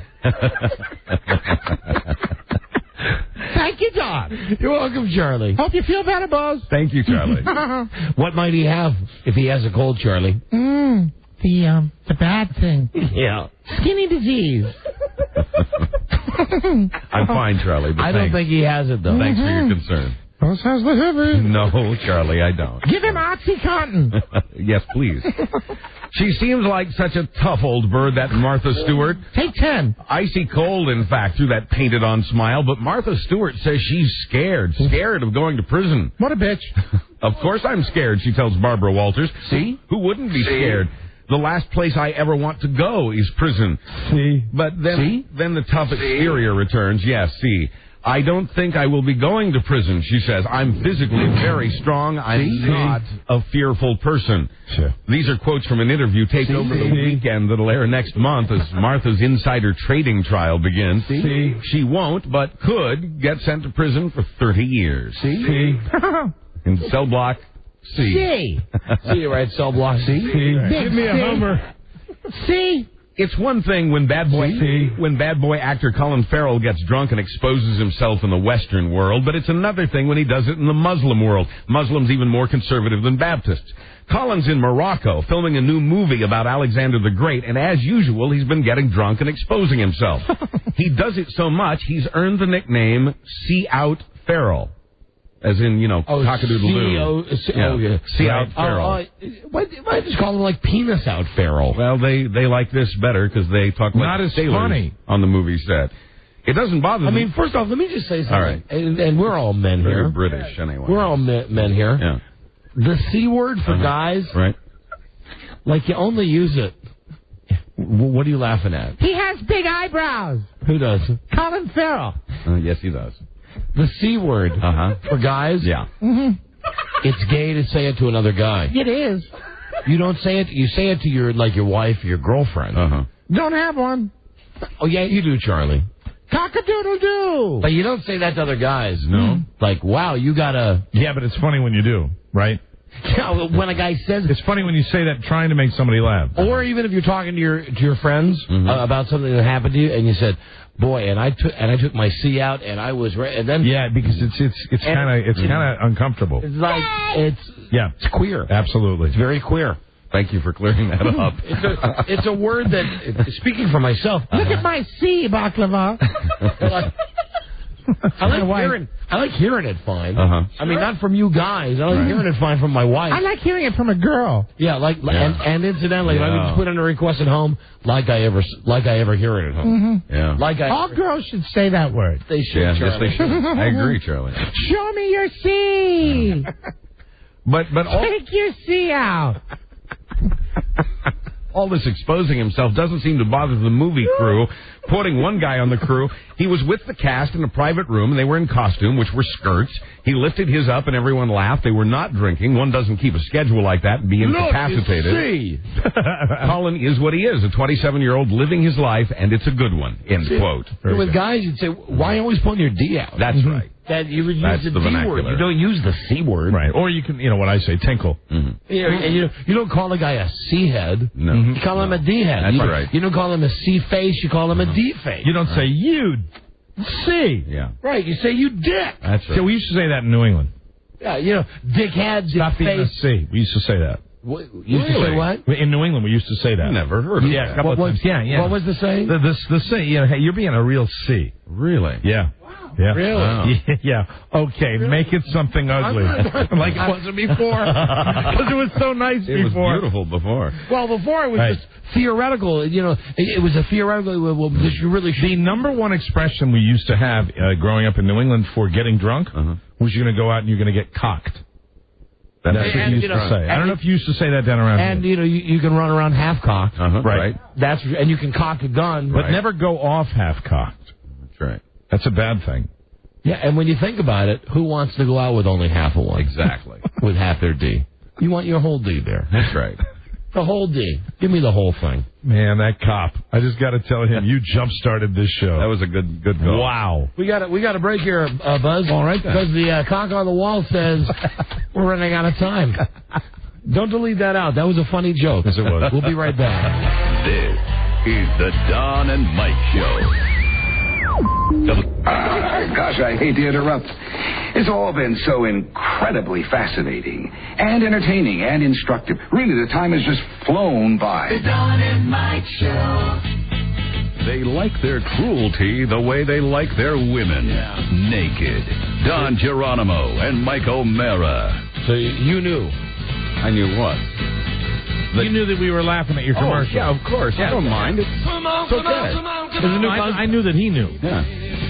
[SPEAKER 14] Thank you, Doc.
[SPEAKER 4] You're welcome, Charlie.
[SPEAKER 14] Hope you feel better, Buzz.
[SPEAKER 7] Thank you, Charlie.
[SPEAKER 4] What might he have if he has a cold, Charlie?
[SPEAKER 14] The bad thing.
[SPEAKER 4] Yeah.
[SPEAKER 14] Skinny disease.
[SPEAKER 7] I'm fine, Charlie, but
[SPEAKER 4] I don't think he has it, though.
[SPEAKER 7] Thanks for your concern.
[SPEAKER 14] Buzz has the heavy.
[SPEAKER 7] No, Charlie, I don't.
[SPEAKER 14] Give him OxyContin.
[SPEAKER 7] Yes, please. She seems like such a tough old bird, that Martha Stewart.
[SPEAKER 14] Take 10.
[SPEAKER 7] Icy cold, in fact, through that painted-on smile. But Martha Stewart says she's scared of going to prison.
[SPEAKER 14] What a bitch.
[SPEAKER 7] Of course I'm scared, she tells Barbara Walters.
[SPEAKER 4] See?
[SPEAKER 7] Who wouldn't be scared? The last place I ever want to go is prison.
[SPEAKER 8] See?
[SPEAKER 7] But then the tough exterior returns. Yes, see. I don't think I will be going to prison, she says. I'm physically very strong. I'm not a fearful person.
[SPEAKER 8] Sure.
[SPEAKER 7] These are quotes from an interview taped over the weekend that'll air next month as Martha's insider trading trial begins. She won't, but could get sent to prison for 30 years. In cell block C.
[SPEAKER 4] See, right, cell block C?
[SPEAKER 8] Give me a Hummer.
[SPEAKER 14] See?
[SPEAKER 7] It's one thing when bad boy actor Colin Farrell gets drunk and exposes himself in the Western world, but it's another thing when he does it in the Muslim world. Muslims even more conservative than Baptists. Colin's in Morocco filming a new movie about Alexander the Great, and as usual, he's been getting drunk and exposing himself. He does it so much, he's earned the nickname See Out Farrell. As in, cock-a-doodle-doo. See Out Farrell.
[SPEAKER 4] Why just call him like Penis Out Farrell?
[SPEAKER 7] Well, they like this better because they talk
[SPEAKER 8] Not
[SPEAKER 7] like
[SPEAKER 8] as
[SPEAKER 7] sailors
[SPEAKER 8] funny.
[SPEAKER 7] on the movie set. It doesn't bother them.
[SPEAKER 4] I mean, first off, let me just say something.
[SPEAKER 7] All right.
[SPEAKER 4] And we're all men
[SPEAKER 7] Very
[SPEAKER 4] here.
[SPEAKER 7] British, anyway.
[SPEAKER 4] We're all men here.
[SPEAKER 7] Yeah.
[SPEAKER 4] The C word for guys,
[SPEAKER 7] right?
[SPEAKER 4] Like you only use it. What are you laughing at?
[SPEAKER 14] He has big eyebrows.
[SPEAKER 4] Who does?
[SPEAKER 14] Colin Farrell.
[SPEAKER 7] Yes, he does.
[SPEAKER 4] The C word for guys?
[SPEAKER 7] Yeah.
[SPEAKER 4] It's gay to say it to another guy.
[SPEAKER 14] It is.
[SPEAKER 4] You don't say it. You say it to your wife, your girlfriend.
[SPEAKER 14] Don't have one.
[SPEAKER 4] Oh, yeah, you do, Charlie.
[SPEAKER 14] Cock-a-doodle-doo.
[SPEAKER 4] But you don't say that to other guys.
[SPEAKER 7] No.
[SPEAKER 4] Like, wow, you got a...
[SPEAKER 8] Yeah, but it's funny when you do, right?
[SPEAKER 4] When a guy says...
[SPEAKER 8] It's funny when you say that trying to make somebody laugh.
[SPEAKER 4] Or even if you're talking to your friends about something that happened to you, and you said... Boy, and I took my C out, and I was and then
[SPEAKER 8] because it's kind of uncomfortable.
[SPEAKER 4] It's like it's queer.
[SPEAKER 8] Absolutely,
[SPEAKER 4] it's very queer.
[SPEAKER 7] Thank you for clearing that up.
[SPEAKER 4] It's a word that, speaking for myself,
[SPEAKER 14] look at my C, baklava.
[SPEAKER 4] I like hearing it fine. I mean, not from you guys. I like hearing it fine from my wife.
[SPEAKER 14] I like hearing it from a girl.
[SPEAKER 4] Yeah, and incidentally, if I would put in a request at home, like I ever hear it at home.
[SPEAKER 7] Yeah.
[SPEAKER 14] All girls should say that word.
[SPEAKER 4] They should.
[SPEAKER 7] Yes, they should. I agree, Charlie.
[SPEAKER 14] Show me your C.
[SPEAKER 7] but
[SPEAKER 14] take your C out.
[SPEAKER 7] All this exposing himself doesn't seem to bother the movie crew. Putting one guy on the crew, he was with the cast in a private room, and they were in costume, which were skirts. He lifted his up, and everyone laughed. They were not drinking. One doesn't keep a schedule like that and be incapacitated. Colin is what he is, a 27-year-old living his life, and it's a good one, end quote.
[SPEAKER 4] With guys, you'd say, why always pulling your D out?
[SPEAKER 7] That's right.
[SPEAKER 4] That you would use the D word. You don't use the C word.
[SPEAKER 8] Right. Or you can, what I say, tinkle.
[SPEAKER 4] And you don't call a guy a C head.
[SPEAKER 7] No.
[SPEAKER 4] You call him a D head.
[SPEAKER 7] That's right.
[SPEAKER 4] You don't call him a C face. You call him a D face.
[SPEAKER 8] You don't say, you C.
[SPEAKER 7] Yeah.
[SPEAKER 4] Right. You say, you dick.
[SPEAKER 7] That's right.
[SPEAKER 8] So we used to say that in New England.
[SPEAKER 4] Yeah, dickhead,
[SPEAKER 8] Stop being a
[SPEAKER 4] face.
[SPEAKER 8] C. We used to say that.
[SPEAKER 4] You used to say what?
[SPEAKER 8] In New England, we used to say that.
[SPEAKER 7] Never heard of
[SPEAKER 8] Yeah,
[SPEAKER 7] that.
[SPEAKER 8] a couple of times. Yeah.
[SPEAKER 4] What was the saying?
[SPEAKER 8] The C, hey, you're being a real C.
[SPEAKER 7] Really?
[SPEAKER 8] Yeah. Yeah.
[SPEAKER 4] Really?
[SPEAKER 7] Wow.
[SPEAKER 8] Yeah. Okay, make it something ugly. Like it wasn't before. Because it was so nice before.
[SPEAKER 7] It was beautiful before.
[SPEAKER 4] Well, before it was just theoretical. It was a theoretical. Well, because you really should.
[SPEAKER 8] The number one expression we used to have growing up in New England for getting drunk was you're going to go out and you're going to get cocked. That's what you used to say. I don't know if you used to say that down around here.
[SPEAKER 4] And, you can run around half-cocked.
[SPEAKER 8] Right.
[SPEAKER 4] And you can cock a gun.
[SPEAKER 8] But never go off half-cocked.
[SPEAKER 7] That's right.
[SPEAKER 8] That's a bad thing.
[SPEAKER 4] Yeah, and when you think about it, who wants to go out with only half a one?
[SPEAKER 7] Exactly.
[SPEAKER 4] With half their D. You want your whole D there.
[SPEAKER 7] That's right.
[SPEAKER 4] The whole D. Give me the whole thing.
[SPEAKER 8] Man, that cop. I just got to tell him, you jump-started this show.
[SPEAKER 7] That was a good goal.
[SPEAKER 8] Wow.
[SPEAKER 4] We got a break here, Buzz. All right. Because the cock on the wall says we're running out of time. Don't delete that out. That was a funny joke.
[SPEAKER 8] Yes, it was.
[SPEAKER 4] We'll be right back.
[SPEAKER 12] This is the Don and Mike Show.
[SPEAKER 17] Gosh, I hate to interrupt. It's all been so incredibly fascinating and entertaining and instructive. Really, the time has just flown by.
[SPEAKER 12] The Don and Mike Show. They like their cruelty the way they like their women. Naked. Don Geronimo and Mike O'Mara.
[SPEAKER 4] So you knew.
[SPEAKER 7] I knew what?
[SPEAKER 8] You knew that we were laughing at your commercial.
[SPEAKER 7] Yeah, of course.
[SPEAKER 8] Yeah.
[SPEAKER 7] I don't mind. It's okay.
[SPEAKER 4] There's a new Buzz.
[SPEAKER 8] I knew that he knew.
[SPEAKER 7] Yeah.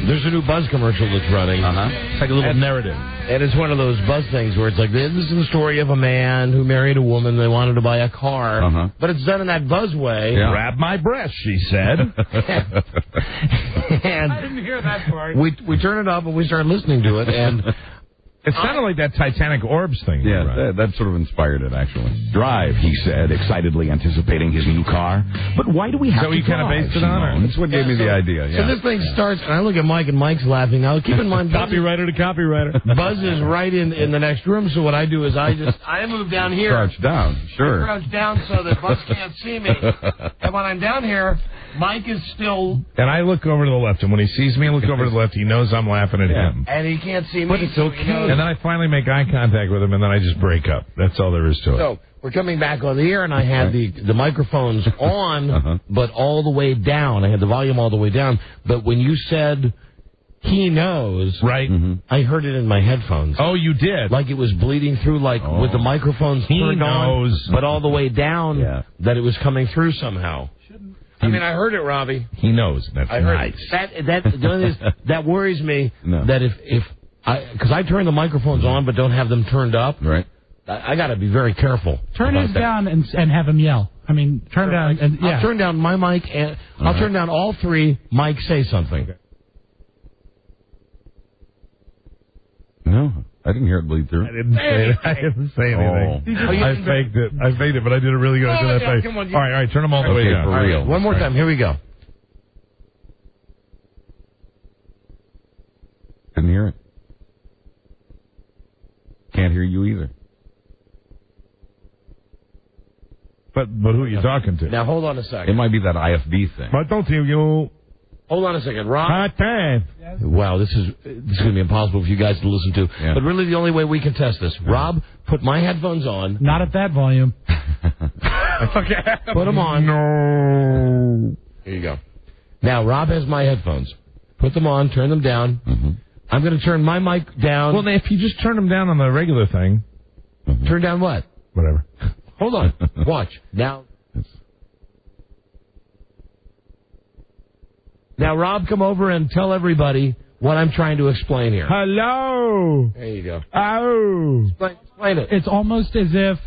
[SPEAKER 4] There's a new Buzz commercial that's running.
[SPEAKER 8] It's like a little narrative.
[SPEAKER 4] And it's one of those Buzz things where it's like, this is the story of a man who married a woman. They wanted to buy a car. But it's done in that Buzz way.
[SPEAKER 8] Yeah. Grab my breast, she said.
[SPEAKER 4] And
[SPEAKER 22] I didn't hear that part.
[SPEAKER 4] We turn it up and we start listening to it. And
[SPEAKER 8] it sounded like that Titanic Orbs thing.
[SPEAKER 7] Yeah, that sort of inspired it, actually.
[SPEAKER 17] Drive, he said, excitedly anticipating his new car. But why do we have to
[SPEAKER 8] So you kind of based it on her?
[SPEAKER 7] That's what gave me the idea,
[SPEAKER 4] So this thing starts, and I look at Mike, and Mike's laughing. Now, keep in mind,
[SPEAKER 8] Copywriter to copywriter.
[SPEAKER 4] Buzz is right in the next room, so what I do is I move down here.
[SPEAKER 7] Crouch down, sure.
[SPEAKER 4] I crouch down so that Buzz can't see me. And when I'm down here, Mike is still...
[SPEAKER 8] And I look over to the left, and when he sees me look over to the left, he knows I'm laughing at him.
[SPEAKER 4] And he can't see me.
[SPEAKER 8] But it's okay. And then I finally make eye contact with him, and then I just break up. That's all there is to it.
[SPEAKER 4] So we're coming back on the air, and I had the microphones on, but all the way down. I had the volume all the way down. But when you said he knows,
[SPEAKER 8] right?
[SPEAKER 4] I heard it in my headphones.
[SPEAKER 8] Oh, you did?
[SPEAKER 4] Like it was bleeding through, like with the microphones turned on, but all the way down, that it was coming through somehow. I mean, I heard it, Robbie.
[SPEAKER 8] He knows. That's nice.
[SPEAKER 4] The only thing is, that worries me that because I turn the microphones on but don't have them turned up.
[SPEAKER 7] Right.
[SPEAKER 4] I got to be very careful.
[SPEAKER 22] Turn his down and have him yell. I mean, turn down and
[SPEAKER 4] I'll turn down my mic and I'll turn down all three. Mike, say something.
[SPEAKER 7] No, I didn't hear it bleed through.
[SPEAKER 8] I didn't say anything. I faked it, but I did a really good at that face.
[SPEAKER 4] Come on,
[SPEAKER 8] all right, turn them all the way down.
[SPEAKER 7] For real.
[SPEAKER 4] One more time. Here we go.
[SPEAKER 7] Didn't hear it. Can't hear you either.
[SPEAKER 8] But who are you talking to?
[SPEAKER 4] Now, hold on a second.
[SPEAKER 7] It might be that IFB thing.
[SPEAKER 8] But don't you...
[SPEAKER 4] Hold on a second, Rob.
[SPEAKER 8] Hot time.
[SPEAKER 4] Wow, this is going to be impossible for you guys to listen to.
[SPEAKER 7] Yeah.
[SPEAKER 4] But really, the only way we can test this, Rob, put my headphones on.
[SPEAKER 22] Not at that volume.
[SPEAKER 8] Okay.
[SPEAKER 4] Put them on.
[SPEAKER 8] No.
[SPEAKER 4] Here you go. Now, Rob has my headphones. Put them on. Turn them down. I'm going to turn my mic down.
[SPEAKER 8] Well, if you just turn them down on the regular thing.
[SPEAKER 4] Turn down what?
[SPEAKER 8] Whatever.
[SPEAKER 4] Hold on. Watch. Now, Rob, come over and tell everybody what I'm trying to explain here.
[SPEAKER 8] Hello.
[SPEAKER 4] There you go.
[SPEAKER 8] Oh.
[SPEAKER 4] Explain it.
[SPEAKER 22] It's almost as if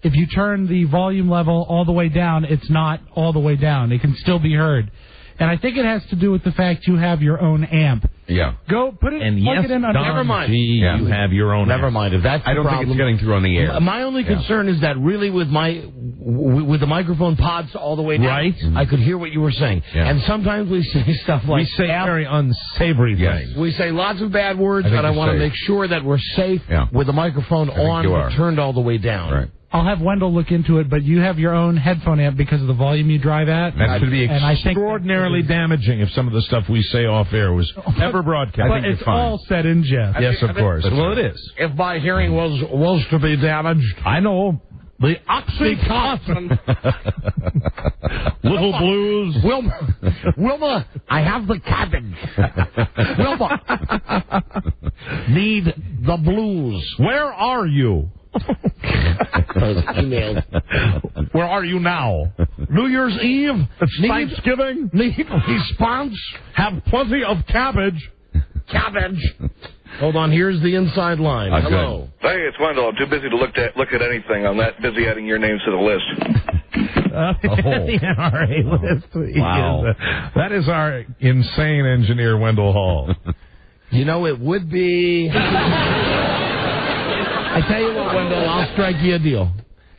[SPEAKER 22] if you turn the volume level all the way down, it's not all the way down. It can still be heard. And I think it has to do with the fact you have your own amp.
[SPEAKER 7] Yeah.
[SPEAKER 22] Go put it.
[SPEAKER 8] And
[SPEAKER 22] plug
[SPEAKER 8] yes,
[SPEAKER 22] it in on.
[SPEAKER 4] Never mind.
[SPEAKER 8] You have your own.
[SPEAKER 4] Never mind. If that's the
[SPEAKER 7] I don't
[SPEAKER 4] problem,
[SPEAKER 7] think it's getting through on the air.
[SPEAKER 4] My only concern is that really with the microphone pods all the way down,
[SPEAKER 8] right?
[SPEAKER 4] I could hear what you were saying.
[SPEAKER 7] Yeah.
[SPEAKER 4] And sometimes we say stuff like
[SPEAKER 8] we say very unsavory things.
[SPEAKER 4] We say lots of bad words, and I want to make sure that we're safe with the microphone on but turned all the way down.
[SPEAKER 7] Right.
[SPEAKER 22] I'll have Wendell look into it, but you have your own headphone amp because of the volume you drive at.
[SPEAKER 8] That should be
[SPEAKER 22] and
[SPEAKER 8] extraordinarily damaging if some of the stuff we say off air was ever broadcast.
[SPEAKER 22] But it's all said in jest.
[SPEAKER 8] Yes, of course. Well, it is.
[SPEAKER 4] If my hearing was to be damaged,
[SPEAKER 8] I know. The Oxycontin. Little Blues.
[SPEAKER 4] Wilma, I have the cabbage. Wilma, need the blues.
[SPEAKER 8] Where are you?
[SPEAKER 4] Emailed.
[SPEAKER 8] Where are you now? New Year's Eve? It's Thanksgiving?
[SPEAKER 4] Need response?
[SPEAKER 8] Have plenty of cabbage.
[SPEAKER 4] Cabbage. Hold on, here's the inside line. Hello.
[SPEAKER 15] Good. Hey, it's Wendell. I'm too busy to look at anything. I'm that busy adding your names to the list.
[SPEAKER 8] The NRA list. Wow. That is our insane engineer, Wendell Hall.
[SPEAKER 4] You know, it would be... I tell you what, Wendell, I'll strike you a deal.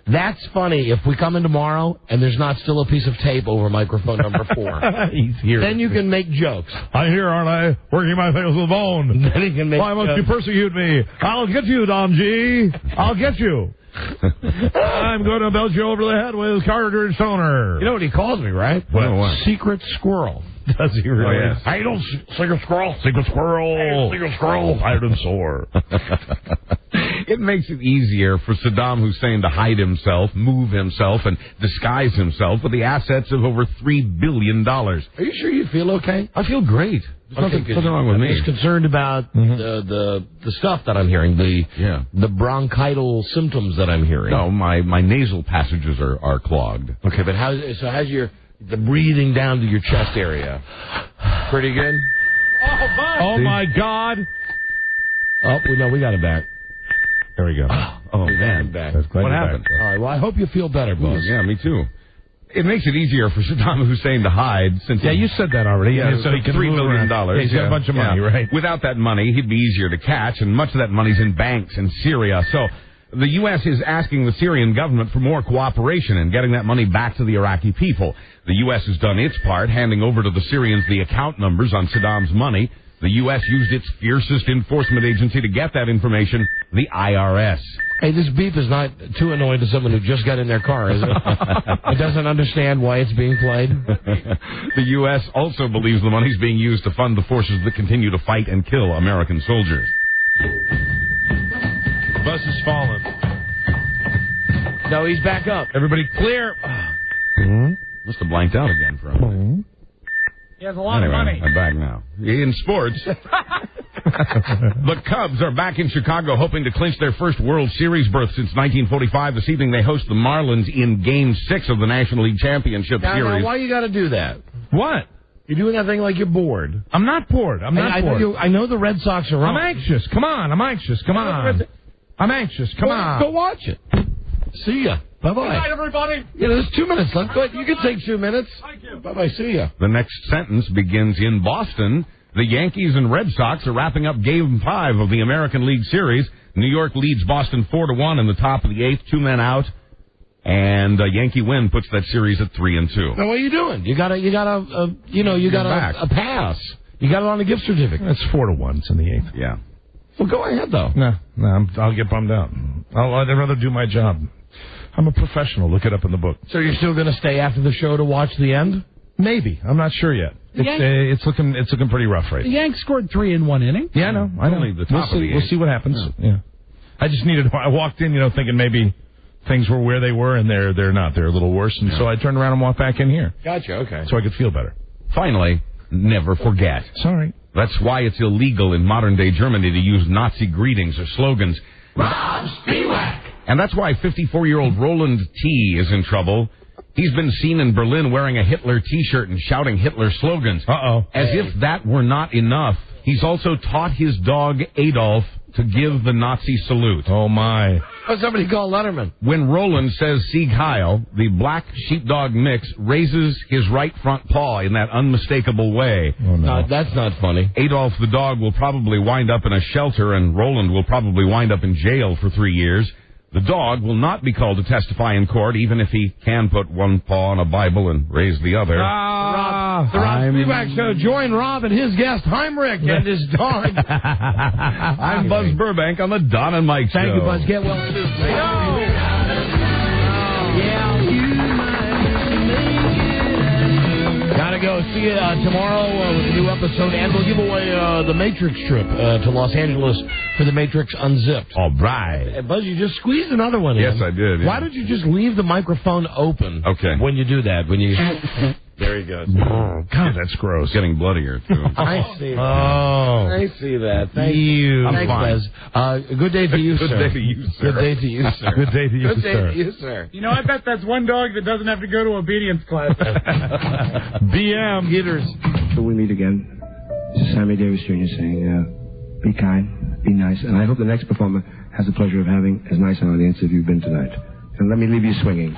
[SPEAKER 4] That's funny if we come in tomorrow and there's not still a piece of tape over microphone number 4.
[SPEAKER 8] He's here.
[SPEAKER 4] Then you can make jokes.
[SPEAKER 8] I'm here, aren't I? Working my fingers with a bone.
[SPEAKER 4] Then he can make
[SPEAKER 8] Why must you persecute me? I'll get you, Don G. I'll get you. I'm going to belt you over the head with cartridge toner.
[SPEAKER 4] You know what he calls me, right?
[SPEAKER 8] What?
[SPEAKER 4] Secret Squirrel.
[SPEAKER 8] Does he really?
[SPEAKER 4] Oh, yes. I don't secret squirrel.
[SPEAKER 8] Secret squirrel.
[SPEAKER 4] Hey, secret squirrel.
[SPEAKER 8] Tired and sore.
[SPEAKER 7] It makes it easier for Saddam Hussein to hide himself, move himself, and disguise himself with the assets of over $3 billion.
[SPEAKER 4] Are you sure you feel okay?
[SPEAKER 7] I feel great. There's nothing wrong with me.
[SPEAKER 4] I'm just concerned about the stuff that I'm hearing, the bronchital symptoms that I'm hearing.
[SPEAKER 7] No, my nasal passages are clogged.
[SPEAKER 4] Okay, but how's the breathing down to your chest area? Pretty good?
[SPEAKER 8] Oh, my God.
[SPEAKER 4] Oh, no, we got it back.
[SPEAKER 8] There we go.
[SPEAKER 7] Oh man. What happened?
[SPEAKER 4] All right, well, I hope you feel better, boss.
[SPEAKER 7] Yeah, me too. It makes it easier for Saddam Hussein to hide since...
[SPEAKER 8] Yeah, you said that already.
[SPEAKER 7] Yeah,
[SPEAKER 8] so he can
[SPEAKER 7] $3 billion.
[SPEAKER 8] Yeah, he's got a bunch of money, right?
[SPEAKER 7] Without that money, he'd be easier to catch, and much of that money's in banks in Syria. So the U.S. is asking the Syrian government for more cooperation in getting that money back to the Iraqi people. The U.S. has done its part, handing over to the Syrians the account numbers on Saddam's money. The U.S. used its fiercest enforcement agency to get that information, the IRS.
[SPEAKER 4] Hey, this beep is not too annoying to someone who just got in their car, is it? It doesn't understand why it's being played.
[SPEAKER 7] The U.S. also believes the money's being used to fund the forces that continue to fight and kill American soldiers.
[SPEAKER 8] The bus has fallen.
[SPEAKER 4] No, he's back up.
[SPEAKER 8] Everybody clear.
[SPEAKER 7] Must have blanked out again for a minute.
[SPEAKER 22] He has a lot of money.
[SPEAKER 7] I'm back now. In sports, the Cubs are back in Chicago hoping to clinch their first World Series berth since 1945. This evening they host the Marlins in Game 6 of the National League Championship Series.
[SPEAKER 4] Now, why you got to do that?
[SPEAKER 8] What?
[SPEAKER 4] You're doing that thing like you're bored.
[SPEAKER 8] I'm not bored. I'm not bored.
[SPEAKER 4] I know the Red Sox are wrong.
[SPEAKER 8] I'm anxious. Come on. I'm anxious. Come on. I'm anxious. Come on.
[SPEAKER 4] Go watch it. See ya. Bye-bye.
[SPEAKER 22] Good night, everybody.
[SPEAKER 4] Yeah, there's 2 minutes left. Go ahead. You can take 2 minutes.
[SPEAKER 22] Thank you.
[SPEAKER 4] Bye-bye. See ya.
[SPEAKER 7] The next sentence begins in Boston. The Yankees and Red Sox are wrapping up Game 5 of the American League Series. New York leads Boston 4-1 in the top of the 8th, 2 men out. And a Yankee win puts that series at 3-2.
[SPEAKER 4] Now, what are you doing? You got a pass. You got it on a gift certificate.
[SPEAKER 8] That's 4-1. It's in the 8th.
[SPEAKER 7] Yeah.
[SPEAKER 4] Well, go ahead, though.
[SPEAKER 8] No, I'll get bummed out. I'd rather do my job. I'm a professional. Look it up in the book.
[SPEAKER 4] So you're still going to stay after the show to watch the end?
[SPEAKER 8] Maybe. I'm not sure yet. It's looking pretty rough right now.
[SPEAKER 22] The Yanks scored 3 in 1 inning.
[SPEAKER 8] Yeah, I know.
[SPEAKER 7] Only the top of the 8th.
[SPEAKER 8] We'll see what happens. Yeah. I just I walked in, thinking maybe things were where they were, and they're not. They're a little worse, and so I turned around and walked back in here.
[SPEAKER 4] Gotcha. Okay.
[SPEAKER 8] So I could feel better.
[SPEAKER 7] Finally, never forget.
[SPEAKER 8] Sorry.
[SPEAKER 7] That's why it's illegal in modern-day Germany to use Nazi greetings or slogans.
[SPEAKER 4] Rob Spiewak!
[SPEAKER 7] And that's why 54-year-old Roland T. is in trouble. He's been seen in Berlin wearing a Hitler T-shirt and shouting Hitler slogans.
[SPEAKER 8] Uh-oh.
[SPEAKER 7] As if that were not enough, he's also taught his dog, Adolf, to give the Nazi salute.
[SPEAKER 8] Oh, my.
[SPEAKER 4] Oh, somebody call Letterman.
[SPEAKER 7] When Roland says Sieg Heil, the black sheepdog mix raises his right front paw in that unmistakable way.
[SPEAKER 8] Oh, no.
[SPEAKER 4] That's not funny.
[SPEAKER 7] Adolf the dog will probably wind up in a shelter, and Roland will probably wind up in jail for 3 years. The dog will not be called to testify in court, even if he can put one paw on a Bible and raise the other.
[SPEAKER 4] The Rob Spivak Show. Join Rob and his guest, Heinrich, and his dog.
[SPEAKER 7] I'm Buzz Burbank on the Don and Mike Show.
[SPEAKER 4] Thank you, Buzz. Get well soon. Gotta go. See you tomorrow with a new episode, and we'll give away the Matrix trip to Los Angeles for the Matrix Unzipped.
[SPEAKER 7] All right.
[SPEAKER 4] Buzz, you just squeezed another one in.
[SPEAKER 7] Yes, I did. Yeah.
[SPEAKER 4] Why don't you just leave the microphone open when you do that? When you... There he goes.
[SPEAKER 8] God, that's gross.
[SPEAKER 7] Getting bloodier, too.
[SPEAKER 4] I see that.
[SPEAKER 8] Oh.
[SPEAKER 4] I see that. Thank you.
[SPEAKER 7] I'm fine.
[SPEAKER 4] Buzz. Good day to you, sir.
[SPEAKER 7] Good day to you, sir.
[SPEAKER 4] Good day to you, sir.
[SPEAKER 8] Good day to you,
[SPEAKER 4] Good
[SPEAKER 8] sir.
[SPEAKER 4] day to you, sir.
[SPEAKER 22] You know, I bet that's one dog that doesn't have to go to obedience class.
[SPEAKER 8] BM.
[SPEAKER 4] Getters.
[SPEAKER 9] So we meet again. This is Sammy Davis Jr. saying, be kind, be nice, and I hope the next performer has the pleasure of having as nice an audience as you've been tonight. And let me leave you swinging.